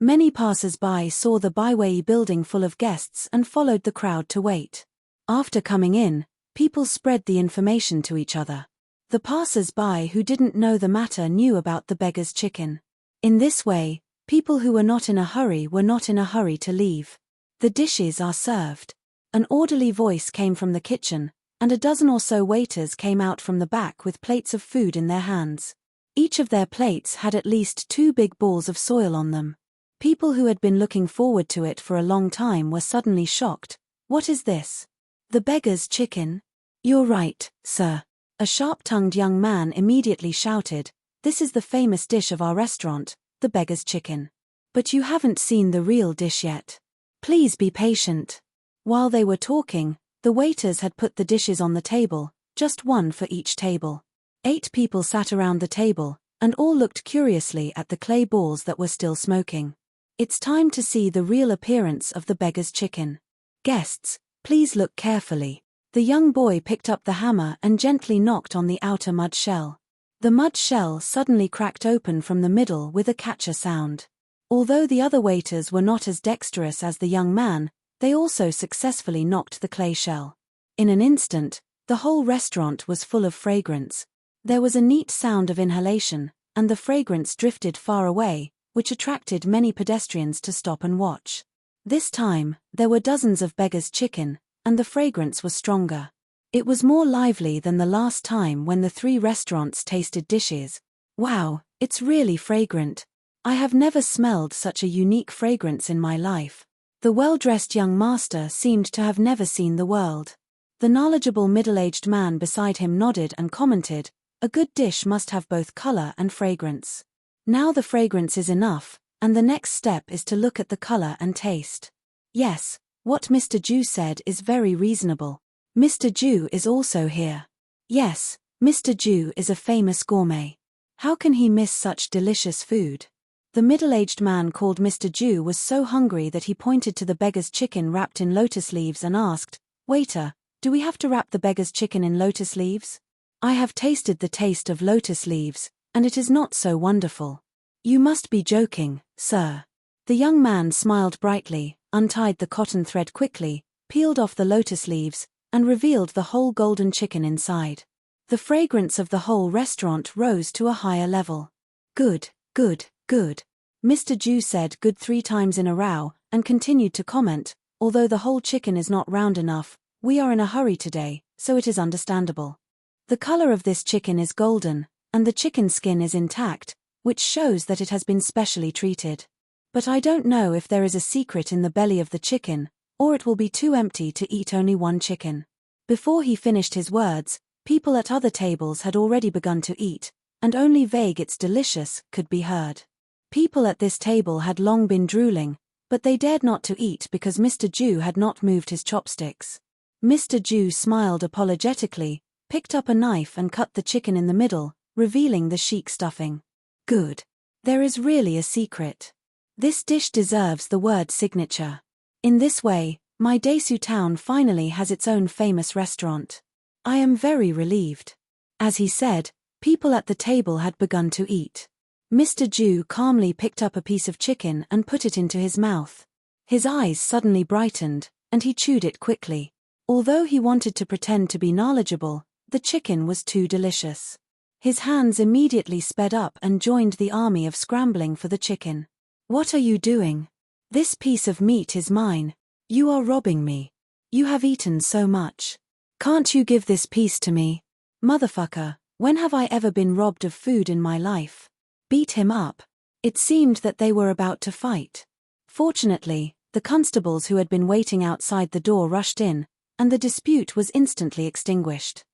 Many passers-by saw the Baiwei building full of guests and followed the crowd to wait. After coming in, people spread the information to each other. The passers-by who didn't know the matter knew about the beggar's chicken. In this way, people who were not in a hurry were not in a hurry to leave. The dishes are served. An orderly voice came from the kitchen, and a dozen or so waiters came out from the back with plates of food in their hands. Each of their plates had at least 2 big balls of soil on them. People who had been looking forward to it for a long time were suddenly shocked. What is this? The beggar's chicken? You're right, sir. A sharp-tongued young man immediately shouted, "This is the famous dish of our restaurant, the beggar's chicken. But you haven't seen the real dish yet. Please be patient." While they were talking, the waiters had put the dishes on the table, just one for each table. 8 people sat around the table, and all looked curiously at the clay balls that were still smoking. It's time to see the real appearance of the beggar's chicken. Guests, please look carefully. The young boy picked up the hammer and gently knocked on the outer mud shell. The mud shell suddenly cracked open from the middle with a catcher sound. Although the other waiters were not as dexterous as the young man, they also successfully knocked the clay shell. In an instant, the whole restaurant was full of fragrance. There was a neat sound of inhalation, and the fragrance drifted far away, which attracted many pedestrians to stop and watch. This time, there were dozens of beggar's chicken, and the fragrance was stronger. It was more lively than the last time when the 3 restaurants tasted dishes. Wow, it's really fragrant. I have never smelled such a unique fragrance in my life. The well-dressed young master seemed to have never seen the world. The knowledgeable middle-aged man beside him nodded and commented, "A good dish must have both color and fragrance. Now the fragrance is enough, and the next step is to look at the color and taste." Yes, what Mr. Ju said is very reasonable. Mr. Ju is also here. Yes, Mr. Ju is a famous gourmet. How can he miss such delicious food? The middle-aged man called Mr. Ju was so hungry that he pointed to the beggar's chicken wrapped in lotus leaves and asked, "Waiter, do we have to wrap the beggar's chicken in lotus leaves? I have tasted the taste of lotus leaves, and it is not so wonderful." "You must be joking, sir." The young man smiled brightly, untied the cotton thread quickly, peeled off the lotus leaves, and revealed the whole golden chicken inside. The fragrance of the whole restaurant rose to a higher level. "Good, good, good." Mr. Ju said good 3 times in a row, and continued to comment, "Although the whole chicken is not round enough, we are in a hurry today, so it is understandable. The color of this chicken is golden, and the chicken skin is intact, which shows that it has been specially treated. But I don't know if there is a secret in the belly of the chicken, or it will be too empty to eat only 1 chicken." Before he finished his words, people at other tables had already begun to eat, and only vague "it's delicious" could be heard. People at this table had long been drooling, but they dared not to eat because Mr. Ju had not moved his chopsticks. Mr. Ju smiled apologetically, picked up a knife and cut the chicken in the middle, revealing the chic stuffing. "Good. There is really a secret. This dish deserves the word signature. In this way, my Desu town finally has its own famous restaurant. I am very relieved." As he said, people at the table had begun to eat. Mr. Ju calmly picked up a piece of chicken and put it into his mouth. His eyes suddenly brightened, and he chewed it quickly. Although he wanted to pretend to be knowledgeable, the chicken was too delicious. His hands immediately sped up and joined the army of scrambling for the chicken. "What are you doing? This piece of meat is mine. You are robbing me. You have eaten so much. Can't you give this piece to me? Motherfucker, when have I ever been robbed of food in my life?" Beat him up. It seemed that they were about to fight. Fortunately, the constables who had been waiting outside the door rushed in, and the dispute was instantly extinguished.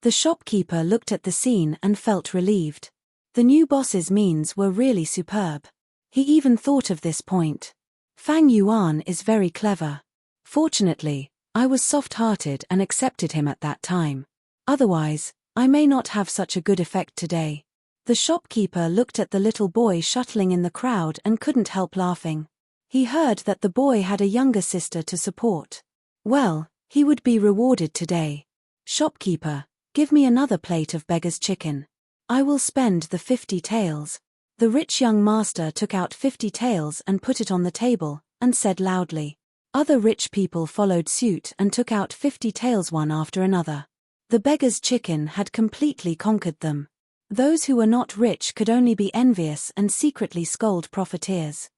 The shopkeeper looked at the scene and felt relieved. The new boss's means were really superb. He even thought of this point. Fang Yuan is very clever. Fortunately, I was soft-hearted and accepted him at that time. Otherwise, I may not have such a good effect today. The shopkeeper looked at the little boy shuttling in the crowd and couldn't help laughing. He heard that the boy had a younger sister to support. Well, he would be rewarded today. Shopkeeper, give me another plate of beggar's chicken. I will spend the 50 taels. The rich young master took out 50 taels and put it on the table, and said loudly. Other rich people followed suit and took out 50 taels one after another. The beggar's chicken had completely conquered them. Those who were not rich could only be envious and secretly scold profiteers.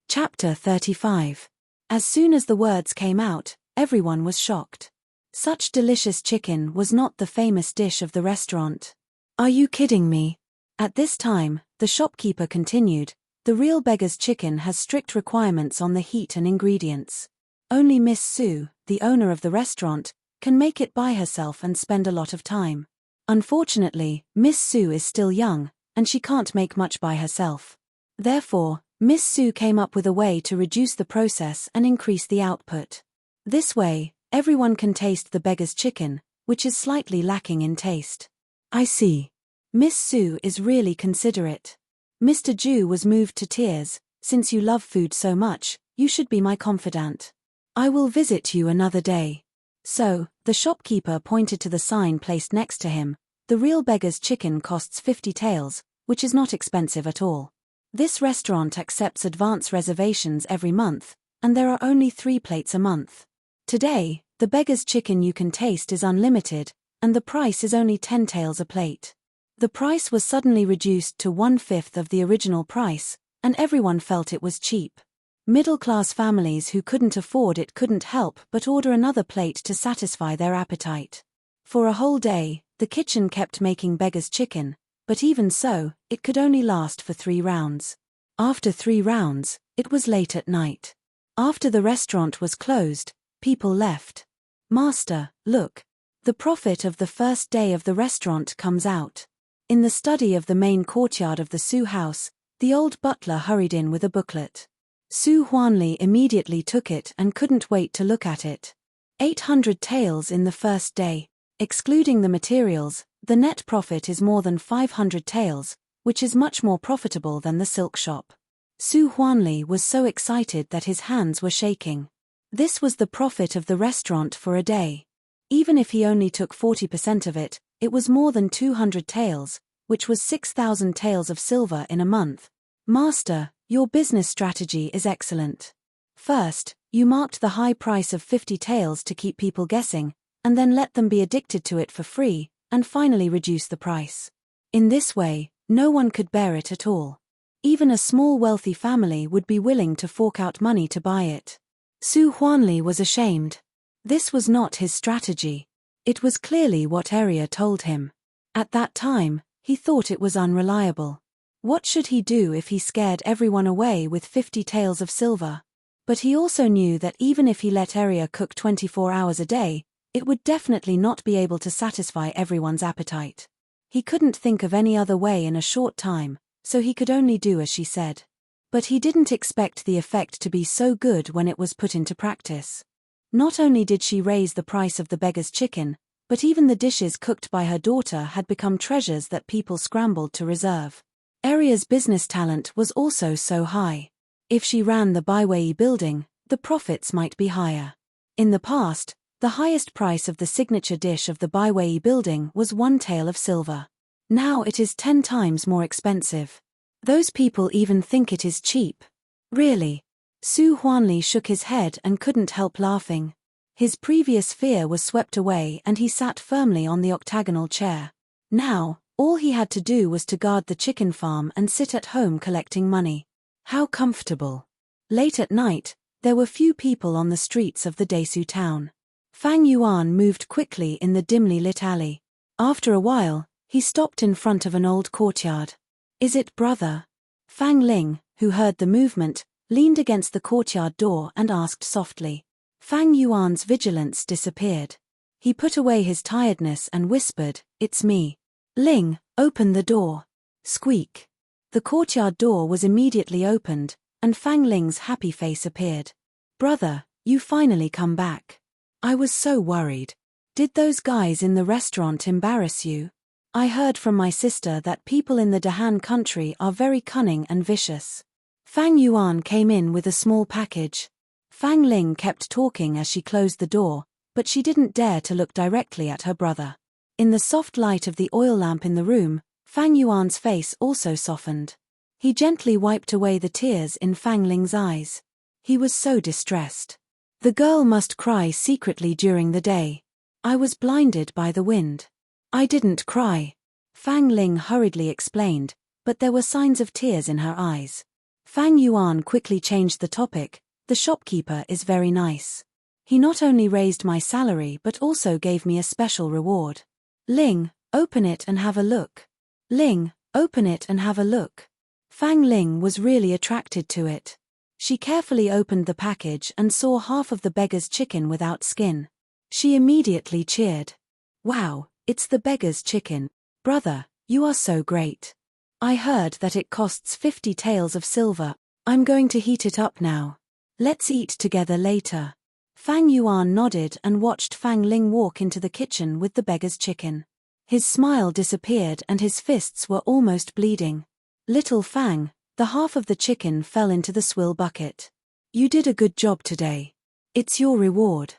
Chapter 35. As soon as the words came out, everyone was shocked. Such delicious chicken was not the famous dish of the restaurant. Are you kidding me? At this time, the shopkeeper continued, the real beggar's chicken has strict requirements on the heat and ingredients. Only Miss Su, the owner of the restaurant, can make it by herself and spend a lot of time. Unfortunately, Miss Su is still young, and she can't make much by herself. Therefore, Miss Su came up with a way to reduce the process and increase the output. This way, everyone can taste the beggar's chicken, which is slightly lacking in taste. I see. Miss Su is really considerate. Mr. Ju was moved to tears. Since you love food so much, you should be my confidant. I will visit you another day. So, the shopkeeper pointed to the sign placed next to him. The real beggar's chicken costs 50 taels, which is not expensive at all. This restaurant accepts advance reservations every month, and there are only 3 plates a month. Today, the beggar's chicken you can taste is unlimited, and the price is only 10 taels a plate. The price was suddenly reduced to 1/5 of the original price, and everyone felt it was cheap. Middle-class families who couldn't afford it couldn't help but order another plate to satisfy their appetite. For a whole day, the kitchen kept making beggar's chicken, but even so, it could only last for 3 rounds. After 3 rounds, it was late at night. After the restaurant was closed, people left. Master, look. The profit of the first day of the restaurant comes out. In the study of the main courtyard of the Su house, the old butler hurried in with a booklet. Su Huanli immediately took it and couldn't wait to look at it. 800 taels in the first day. Excluding the materials, the net profit is more than 500 taels, which is much more profitable than the silk shop. Su Huanli was so excited that his hands were shaking. This was the profit of the restaurant for a day. Even if he only took 40% of it, it was more than 200 taels, which was 6,000 taels of silver in a month. Master, your business strategy is excellent. First, you marked the high price of 50 taels to keep people guessing, and then let them be addicted to it for free, and finally reduce the price. In this way, no one could bear it at all. Even a small wealthy family would be willing to fork out money to buy it. Su Huanli was ashamed. This was not his strategy. It was clearly what Area told him. At that time, he thought it was unreliable. What should he do if he scared everyone away with 50 taels of silver? But he also knew that even if he let Area cook 24 hours a day, it would definitely not be able to satisfy everyone's appetite. He couldn't think of any other way in a short time, so he could only do as she said. But he didn't expect the effect to be so good when it was put into practice. Not only did she raise the price of the beggar's chicken, but even the dishes cooked by her daughter had become treasures that people scrambled to reserve. Area's business talent was also so high. If she ran the Baiwei building, the profits might be higher. In the past, the highest price of the signature dish of the Baiwei building was 1 tael of silver. Now it is 10 times more expensive. Those people even think it is cheap. Really? Su Huanli shook his head and couldn't help laughing. His previous fear was swept away and he sat firmly on the octagonal chair. Now, all he had to do was to guard the chicken farm and sit at home collecting money. How comfortable. Late at night, there were few people on the streets of the Desu town. Fang Yuan moved quickly in the dimly lit alley. After a while, he stopped in front of an old courtyard. Is it brother? Fang Ling, who heard the movement, leaned against the courtyard door and asked softly. Fang Yuan's vigilance disappeared. He put away his tiredness and whispered, "It's me. Ling, open the door." Squeak. The courtyard door was immediately opened, and Fang Ling's happy face appeared. "Brother, you finally come back. I was so worried. Did those guys in the restaurant embarrass you? I heard from my sister that people in the Dahan country are very cunning and vicious." Fang Yuan came in with a small package. Fang Ling kept talking as she closed the door, but she didn't dare to look directly at her brother. In the soft light of the oil lamp in the room, Fang Yuan's face also softened. He gently wiped away the tears in Fang Ling's eyes. He was so distressed. The girl must cry secretly during the day. "I was blinded by the wind. I didn't cry," Fang Ling hurriedly explained, but there were signs of tears in her eyes. Fang Yuan quickly changed the topic. "The shopkeeper is very nice. He not only raised my salary but also gave me a special reward. Ling, open it and have a look. Ling, open it and have a look." Fang Ling was really attracted to it. She carefully opened the package and saw half of the beggar's chicken without skin. She immediately cheered. "Wow, it's the beggar's chicken. Brother, you are so great. I heard that it costs 50 taels of silver. I'm going to heat it up now. Let's eat together later." Fang Yuan nodded and watched Fang Ling walk into the kitchen with the beggar's chicken. His smile disappeared and his fists were almost bleeding. "Little Fang," the half of the chicken fell into the swill bucket. "You did a good job today. It's your reward.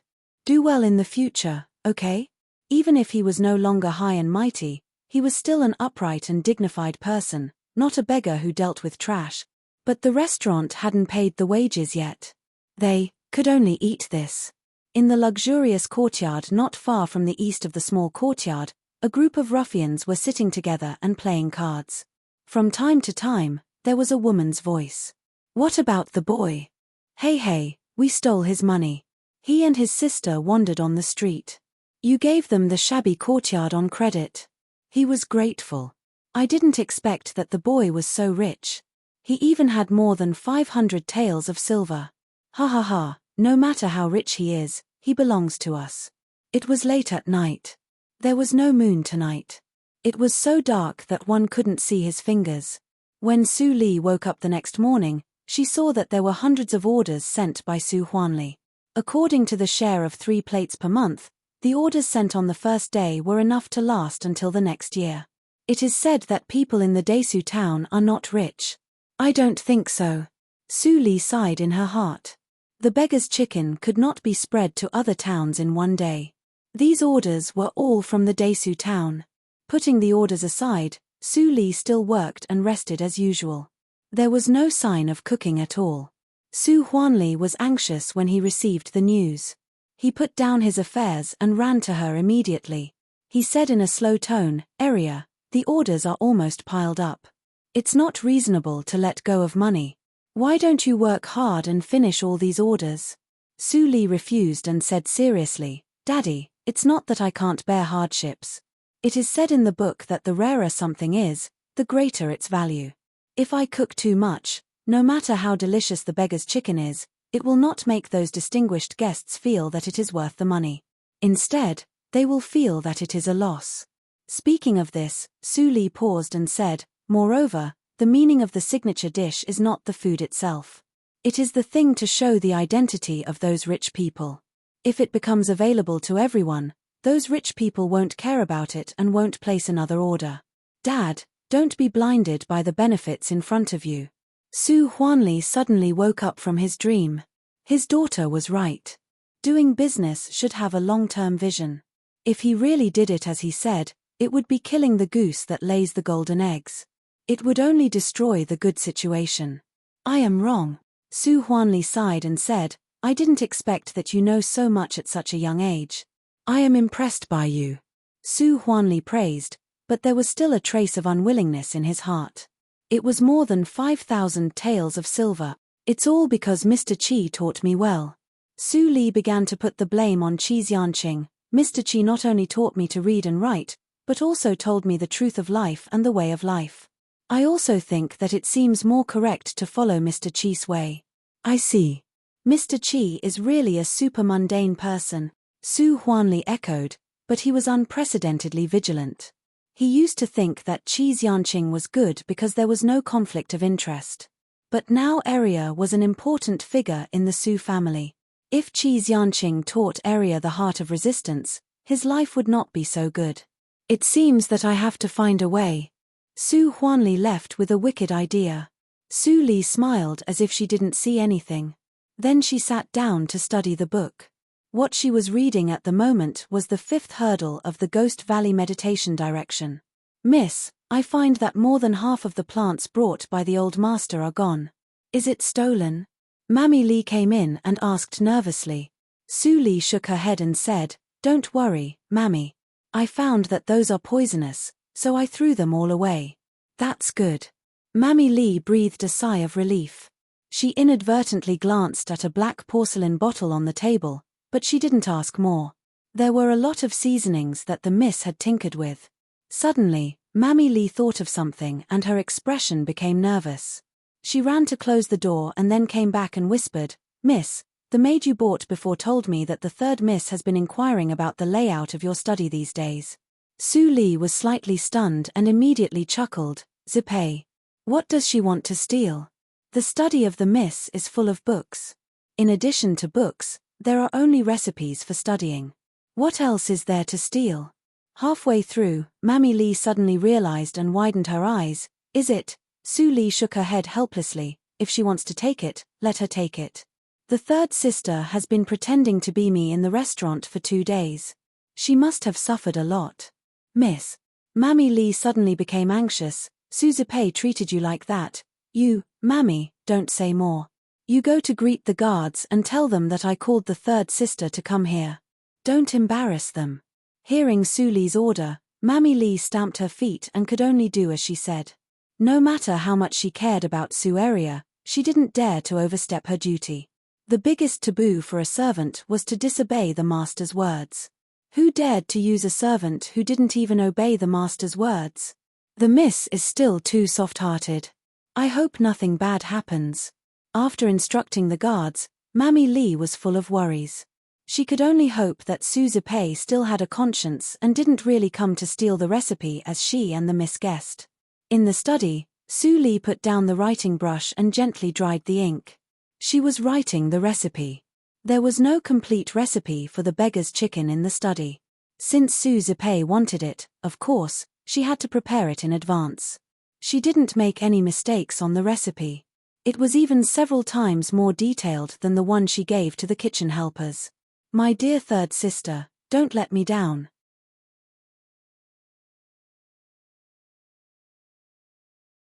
Do well in the future, okay?" Even if he was no longer high and mighty, he was still an upright and dignified person, not a beggar who dealt with trash. But the restaurant hadn't paid the wages yet. They could only eat this. In the luxurious courtyard not far from the east of the small courtyard, a group of ruffians were sitting together and playing cards. From time to time, there was a woman's voice. "What about the boy? Hey, we stole his money. He and his sister wandered on the street. You gave them the shabby courtyard on credit." He was grateful. "I didn't expect that the boy was so rich. He even had more than 500 taels of silver. Ha ha ha, no matter how rich he is, he belongs to us." It was late at night. There was no moon tonight. It was so dark that one couldn't see his fingers. When Su Li woke up the next morning, she saw that there were hundreds of orders sent by Su Huanli. According to the share of 3 plates per month, the orders sent on the first day were enough to last until the next year. It is said that people in the Desu town are not rich. I don't think so. Su Li sighed in her heart. The beggar's chicken could not be spread to other towns in one day. These orders were all from the Desu town. Putting the orders aside, Su Li still worked and rested as usual. There was no sign of cooking at all. Su Huanli was anxious when he received the news. He put down his affairs and ran to her immediately. He said in a slow tone, "Eria, the orders are almost piled up. It's not reasonable to let go of money. Why don't you work hard and finish all these orders?" Su Li refused and said seriously, "Daddy, it's not that I can't bear hardships. It is said in the book that the rarer something is, the greater its value. If I cook too much, no matter how delicious the beggar's chicken is, it will not make those distinguished guests feel that it is worth the money. Instead, they will feel that it is a loss." Speaking of this, Su Li paused and said, "Moreover, the meaning of the signature dish is not the food itself. It is the thing to show the identity of those rich people. If it becomes available to everyone, those rich people won't care about it and won't place another order. Dad, don't be blinded by the benefits in front of you." Su Huanli suddenly woke up from his dream. His daughter was right. Doing business should have a long-term vision. If he really did it as he said, it would be killing the goose that lays the golden eggs. It would only destroy the good situation. "I am wrong." Su Huanli sighed and said, "I didn't expect that you know so much at such a young age. I am impressed by you." Su Huanli praised, but there was still a trace of unwillingness in his heart. "It was more than 5,000 taels of silver. It's all because Mr. Qi taught me well." Su Li began to put the blame on Qi's Yanqing. "Mr. Qi not only taught me to read and write, but also told me the truth of life and the way of life. I also think that it seems more correct to follow Mr. Qi's way." "I see. Mr. Chi is really a super mundane person, Su Huanli echoed, but he was unprecedentedly vigilant. He used to think that Chi's Yanqing was good because there was no conflict of interest. But now Eria was an important figure in the Su family. If Chi's Yanqing taught Eria the heart of resistance, his life would not be so good. It seems that I have to find a way. Su Huanli left with a wicked idea. Su Li smiled as if she didn't see anything. Then she sat down to study the book. What she was reading at the moment was the 5th hurdle of the Ghost Valley meditation direction. Miss, I find that more than half of the plants brought by the old master are gone. Is it stolen? Mammy Li came in and asked nervously. Su Li shook her head and said, Don't worry, Mammy. I found that those are poisonous, so I threw them all away. That's good. Mammy Li breathed a sigh of relief. She inadvertently glanced at a black porcelain bottle on the table, but she didn't ask more. There were a lot of seasonings that the miss had tinkered with. Suddenly, Mammy Li thought of something and her expression became nervous. She ran to close the door and then came back and whispered, Miss, the maid you bought before told me that the 3rd miss has been inquiring about the layout of your study these days. Su Li was slightly stunned and immediately chuckled, Zipei. What does she want to steal? The study of the miss is full of books. In addition to books, there are only recipes for studying. What else is there to steal? Halfway through, Mammy Li suddenly realized and widened her eyes. Is it? Su Li shook her head helplessly. If she wants to take it, let her take it. The 3rd sister has been pretending to be me in the restaurant for 2 days. She must have suffered a lot. Miss. Mammy Li suddenly became anxious. Su Zipei treated you like that. You, Mammy, don't say more. You go to greet the guards and tell them that I called the 3rd sister to come here. Don't embarrass them. Hearing Su Li's order, Mammy Li stamped her feet and could only do as she said. No matter how much she cared about Su Eria, she didn't dare to overstep her duty. The biggest taboo for a servant was to disobey the master's words. Who dared to use a servant who didn't even obey the master's words? The miss is still too soft-hearted. I hope nothing bad happens. After instructing the guards, Mammy Li was full of worries. She could only hope that Su Zipei still had a conscience and didn't really come to steal the recipe as she and the miss guessed. In the study, Su Li put down the writing brush and gently dried the ink. She was writing the recipe. There was no complete recipe for the beggar's chicken in the study. Since Su Zipei wanted it, of course, she had to prepare it in advance. She didn't make any mistakes on the recipe. It was even several times more detailed than the one she gave to the kitchen helpers. My dear 3rd sister, don't let me down.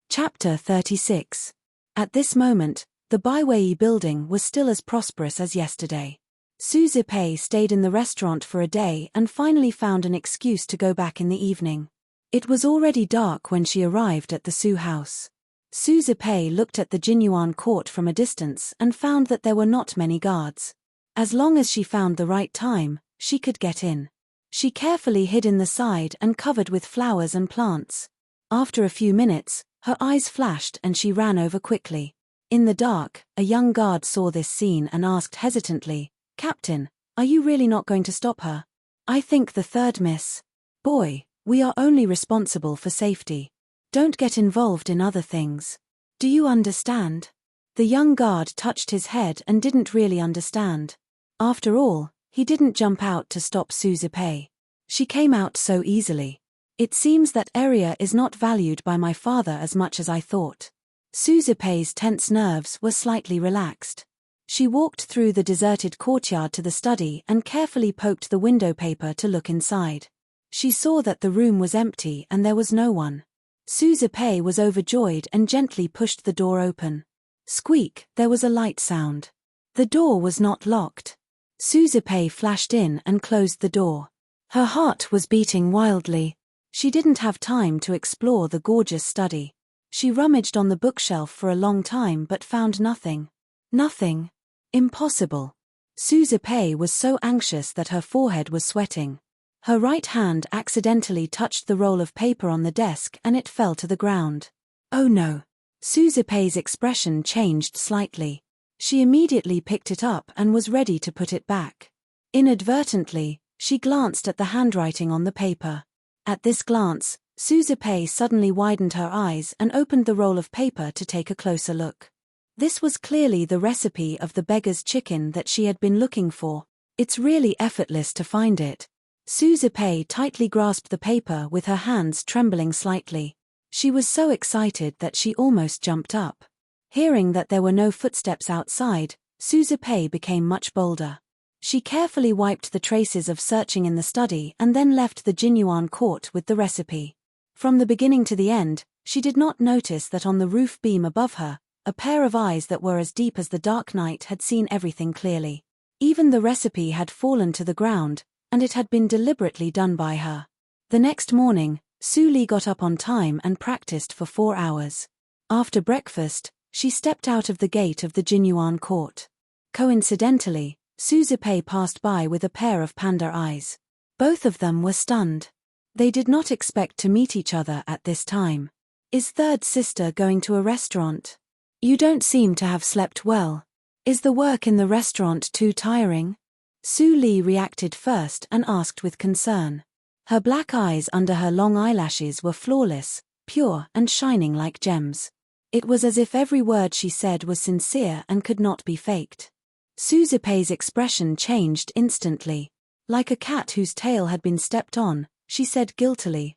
Chapter 36. At this moment, the Baiwei building was still as prosperous as yesterday. Su Zipei stayed in the restaurant for a day and finally found an excuse to go back in the evening. It was already dark when she arrived at the Su house. Su Zipei looked at the Jinyuan court from a distance and found that there were not many guards. As long as she found the right time, she could get in. She carefully hid in the side and covered with flowers and plants. After a few minutes, her eyes flashed and she ran over quickly. In the dark, a young guard saw this scene and asked hesitantly, Captain, are you really not going to stop her? I think the 3rd miss. Boy, we are only responsible for safety. Don't get involved in other things. Do you understand? The young guard touched his head and didn't really understand. After all, he didn't jump out to stop Su Zipei. She came out so easily. It seems that Eria is not valued by my father as much as I thought. Su Zipei's tense nerves were slightly relaxed. She walked through the deserted courtyard to the study and carefully poked the window paper to look inside. She saw that the room was empty and there was no one. Su Zipei was overjoyed and gently pushed the door open. Squeak, there was a light sound. The door was not locked. Su Zipei flashed in and closed the door. Her heart was beating wildly. She didn't have time to explore the gorgeous study. She rummaged on the bookshelf for a long time but found nothing. Nothing. Impossible. Su Zipei was so anxious that her forehead was sweating. Her right hand accidentally touched the roll of paper on the desk and it fell to the ground. Oh no. Su Zipei's expression changed slightly. She immediately picked it up and was ready to put it back. Inadvertently, she glanced at the handwriting on the paper. At this glance, Suzupe suddenly widened her eyes and opened the roll of paper to take a closer look. This was clearly the recipe of the beggar's chicken that she had been looking for. It's really effortless to find it. Suzupe tightly grasped the paper with her hands trembling slightly. She was so excited that she almost jumped up. Hearing that there were no footsteps outside, Suzupe became much bolder. She carefully wiped the traces of searching in the study and then left the Jinyuan court with the recipe. From the beginning to the end, she did not notice that on the roof beam above her, a pair of eyes that were as deep as the dark night had seen everything clearly. Even the recipe had fallen to the ground, and it had been deliberately done by her. The next morning, Su Li got up on time and practiced for 4 hours. After breakfast, she stepped out of the gate of the Jinyuan court. Coincidentally, Suzupe passed by with a pair of panda eyes. Both of them were stunned. They did not expect to meet each other at this time. Is third sister going to a restaurant? You don't seem to have slept well. Is the work in the restaurant too tiring? Su Li reacted first and asked with concern. Her black eyes under her long eyelashes were flawless, pure and shining like gems. It was as if every word she said was sincere and could not be faked. Suzupe's expression changed instantly. Like a cat whose tail had been stepped on, she said guiltily,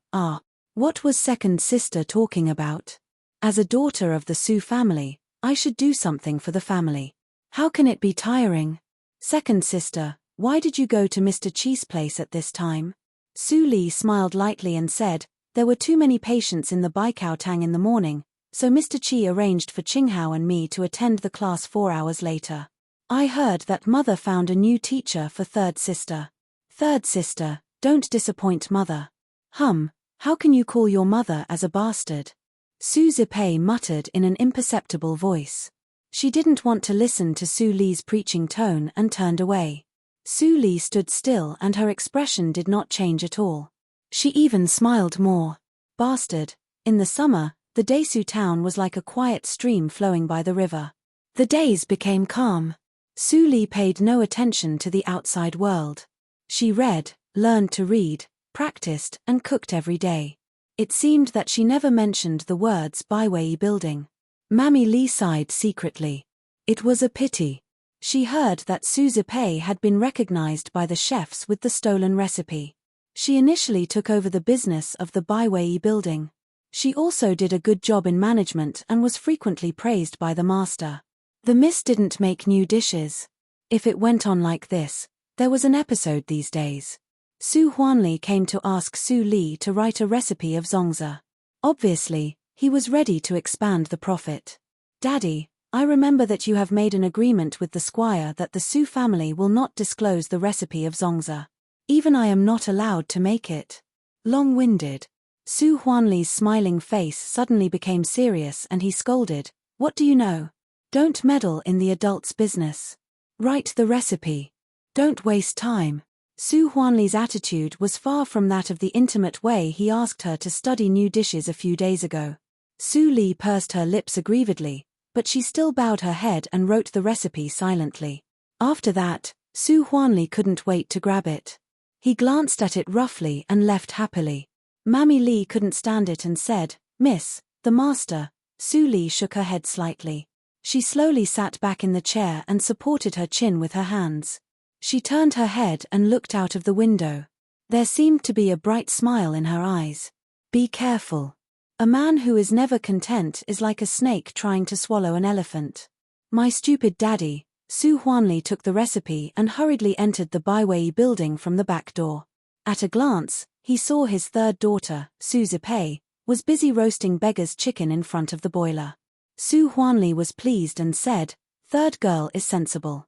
what was second sister talking about? As a daughter of the Su family, I should do something for the family. How can it be tiring? Second sister, why did you go to Mr. Chi's place at this time? Su Li smiled lightly and said, there were too many patients in the Baikaotang in the morning, so Mr. Chi arranged for Qinghao and me to attend the class 4 hours later. I heard that mother found a new teacher for third sister. Third sister, don't disappoint mother. How can you call your mother as a bastard? Suzupe muttered in an imperceptible voice. She didn't want to listen to Su Li's preaching tone and turned away. Su Li stood still and her expression did not change at all. She even smiled more. Bastard. In the summer, the Desu town was like a quiet stream flowing by the river. The days became calm. Su Li paid no attention to the outside world. She read, learned to read, practiced, and cooked every day. It seemed that she never mentioned the words Baiwei building. Mammy Li sighed secretly. It was a pity. She heard that Suzupe had been recognized by the chefs with the stolen recipe. She initially took over the business of the Baiwei building. She also did a good job in management and was frequently praised by the master. The miss didn't make new dishes. If it went on like this, there was an episode these days. Su Huanli came to ask Su Li to write a recipe of zongzi. Obviously, he was ready to expand the profit. Daddy, I remember that you have made an agreement with the squire that the Su family will not disclose the recipe of zongzi. Even I am not allowed to make it. Long-winded. Su Huanli's smiling face suddenly became serious and he scolded, what do you know? Don't meddle in the adult's business. Write the recipe. Don't waste time. Su Huanli's attitude was far from that of the intimate way he asked her to study new dishes a few days ago. Su Li pursed her lips aggrievedly, but she still bowed her head and wrote the recipe silently. After that, Su Huanli couldn't wait to grab it. He glanced at it roughly and left happily. Mammy Li couldn't stand it and said, Miss, the master. Su Li shook her head slightly. She slowly sat back in the chair and supported her chin with her hands. She turned her head and looked out of the window. There seemed to be a bright smile in her eyes. Be careful. A man who is never content is like a snake trying to swallow an elephant. My stupid daddy. Su Huanli took the recipe and hurriedly entered the Baiwei building from the back door. At a glance, he saw his third daughter, Suzupe, was busy roasting beggar's chicken in front of the boiler. Su Huanli was pleased and said, third girl is sensible.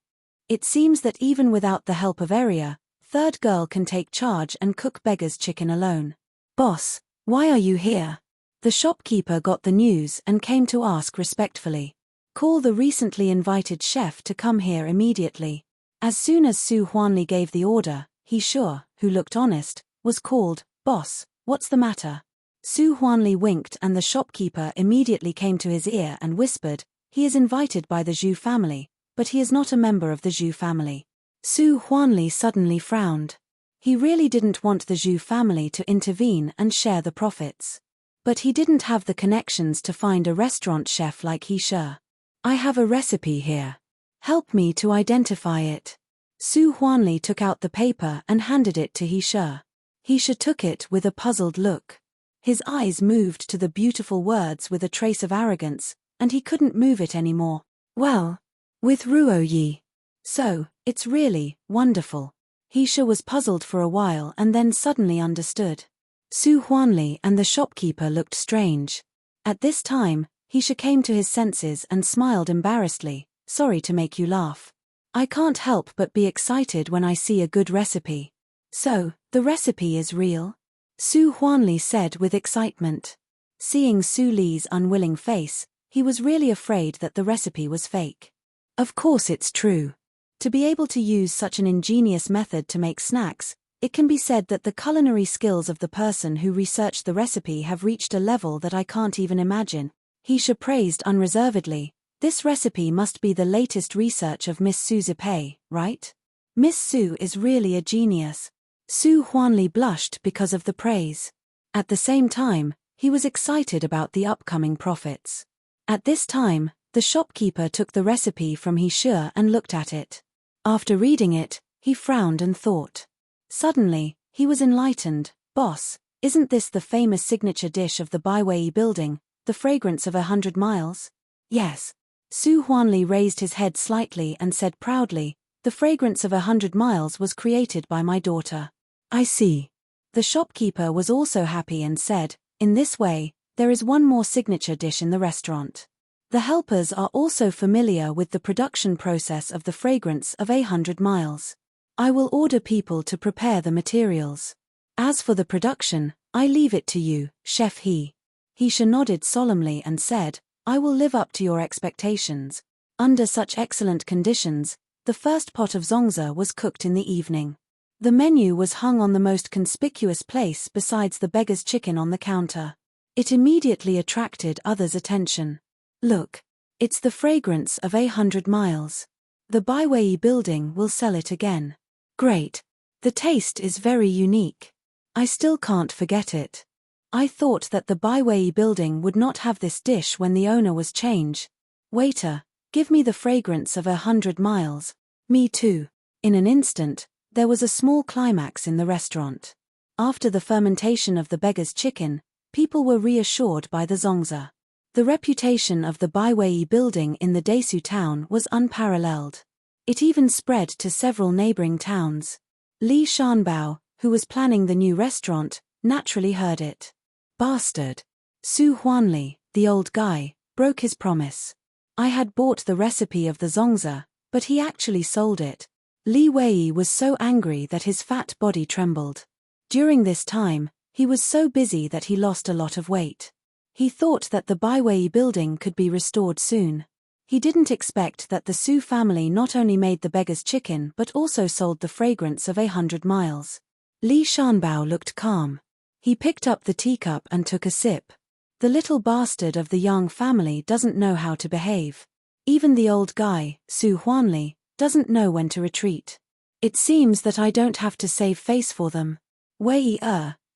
It seems that even without the help of Area, third girl can take charge and cook beggar's chicken alone. Boss, why are you here? The shopkeeper got the news and came to ask respectfully. Call the recently invited chef to come here immediately. As soon as Su Huanli gave the order, he sure, who looked honest, was called. Boss, what's the matter? Su Huanli winked and the shopkeeper immediately came to his ear and whispered, he is invited by the Zhu family, but he is not a member of the Zhu family. Su Huanli suddenly frowned. He really didn't want the Zhu family to intervene and share the profits. But he didn't have the connections to find a restaurant chef like He Shi. I have a recipe here. Help me to identify it. Su Huanli took out the paper and handed it to He Shi. He Shi took it with a puzzled look. His eyes moved to the beautiful words with a trace of arrogance, and he couldn't move it anymore. Well, with Ruo Yi. So, it's really wonderful. He Shi was puzzled for a while and then suddenly understood. Su Huanli and the shopkeeper looked strange. At this time, He Shi came to his senses and smiled embarrassedly. Sorry to make you laugh. I can't help but be excited when I see a good recipe. So, the recipe is real? Su Huanli said with excitement. Seeing Su Li's unwilling face, he was really afraid that the recipe was fake. Of course it's true. To be able to use such an ingenious method to make snacks, it can be said that the culinary skills of the person who researched the recipe have reached a level that I can't even imagine. He Shi praised unreservedly. This recipe must be the latest research of Miss Su Zipei, right? Miss Su is really a genius. Su Huanli blushed because of the praise. At the same time, he was excited about the upcoming profits. At this time, the shopkeeper took the recipe from He Shi and looked at it. After reading it, he frowned and thought. Suddenly, he was enlightened. Boss, isn't this the famous signature dish of the Baiwei building, the fragrance of 100 miles? Yes. Su Huanli raised his head slightly and said proudly, the fragrance of 100 miles was created by my daughter. I see. The shopkeeper was also happy and said, in this way, there is one more signature dish in the restaurant. The helpers are also familiar with the production process of the fragrance of 100 miles. I will order people to prepare the materials. As for the production, I leave it to you, Chef He. He Shi nodded solemnly and said, I will live up to your expectations. Under such excellent conditions, the first pot of zongzi was cooked in the evening. The menu was hung on the most conspicuous place besides the beggar's chicken on the counter. It immediately attracted others' attention. Look. It's the fragrance of 100 miles. The Baiwei building will sell it again. Great. The taste is very unique. I still can't forget it. I thought that the Baiwei building would not have this dish when the owner was changed. Waiter, give me the fragrance of 100 miles. Me too. In an instant, there was a small climax in the restaurant. After the fermentation of the beggar's chicken, people were reassured by the zongzi. The reputation of the Baiwei building in the Desu town was unparalleled. It even spread to several neighboring towns. Li Shanbao, who was planning the new restaurant, naturally heard it. Bastard. Su Huanli, the old guy, broke his promise. I had bought the recipe of the zongzi, but he actually sold it. Li Wei was so angry that his fat body trembled. During this time, he was so busy that he lost a lot of weight. He thought that the Baiwei building could be restored soon. He didn't expect that the Su family not only made the beggar's chicken but also sold the fragrance of 100 miles. Li Shanbao looked calm. He picked up the teacup and took a sip. The little bastard of the Yang family doesn't know how to behave. Even the old guy, Su Huanli, doesn't know when to retreat. It seems that I don't have to save face for them. Wei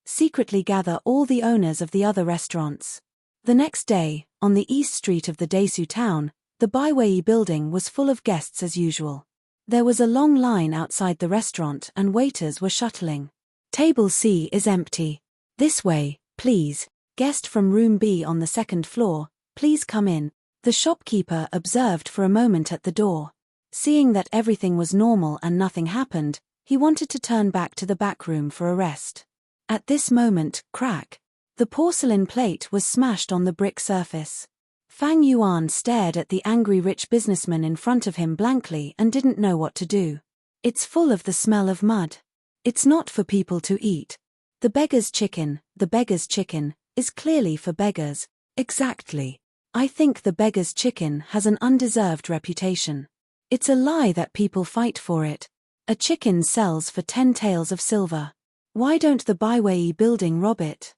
secretly gather all the owners of the other restaurants. The next day, on the east street of the Desu town, the Baiwei building was full of guests as usual. There was a long line outside the restaurant and waiters were shuttling. Table C is empty. This way, please. Guest from room B on the second floor, please come in. The shopkeeper observed for a moment at the door. Seeing that everything was normal and nothing happened, he wanted to turn back to the back room for a rest. At this moment, crack. The porcelain plate was smashed on the brick surface. Fang Yuan stared at the angry rich businessman in front of him blankly and didn't know what to do. It's full of the smell of mud. It's not for people to eat. The beggar's chicken, is clearly for beggars. Exactly. I think the beggar's chicken has an undeserved reputation. It's a lie that people fight for it. A chicken sells for 10 taels of silver. Why don't the Baiwei building rob it?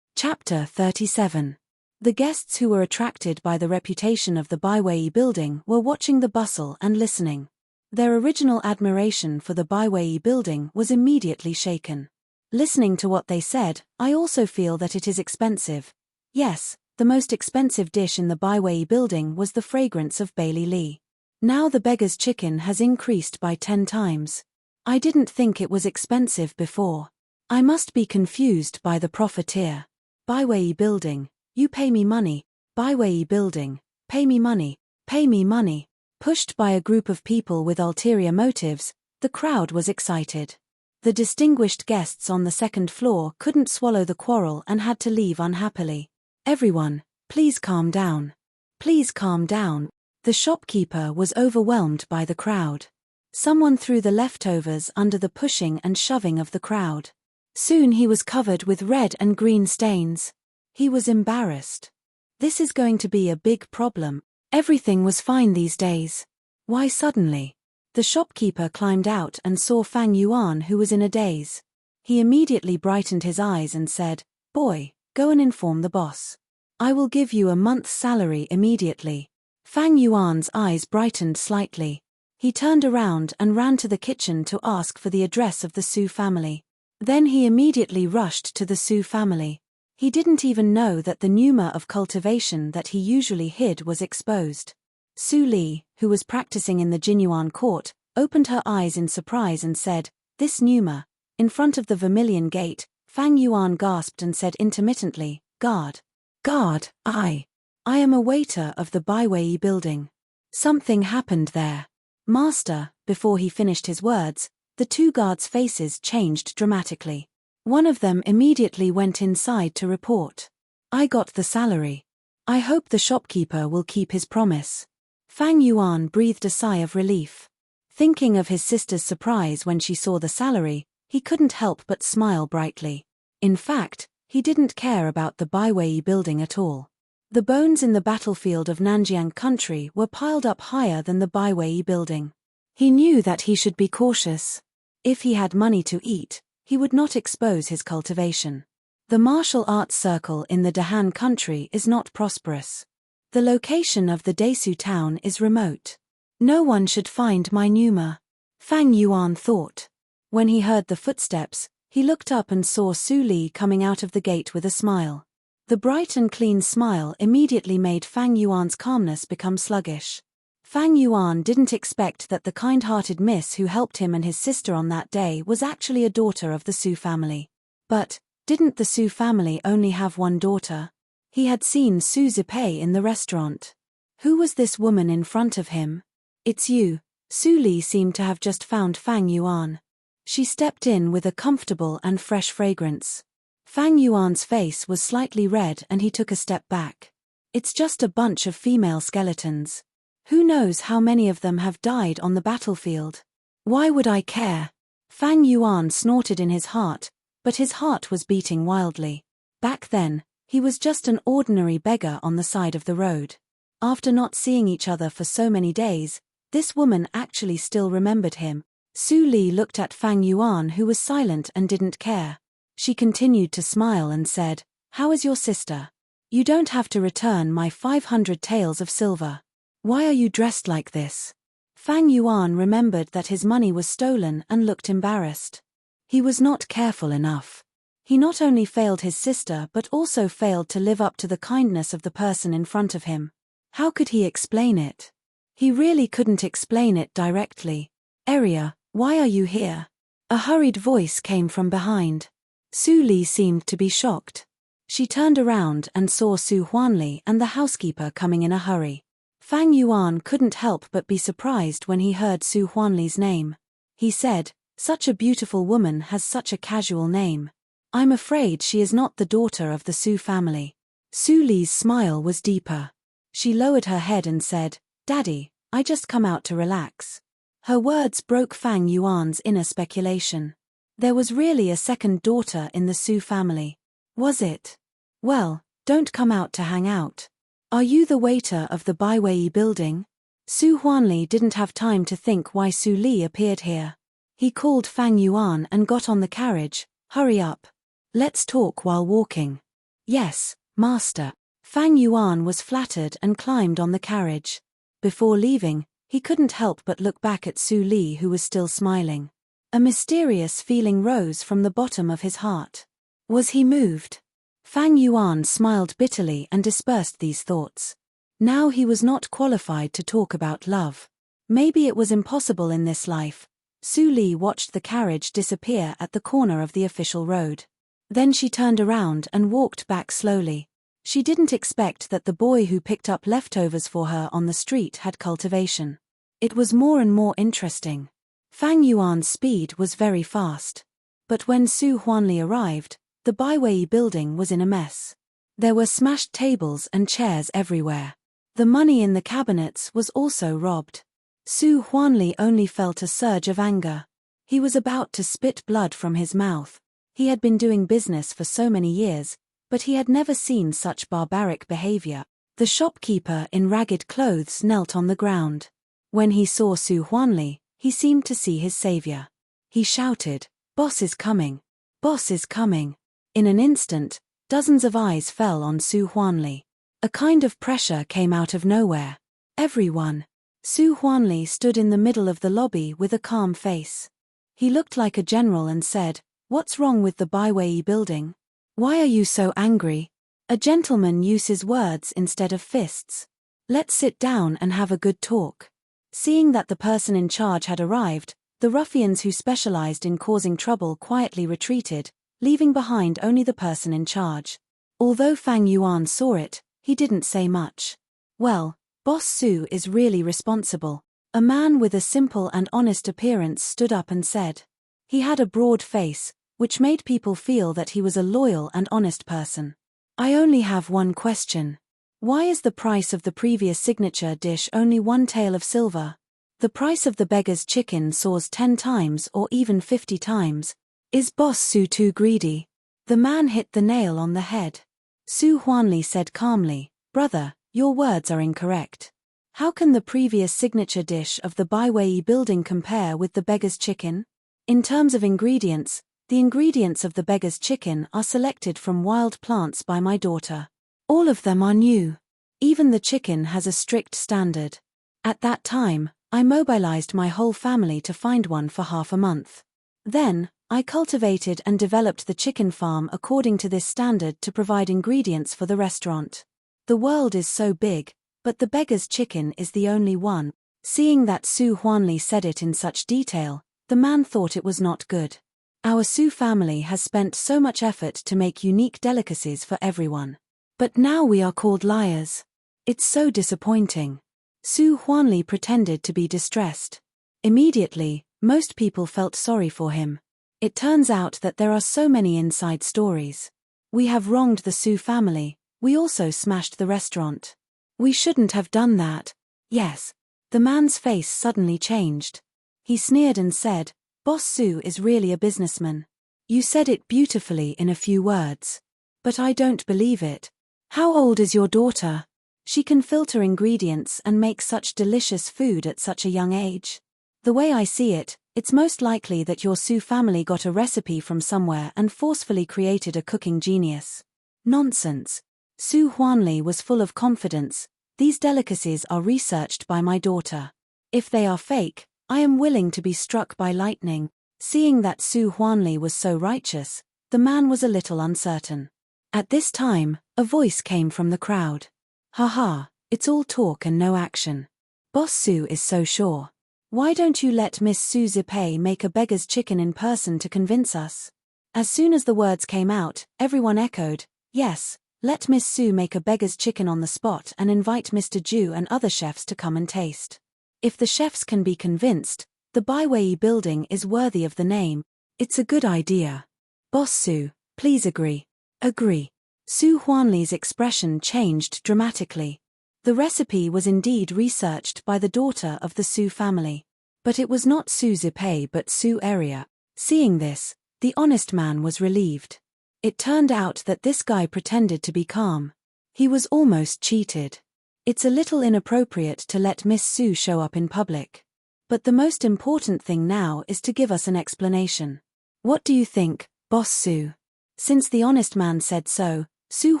Chapter 37. The guests who were attracted by the reputation of the Baiwei building were watching the bustle and listening. Their original admiration for the Baiwei building was immediately shaken. Listening to what they said, I also feel that it is expensive. Yes, the most expensive dish in the Baiwei building was the fragrance of Bailey Lee. Now the beggar's chicken has increased by 10 times. I didn't think it was expensive before. I must be confused by the profiteer. Baiwei building, you pay me money. Baiwei building, pay me money, pay me money. Pushed by a group of people with ulterior motives, the crowd was excited. The distinguished guests on the second floor couldn't swallow the quarrel and had to leave unhappily. Everyone, please calm down. Please calm down. The shopkeeper was overwhelmed by the crowd. Someone threw the leftovers under the pushing and shoving of the crowd. Soon he was covered with red and green stains. He was embarrassed. This is going to be a big problem. Everything was fine these days. Why suddenly? The shopkeeper climbed out and saw Fang Yuan, who was in a daze. He immediately brightened his eyes and said, "Boy, go and inform the boss. I will give you a month's salary immediately." Fang Yuan's eyes brightened slightly. He turned around and ran to the kitchen to ask for the address of the Su family. Then he immediately rushed to the Su family. He didn't even know that the pneuma of cultivation that he usually hid was exposed. Su Li, who was practicing in the Jinyuan court, opened her eyes in surprise and said, "This pneuma." In front of the Vermilion Gate, Fang Yuan gasped and said intermittently, "Guard. Guard, I am a waiter of the Baiwei building. Something happened there. Master." Before he finished his words, the two guards' faces changed dramatically. One of them immediately went inside to report. "I got the salary. I hope the shopkeeper will keep his promise." Fang Yuan breathed a sigh of relief. Thinking of his sister's surprise when she saw the salary, he couldn't help but smile brightly. In fact, he didn't care about the Baiwei building at all. The bones in the battlefield of Nanjiang country were piled up higher than the Baiwei building. He knew that he should be cautious. If he had money to eat, he would not expose his cultivation. The martial arts circle in the Dahan country is not prosperous. The location of the Desu town is remote. No one should find my pneuma, Fang Yuan thought. When he heard the footsteps, he looked up and saw Su Li coming out of the gate with a smile. The bright and clean smile immediately made Fang Yuan's calmness become sluggish. Fang Yuan didn't expect that the kind-hearted miss who helped him and his sister on that day was actually a daughter of the Su family. But, didn't the Su family only have one daughter? He had seen Su Zipei in the restaurant. Who was this woman in front of him? "It's you." Su Li seemed to have just found Fang Yuan. She stepped in with a comfortable and fresh fragrance. Fang Yuan's face was slightly red and he took a step back. "It's just a bunch of female skeletons. Who knows how many of them have died on the battlefield? Why would I care?" Fang Yuan snorted in his heart, but his heart was beating wildly. Back then, he was just an ordinary beggar on the side of the road. After not seeing each other for so many days, this woman actually still remembered him. Su Li looked at Fang Yuan, who was silent and didn't care. She continued to smile and said, "How is your sister? You don't have to return my 500 taels of silver. Why are you dressed like this?" Fang Yuan remembered that his money was stolen and looked embarrassed. He was not careful enough. He not only failed his sister but also failed to live up to the kindness of the person in front of him. How could he explain it? He really couldn't explain it directly. "Area, why are you here?" A hurried voice came from behind. Su Li seemed to be shocked. She turned around and saw Su Huanli and the housekeeper coming in a hurry. Fang Yuan couldn't help but be surprised when he heard Su Huanli's name. He said, "Such a beautiful woman has such a casual name. I'm afraid she is not the daughter of the Su family." Su Li's smile was deeper. She lowered her head and said, "Daddy, I just come out to relax." Her words broke Fang Yuan's inner speculation. There was really a second daughter in the Su family. Was it? "Well, don't come out to hang out. Are you the waiter of the Baiwei building?" Su Huanli didn't have time to think why Su Li appeared here. He called Fang Yuan and got on the carriage. "Hurry up. Let's talk while walking." "Yes, master." Fang Yuan was flattered and climbed on the carriage. Before leaving, he couldn't help but look back at Su Li, who was still smiling. A mysterious feeling rose from the bottom of his heart. Was he moved? Fang Yuan smiled bitterly and dispersed these thoughts. Now he was not qualified to talk about love. Maybe it was impossible in this life. Su Li watched the carriage disappear at the corner of the official road. Then she turned around and walked back slowly. She didn't expect that the boy who picked up leftovers for her on the street had cultivation. It was more and more interesting. Fang Yuan's speed was very fast. But when Su Huanli arrived, the Baiwei building was in a mess. There were smashed tables and chairs everywhere. The money in the cabinets was also robbed. Su Huanli only felt a surge of anger. He was about to spit blood from his mouth. He had been doing business for so many years, but he had never seen such barbaric behavior. The shopkeeper in ragged clothes knelt on the ground. When he saw Su Huanli, he seemed to see his savior. He shouted, "Boss is coming! Boss is coming!" In an instant, dozens of eyes fell on Su Huanli. A kind of pressure came out of nowhere. Everyone. Su Huanli stood in the middle of the lobby with a calm face. He looked like a general and said, "What's wrong with the Baiwei building? Why are you so angry? A gentleman uses words instead of fists. Let's sit down and have a good talk." Seeing that the person in charge had arrived, the ruffians who specialized in causing trouble quietly retreated, leaving behind only the person in charge. Although Fang Yuan saw it, he didn't say much. Well, Boss Su is really responsible. A man with a simple and honest appearance stood up and said. He had a broad face, which made people feel that he was a loyal and honest person. "I only have one question. Why is the price of the previous signature dish only 1 tael of silver? The price of the beggar's chicken soars 10 times or even 50 times. Is Boss Su too greedy?" The man hit the nail on the head. Su Huanli said calmly, "Brother, your words are incorrect. How can the previous signature dish of the Baiwei building compare with the beggar's chicken? In terms of ingredients, the ingredients of the beggar's chicken are selected from wild plants by my daughter. All of them are new. Even the chicken has a strict standard. At that time, I mobilized my whole family to find one for half a month. Then, I cultivated and developed the chicken farm according to this standard to provide ingredients for the restaurant. The world is so big, but the beggar's chicken is the only one." Seeing that Su Huanli said it in such detail, the man thought it was not good. Our Su family has spent so much effort to make unique delicacies for everyone. But now we are called liars. It's so disappointing. Su Huanli pretended to be distressed. Immediately, most people felt sorry for him. It turns out that there are so many inside stories. We have wronged the Su family. We also smashed the restaurant. We shouldn't have done that. Yes. The man's face suddenly changed. He sneered and said, "Boss Su is really a businessman. You said it beautifully in a few words. But I don't believe it. How old is your daughter? She can filter ingredients and make such delicious food at such a young age. The way I see it, it's most likely that your Su family got a recipe from somewhere and forcefully created a cooking genius." Nonsense. Su Huanli was full of confidence. "These delicacies are researched by my daughter. If they are fake, I am willing to be struck by lightning." Seeing that Su Huanli was so righteous, the man was a little uncertain. At this time, a voice came from the crowd. "Haha, it's all talk and no action. Boss Su is so sure. Why don't you let Miss Su Zipei make a beggar's chicken in person to convince us?" As soon as the words came out, everyone echoed, "Yes, let Miss Su make a beggar's chicken on the spot and invite Mr. Ju and other chefs to come and taste. If the chefs can be convinced, the Baiwei building is worthy of the name. It's a good idea. Boss Su, please agree." "Agree." Su Huanli's expression changed dramatically. The recipe was indeed researched by the daughter of the Su family. But it was not Su Zipei but Su Area. Seeing this, the honest man was relieved. It turned out that this guy pretended to be calm. He was almost cheated. It's a little inappropriate to let Miss Su show up in public. But the most important thing now is to give us an explanation. What do you think, Boss Su? Since the honest man said so, Su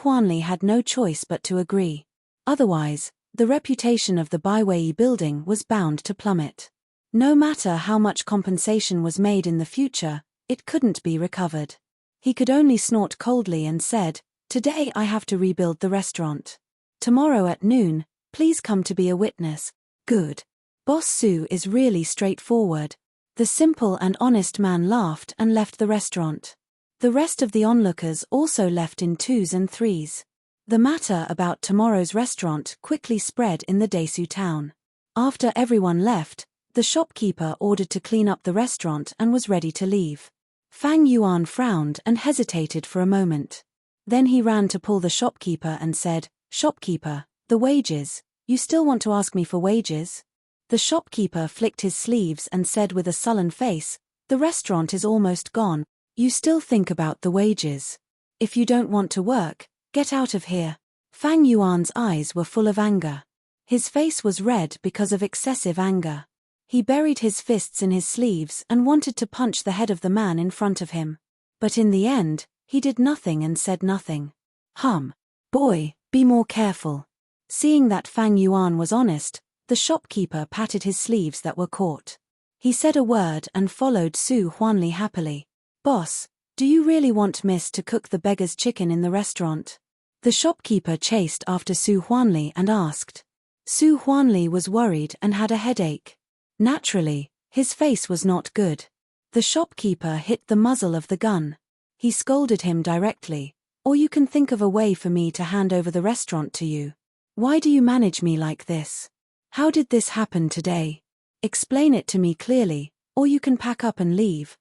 Huanli had no choice but to agree. Otherwise, the reputation of the Baiwei building was bound to plummet. No matter how much compensation was made in the future, it couldn't be recovered. He could only snort coldly and said, "Today I have to rebuild the restaurant. Tomorrow at noon, please come to be a witness." Good. Boss Su is really straightforward. The simple and honest man laughed and left the restaurant. The rest of the onlookers also left in twos and threes. The matter about tomorrow's restaurant quickly spread in the Desu town. After everyone left, the shopkeeper ordered to clean up the restaurant and was ready to leave. Fang Yuan frowned and hesitated for a moment. Then he ran to pull the shopkeeper and said, "Shopkeeper, the wages. You still want to ask me for wages?" The shopkeeper flicked his sleeves and said with a sullen face, "The restaurant is almost gone. You still think about the wages. If you don't want to work, get out of here." Fang Yuan's eyes were full of anger. His face was red because of excessive anger. He buried his fists in his sleeves and wanted to punch the head of the man in front of him. But in the end, he did nothing and said nothing. Boy, be more careful." Seeing that Fang Yuan was honest, the shopkeeper patted his sleeves that were caught. He said a word and followed Su Huanli happily. "Boss, do you really want Miss to cook the beggar's chicken in the restaurant?" The shopkeeper chased after Su Huanli and asked. Su Huanli was worried and had a headache. Naturally, his face was not good. The shopkeeper hit the muzzle of the gun. He scolded him directly, "Or you can think of a way for me to hand over the restaurant to you. Why do you manage me like this? How did this happen today? Explain it to me clearly, or you can pack up and leave."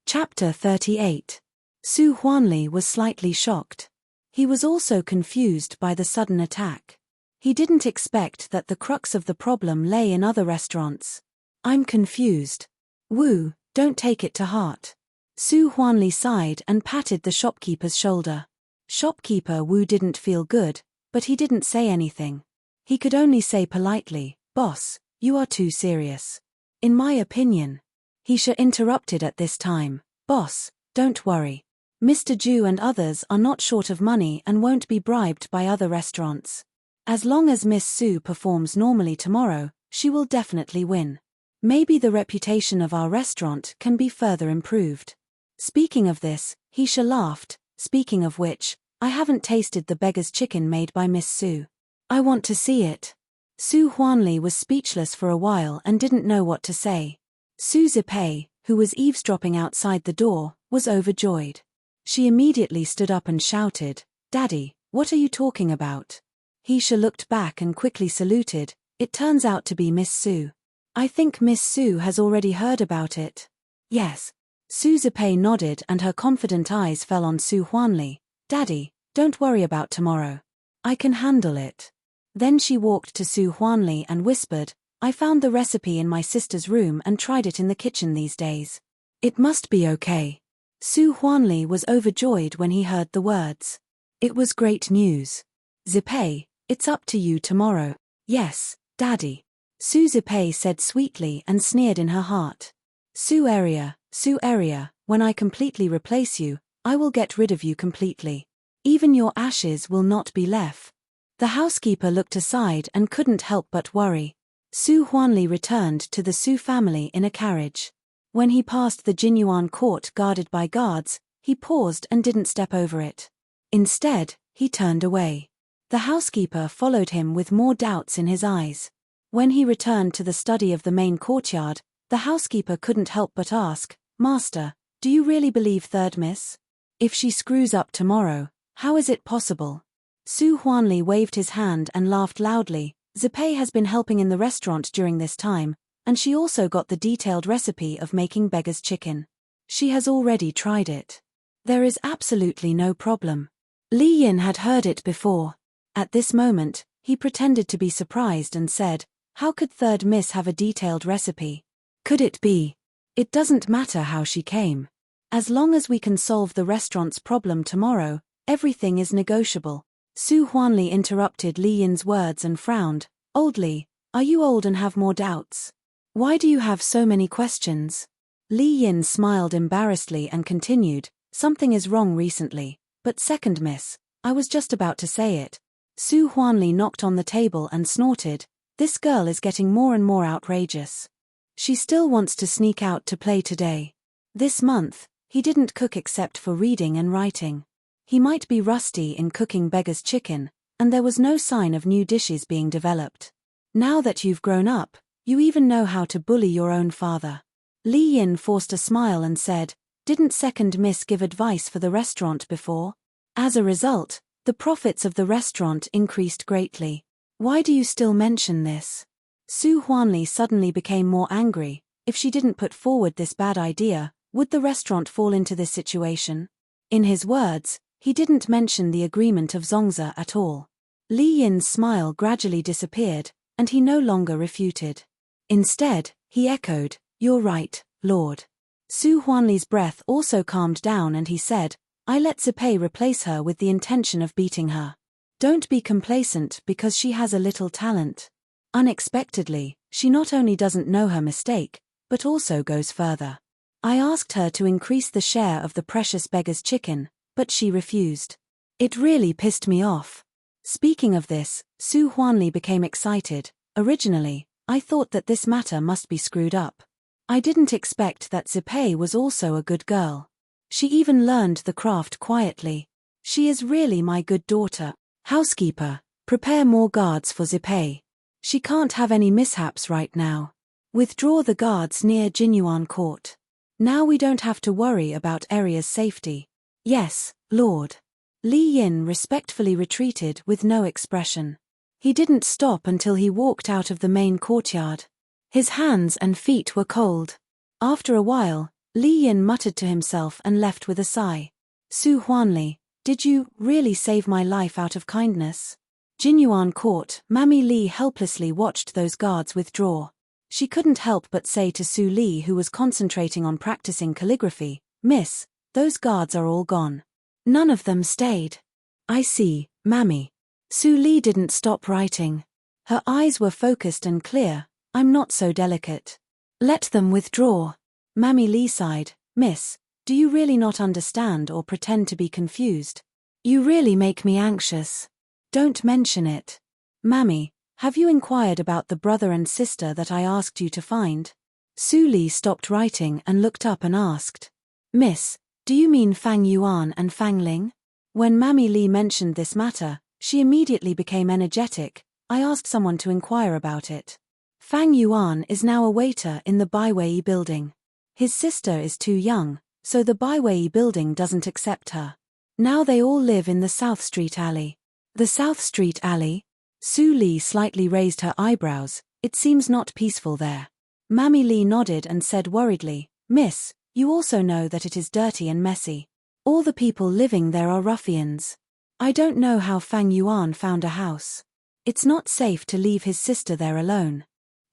Chapter 38. Su Huanli was slightly shocked. He was also confused by the sudden attack. He didn't expect that the crux of the problem lay in other restaurants. "I'm confused. Wu, don't take it to heart." Su Huanli sighed and patted the shopkeeper's shoulder. Shopkeeper Wu didn't feel good, but he didn't say anything. He could only say politely, "Boss, you are too serious. In my opinion." Heisha interrupted at this time, "Boss, don't worry. Mr. Ju and others are not short of money and won't be bribed by other restaurants. As long as Miss Su performs normally tomorrow, she will definitely win. Maybe the reputation of our restaurant can be further improved." Speaking of this, Heisha laughed. "Speaking of which, I haven't tasted the beggar's chicken made by Miss Su. I want to see it." Su Huanli was speechless for a while and didn't know what to say. Su Zipei, who was eavesdropping outside the door, was overjoyed. She immediately stood up and shouted, "Daddy, what are you talking about?" Heisha looked back and quickly saluted. "It turns out to be Miss Su. I think Miss Su has already heard about it." "Yes." Su Zipei nodded and her confident eyes fell on Su Huanli. "Daddy, don't worry about tomorrow. I can handle it." Then she walked to Su Huanli and whispered, "I found the recipe in my sister's room and tried it in the kitchen these days. It must be okay." Su Huanli was overjoyed when he heard the words. It was great news. "Zipei, it's up to you tomorrow." "Yes, Daddy." Su Zipei said sweetly and sneered in her heart. Su area, when I completely replace you, I will get rid of you completely. Even your ashes will not be left." The housekeeper looked aside and couldn't help but worry. Su Huanli returned to the Su family in a carriage. When he passed the Jinyuan court guarded by guards, he paused and didn't step over it. Instead, he turned away. The housekeeper followed him with more doubts in his eyes. When he returned to the study of the main courtyard, the housekeeper couldn't help but ask, "Master, do you really believe third miss? If she screws up tomorrow, how is it possible?" Su Huanli waved his hand and laughed loudly. "Zipei has been helping in the restaurant during this time, and she also got the detailed recipe of making beggar's chicken. She has already tried it. There is absolutely no problem." Li Yin had heard it before. At this moment, he pretended to be surprised and said, "How could third miss have a detailed recipe? Could it be? It doesn't matter how she came. As long as we can solve the restaurant's problem tomorrow, everything is negotiable." Su Huanli interrupted Li Yin's words and frowned. "Old Li, are you old and have more doubts? Why do you have so many questions?" Li Yin smiled embarrassedly and continued, "Something is wrong recently, but second miss, I was just about to say it." Su Huanli knocked on the table and snorted, "This girl is getting more and more outrageous. She still wants to sneak out to play today. This month, he didn't cook except for reading and writing. He might be rusty in cooking beggar's chicken, and there was no sign of new dishes being developed. Now that you've grown up, you even know how to bully your own father." Li Yin forced a smile and said, "Didn't second miss give advice for the restaurant before? As a result, the profits of the restaurant increased greatly. Why do you still mention this?" Su Huanli suddenly became more angry. If she didn't put forward this bad idea, would the restaurant fall into this situation? In his words, he didn't mention the agreement of Zongzi at all. Li Yin's smile gradually disappeared, and he no longer refuted. Instead, he echoed, "You're right, Lord." Su Huanli's breath also calmed down and he said, "I let Zipei replace her with the intention of beating her. Don't be complacent because she has a little talent. Unexpectedly, she not only doesn't know her mistake, but also goes further. I asked her to increase the share of the precious beggar's chicken, but she refused. It really pissed me off." Speaking of this, Su Huanli became excited. "Originally, I thought that this matter must be screwed up. I didn't expect that Zipei was also a good girl. She even learned the craft quietly. She is really my good daughter. Housekeeper, prepare more guards for Zipei. She can't have any mishaps right now. Withdraw the guards near Jinyuan Court. Now we don't have to worry about Aria's safety." "Yes, Lord." Li Yin respectfully retreated with no expression. He didn't stop until he walked out of the main courtyard. His hands and feet were cold. After a while, Li Yin muttered to himself and left with a sigh. "Su Huanli, did you really save my life out of kindness?" Jinyuan Court, Mammy Li helplessly watched those guards withdraw. She couldn't help but say to Su Li, who was concentrating on practicing calligraphy, "Miss, those guards are all gone. None of them stayed." "I see, Mammy." Su Li didn't stop writing. Her eyes were focused and clear. "I'm not so delicate. Let them withdraw." Mammy Li sighed, "Miss, do you really not understand or pretend to be confused? You really make me anxious. Don't mention it." "Mammy, have you inquired about the brother and sister that I asked you to find?" Su Li stopped writing and looked up and asked, "Miss, do you mean Fang Yuan and Fang Ling?" When Mammy Li mentioned this matter, she immediately became energetic. "I asked someone to inquire about it. Fang Yuan is now a waiter in the Baiwei building. His sister is too young, so the Baiwei building doesn't accept her. Now they all live in the South Street alley." "The South Street alley?" Su Li slightly raised her eyebrows. "It seems not peaceful there." Mammy Li nodded and said worriedly, "Miss, you also know that it is dirty and messy. All the people living there are ruffians. I don't know how Fang Yuan found a house. It's not safe to leave his sister there alone."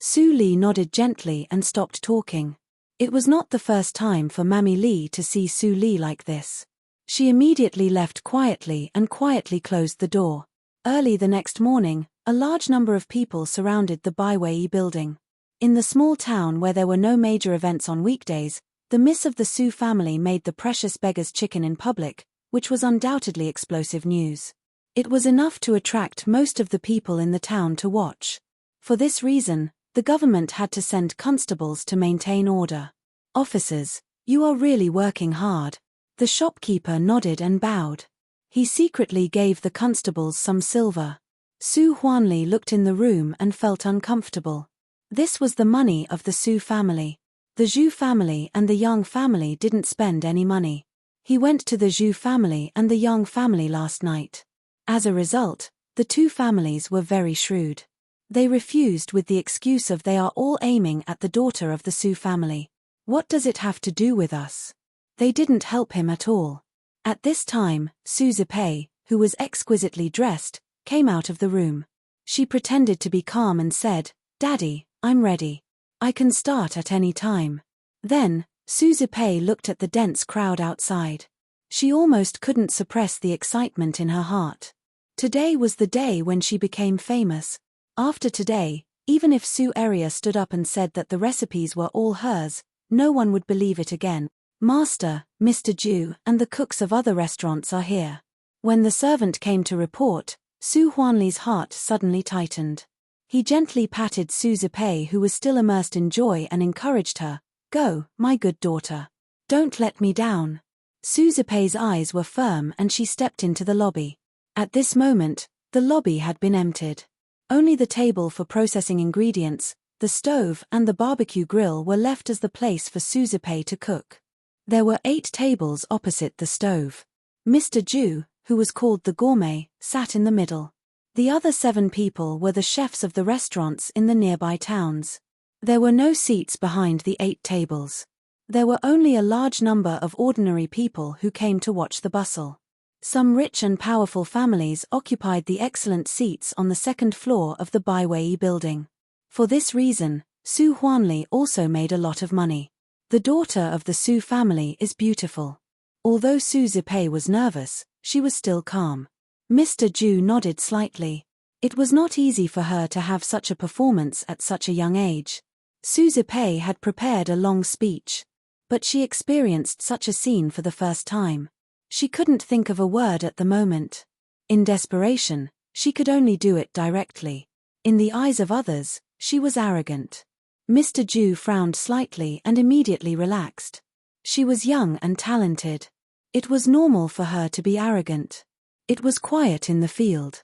Su Li nodded gently and stopped talking. It was not the first time for Mammy Li to see Su Li like this. She immediately left quietly and quietly closed the door. Early the next morning, a large number of people surrounded the Baiwei building. In the small town where there were no major events on weekdays, the miss of the Su family made the precious beggar's chicken in public, which was undoubtedly explosive news. It was enough to attract most of the people in the town to watch. For this reason, the government had to send constables to maintain order. "Officers, you are really working hard." The shopkeeper nodded and bowed. He secretly gave the constables some silver. Su Huanli looked in the room and felt uncomfortable. This was the money of the Su family. The Zhu family and the Yang family didn't spend any money. He went to the Zhu family and the Yang family last night. As a result, the two families were very shrewd. They refused with the excuse of they are all aiming at the daughter of the Su family. What does it have to do with us? They didn't help him at all. At this time, Su Zipei, who was exquisitely dressed, came out of the room. She pretended to be calm and said, "Daddy, I'm ready. I can start at any time." Then, Su Zipei looked at the dense crowd outside. She almost couldn't suppress the excitement in her heart. Today was the day when she became famous. After today, even if Su Aria stood up and said that the recipes were all hers, No one would believe it again. Master, Mr. Ju, and the cooks of other restaurants are here. When the servant came to report, Su Huanli's heart suddenly tightened. He gently patted Su Zipei, who was still immersed in joy, and encouraged her. Go, my good daughter. Don't let me down. Su Zipei's eyes were firm and she stepped into the lobby. At this moment, the lobby had been emptied. Only the table for processing ingredients, the stove and the barbecue grill were left as the place for Su Zipei to cook. There were 8 tables opposite the stove. Mr. Ju, who was called the gourmet, sat in the middle. The other 7 people were the chefs of the restaurants in the nearby towns. There were no seats behind the 8 tables. There were only a large number of ordinary people who came to watch the bustle. Some rich and powerful families occupied the excellent seats on the 2nd floor of the Baiwei building. For this reason, Su Huanli also made a lot of money. The daughter of the Su family is beautiful. Although Su Zipei was nervous, she was still calm. Mr. Ju nodded slightly. It was not easy for her to have such a performance at such a young age. Su Zipei had prepared a long speech. But she experienced such a scene for the first time. She couldn't think of a word at the moment. In desperation, she could only do it directly. In the eyes of others, she was arrogant. Mr. Ju frowned slightly and immediately relaxed. She was young and talented. It was normal for her to be arrogant. It was quiet in the field.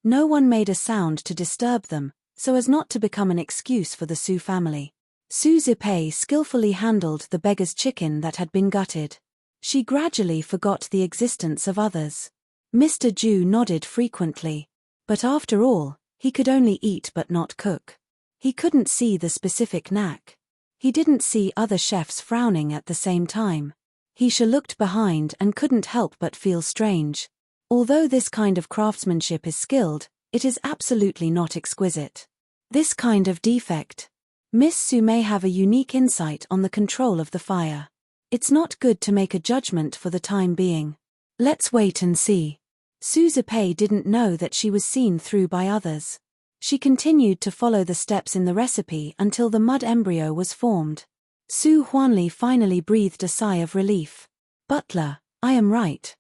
No one made a sound to disturb them, so as not to become an excuse for the Su family. Su Zipei skillfully handled the beggar's chicken that had been gutted. She gradually forgot the existence of others. Mr. Ju nodded frequently. But after all, he could only eat but not cook. He couldn't see the specific knack. He didn't see other chefs frowning at the same time. He looked behind and couldn't help but feel strange. Although this kind of craftsmanship is skilled, it is absolutely not exquisite. This kind of defect. Miss Su may have a unique insight on the control of the fire. It's not good to make a judgment for the time being. Let's wait and see. Su Zipei didn't know that she was seen through by others. She continued to follow the steps in the recipe until the mud embryo was formed. Su Huanli finally breathed a sigh of relief. Butler, I am right?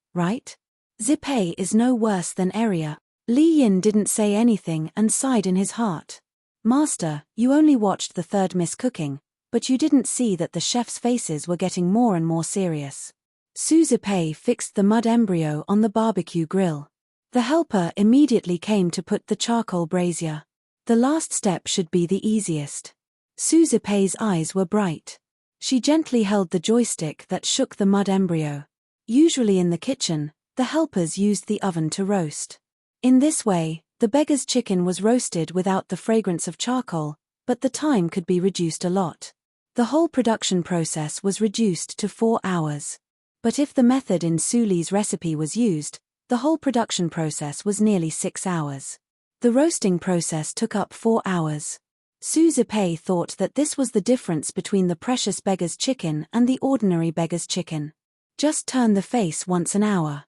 Zipei is no worse than Eria. Li Yin didn't say anything and sighed in his heart. Master, you only watched the 3rd miss cooking, but you didn't see that the chefs' faces were getting more and more serious. Su Zipei fixed the mud embryo on the barbecue grill. The helper immediately came to put the charcoal brazier. The last step should be the easiest. Su Zipei's eyes were bright. She gently held the joystick that shook the mud embryo. Usually in the kitchen, the helpers used the oven to roast. In this way, the beggar's chicken was roasted without the fragrance of charcoal, but the time could be reduced a lot. The whole production process was reduced to 4 hours. But if the method in Su Li's recipe was used, the whole production process was nearly 6 hours. The roasting process took up 4 hours. Su Zipei thought that this was the difference between the precious beggar's chicken and the ordinary beggar's chicken. Just turn the face once an hour.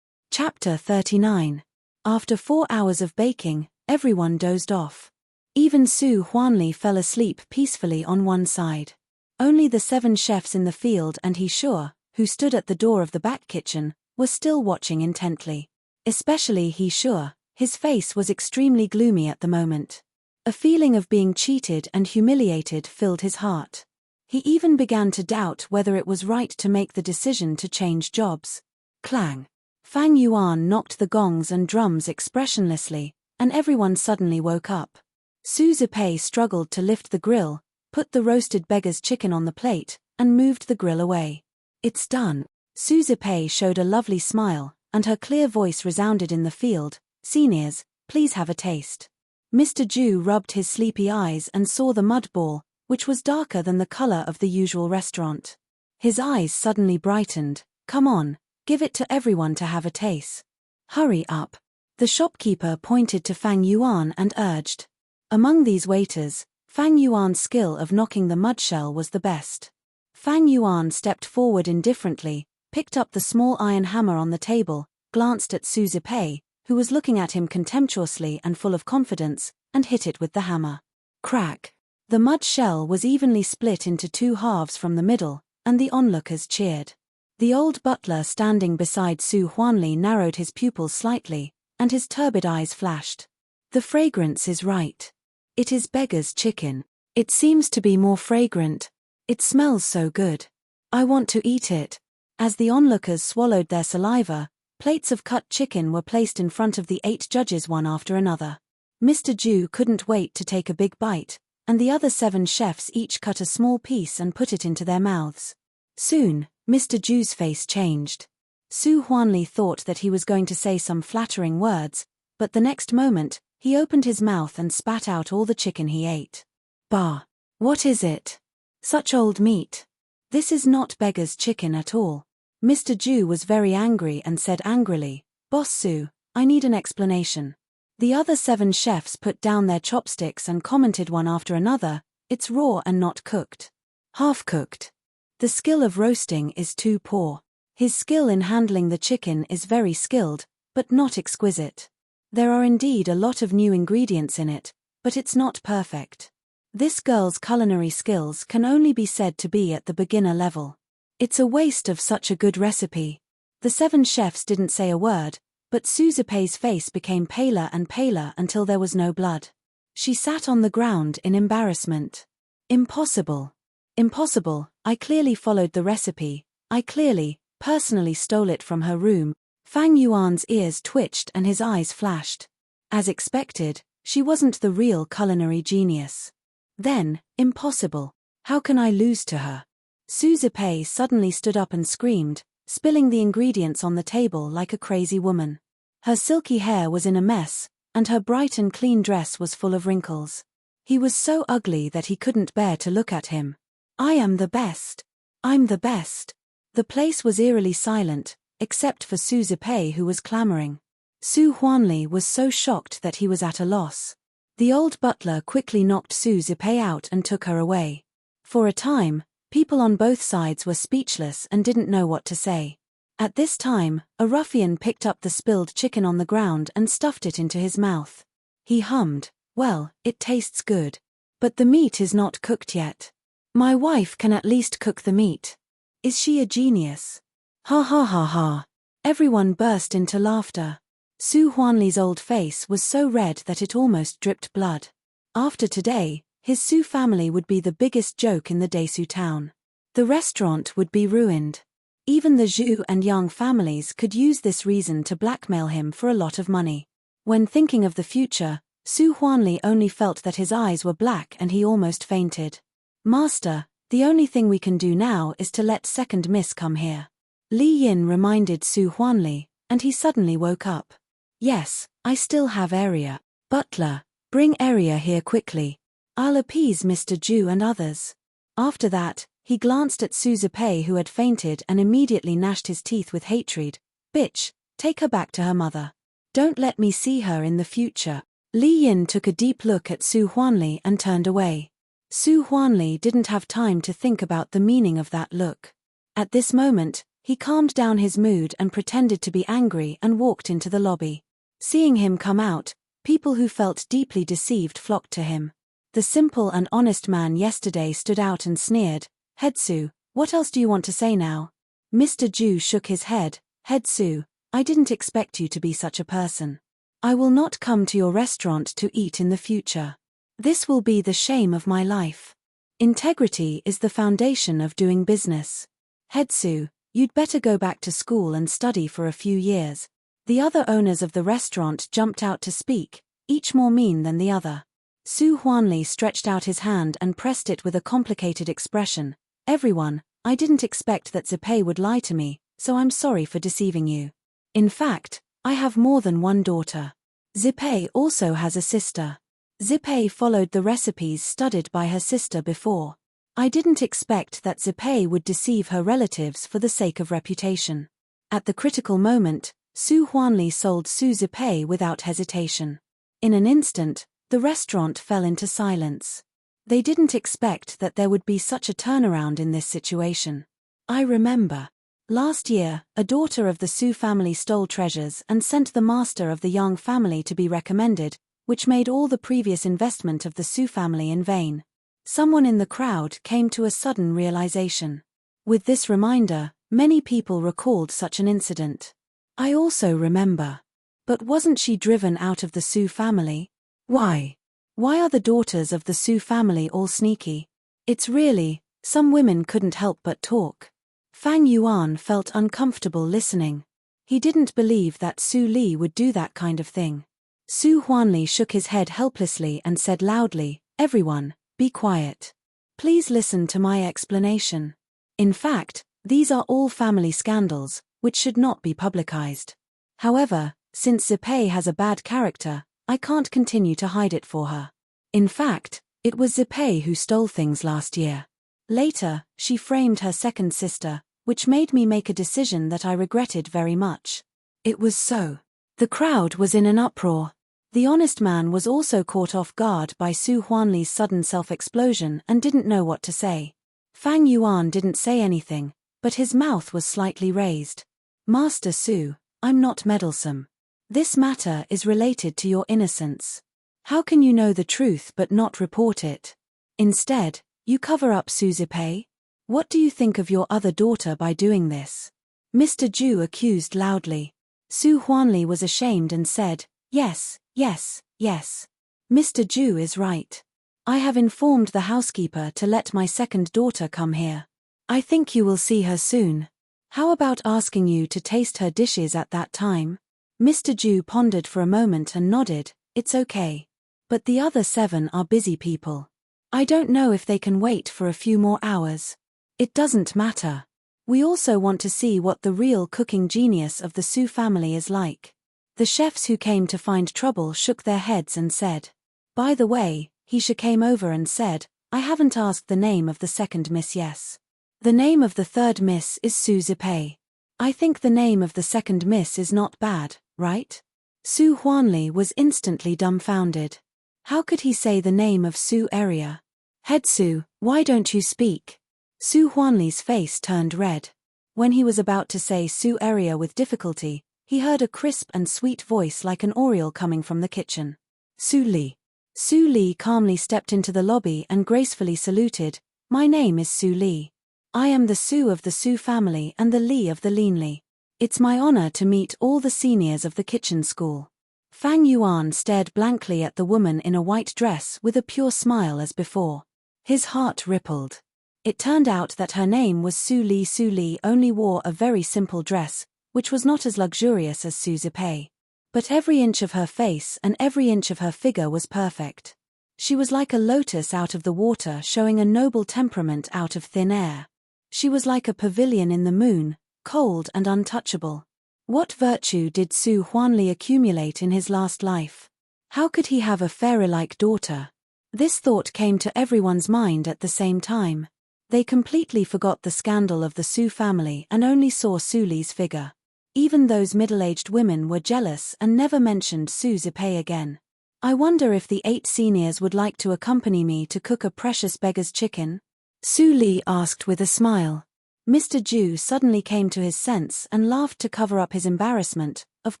Chapter 39. After 4 hours of baking, everyone dozed off. Even Su Huanli fell asleep peacefully on one side. Only the 7 chefs in the field and He Shua, who stood at the door of the back kitchen, were still watching intently. Especially He Shua, his face was extremely gloomy at the moment. A feeling of being cheated and humiliated filled his heart. He even began to doubt whether it was right to make the decision to change jobs. Clang! Fang Yuan knocked the gongs and drums expressionlessly, and everyone suddenly woke up. Su Zipei struggled to lift the grill, put the roasted beggar's chicken on the plate, and moved the grill away. It's done. Su Zipei showed a lovely smile, and her clear voice resounded in the field. Seniors, please have a taste. Mr. Ju rubbed his sleepy eyes and saw the mud ball, which was darker than the color of the usual restaurant. His eyes suddenly brightened. Come on, give it to everyone to have a taste. Hurry up. The shopkeeper pointed to Fang Yuan and urged. Among these waiters, Fang Yuan's skill of knocking the mud shell was the best. Fang Yuan stepped forward indifferently, picked up the small iron hammer on the table, glanced at Su Zipei, who was looking at him contemptuously and full of confidence, and hit it with the hammer. Crack! The mud shell was evenly split into 2 halves from the middle, and the onlookers cheered. The old butler standing beside Su Huanli narrowed his pupils slightly, and his turbid eyes flashed. The fragrance is right. It is beggar's chicken. It seems to be more fragrant. It smells so good. I want to eat it. As the onlookers swallowed their saliva, plates of cut chicken were placed in front of the 8 judges one after another. Mr. Ju couldn't wait to take a big bite, and the other 7 chefs each cut a small piece and put it into their mouths. Soon, Mr. Ju's face changed. Su Huanli thought that he was going to say some flattering words, but the next moment, he opened his mouth and spat out all the chicken he ate. Bah! What is it? Such old meat. This is not beggar's chicken at all. Mr. Ju was very angry and said angrily, Boss Su, I need an explanation. The other 7 chefs put down their chopsticks and commented one after another, it's raw and not cooked. Half-cooked. The skill of roasting is too poor. His skill in handling the chicken is very skilled, but not exquisite. There are indeed a lot of new ingredients in it, but it's not perfect. This girl's culinary skills can only be said to be at the beginner level. It's a waste of such a good recipe. The 7 chefs didn't say a word, but Su Zipei's face became paler and paler until there was no blood. She sat on the ground in embarrassment. Impossible. Impossible, I clearly followed the recipe, I clearly, personally stole it from her room. Fang Yuan's ears twitched and his eyes flashed. As expected, she wasn't the real culinary genius. Then, impossible. How can I lose to her? Su Zipei suddenly stood up and screamed, spilling the ingredients on the table like a crazy woman. Her silky hair was in a mess, and her bright and clean dress was full of wrinkles. He was so ugly that he couldn't bear to look at him. I am the best. I'm the best. The place was eerily silent, except for Su Zipei who was clamoring. Su Huanli was so shocked that he was at a loss. The old butler quickly knocked Su Zipei out and took her away. For a time, people on both sides were speechless and didn't know what to say. At this time, a ruffian picked up the spilled chicken on the ground and stuffed it into his mouth. He hummed, well, it tastes good. But the meat is not cooked yet. My wife can at least cook the meat. Is she a genius? Ha ha ha ha. Everyone burst into laughter. Su Huanli's old face was so red that it almost dripped blood. After today, his Su family would be the biggest joke in the Desu town. The restaurant would be ruined. Even the Zhu and Yang families could use this reason to blackmail him for a lot of money. When thinking of the future, Su Huanli only felt that his eyes were black and he almost fainted. Master, the only thing we can do now is to let second miss come here. Li Yin reminded Su Huanli, and he suddenly woke up. Yes, I still have area. Butler, bring area here quickly. I'll appease Mr. Ju and others. After that, he glanced at Su Zipei who had fainted and immediately gnashed his teeth with hatred. Bitch, take her back to her mother. Don't let me see her in the future. Li Yin took a deep look at Su Huanli and turned away. Su Huanli didn't have time to think about the meaning of that look. At this moment, he calmed down his mood and pretended to be angry and walked into the lobby. Seeing him come out, people who felt deeply deceived flocked to him. The simple and honest man yesterday stood out and sneered, Headsu, what else do you want to say now? Mr. Ju shook his head, Headsu, I didn't expect you to be such a person. I will not come to your restaurant to eat in the future. This will be the shame of my life. Integrity is the foundation of doing business. Headsu, you'd better go back to school and study for a few years. The other owners of the restaurant jumped out to speak, each more mean than the other. Su Huanli stretched out his hand and pressed it with a complicated expression. Everyone, I didn't expect that Zipei would lie to me, so I'm sorry for deceiving you. In fact, I have more than one daughter. Zipei also has a sister. Zipei followed the recipes studied by her sister before. I didn't expect that Zipei would deceive her relatives for the sake of reputation. At the critical moment, Su Huanli sold Su Zipei without hesitation. In an instant, the restaurant fell into silence. They didn't expect that there would be such a turnaround in this situation. I remember. Last year, a daughter of the Su family stole treasures and sent the master of the Yang family to be recommended, which made all the previous investment of the Su family in vain. Someone in the crowd came to a sudden realization. With this reminder, many people recalled such an incident. I also remember. But wasn't she driven out of the Su family? Why? Why are the daughters of the Su family all sneaky? It's really, some women couldn't help but talk. Fang Yuan felt uncomfortable listening. He didn't believe that Su Li would do that kind of thing. Su Huanli shook his head helplessly and said loudly, "Everyone, be quiet. Please listen to my explanation. In fact, these are all family scandals, which should not be publicized. However, since Zipei has a bad character, I can't continue to hide it for her. In fact, it was Zipei who stole things last year. Later, she framed her second sister, which made me make a decision that I regretted very much." It was so. The crowd was in an uproar. The honest man was also caught off guard by Su Huanli's sudden self-explosion and didn't know what to say. Fang Yuan didn't say anything, but his mouth was slightly raised. "Master Su, I'm not meddlesome. This matter is related to your innocence. How can you know the truth but not report it? Instead, you cover up Su Zipei? What do you think of your other daughter by doing this?" Mr. Ju accused loudly. Su Huanli was ashamed and said, "Yes, yes, yes. Mr. Ju is right. I have informed the housekeeper to let my second daughter come here. I think you will see her soon. How about asking you to taste her dishes at that time?" Mr. Ju pondered for a moment and nodded, "It's okay. But the other 7 are busy people. I don't know if they can wait for a few more hours. It doesn't matter. We also want to see what the real cooking genius of the Su family is like." The chefs who came to find trouble shook their heads and said, "By the way," Heisha came over and said, "I haven't asked the name of the second miss yet. The name of the third miss is Su Zipei. I think the name of the second miss is not bad, right?" Su Huanli was instantly dumbfounded. How could he say the name of Su area? "Head Su, why don't you speak?" Su Huanli's face turned red. When he was about to say Su area with difficulty, he heard a crisp and sweet voice like an oriole coming from the kitchen. "Su Li." Su Li calmly stepped into the lobby and gracefully saluted, "My name is Su Li. I am the Su of the Su family and the Li of the Linli. It's my honor to meet all the seniors of the kitchen school." Fang Yuan stared blankly at the woman in a white dress with a pure smile as before. His heart rippled. It turned out that her name was Su Li. Su Li only wore a very simple dress, which was not as luxurious as Su Zipei. But every inch of her face and every inch of her figure was perfect. She was like a lotus out of the water, showing a noble temperament out of thin air. She was like a pavilion in the moon, cold and untouchable. What virtue did Su Huanli accumulate in his last life? How could he have a fairy-like daughter? This thought came to everyone's mind at the same time. They completely forgot the scandal of the Su family and only saw Su Li's figure. Even those middle-aged women were jealous and never mentioned Su Zipei again. "I wonder if the 8 seniors would like to accompany me to cook a precious beggar's chicken?" Su Li asked with a smile. Mr. Ju suddenly came to his sense and laughed to cover up his embarrassment. "Of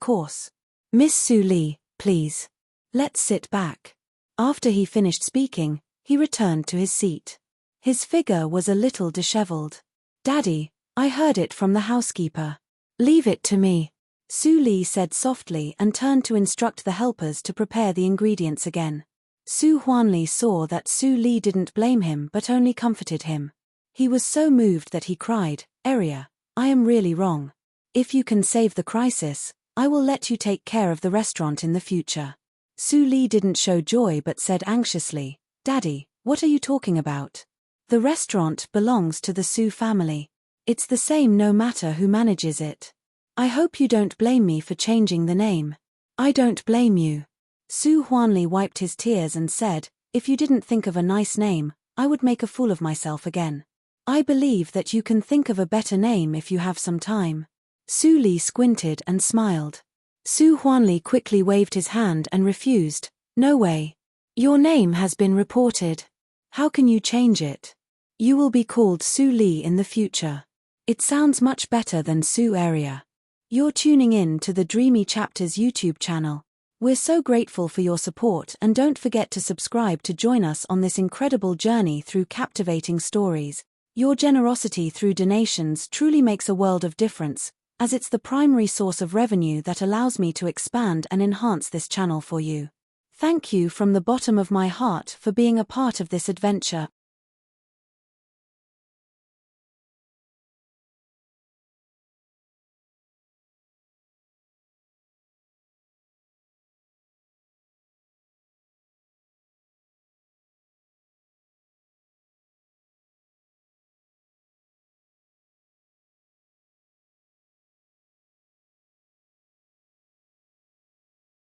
course. Miss Su Li, please. Let's sit back." After he finished speaking, he returned to his seat. His figure was a little disheveled. "Daddy, I heard it from the housekeeper. Leave it to me," Su Li said softly and turned to instruct the helpers to prepare the ingredients again. Su Huanli saw that Su Li didn't blame him but only comforted him. He was so moved that he cried, "Area, I am really wrong. If you can save the crisis, I will let you take care of the restaurant in the future." Su Li didn't show joy but said anxiously, "Daddy, what are you talking about? The restaurant belongs to the Su family. It's the same no matter who manages it. I hope you don't blame me for changing the name." "I don't blame you." Su Huanli wiped his tears and said, "If you didn't think of a nice name, I would make a fool of myself again. I believe that you can think of a better name if you have some time." Su Li squinted and smiled. Su Huanli quickly waved his hand and refused, "No way. Your name has been reported. How can you change it? You will be called Su Li in the future. It sounds much better than Su area." You're tuning in to the Dreamy Chapters YouTube channel. We're so grateful for your support, and don't forget to subscribe to join us on this incredible journey through captivating stories. Your generosity through donations truly makes a world of difference, as it's the primary source of revenue that allows me to expand and enhance this channel for you. Thank you from the bottom of my heart for being a part of this adventure.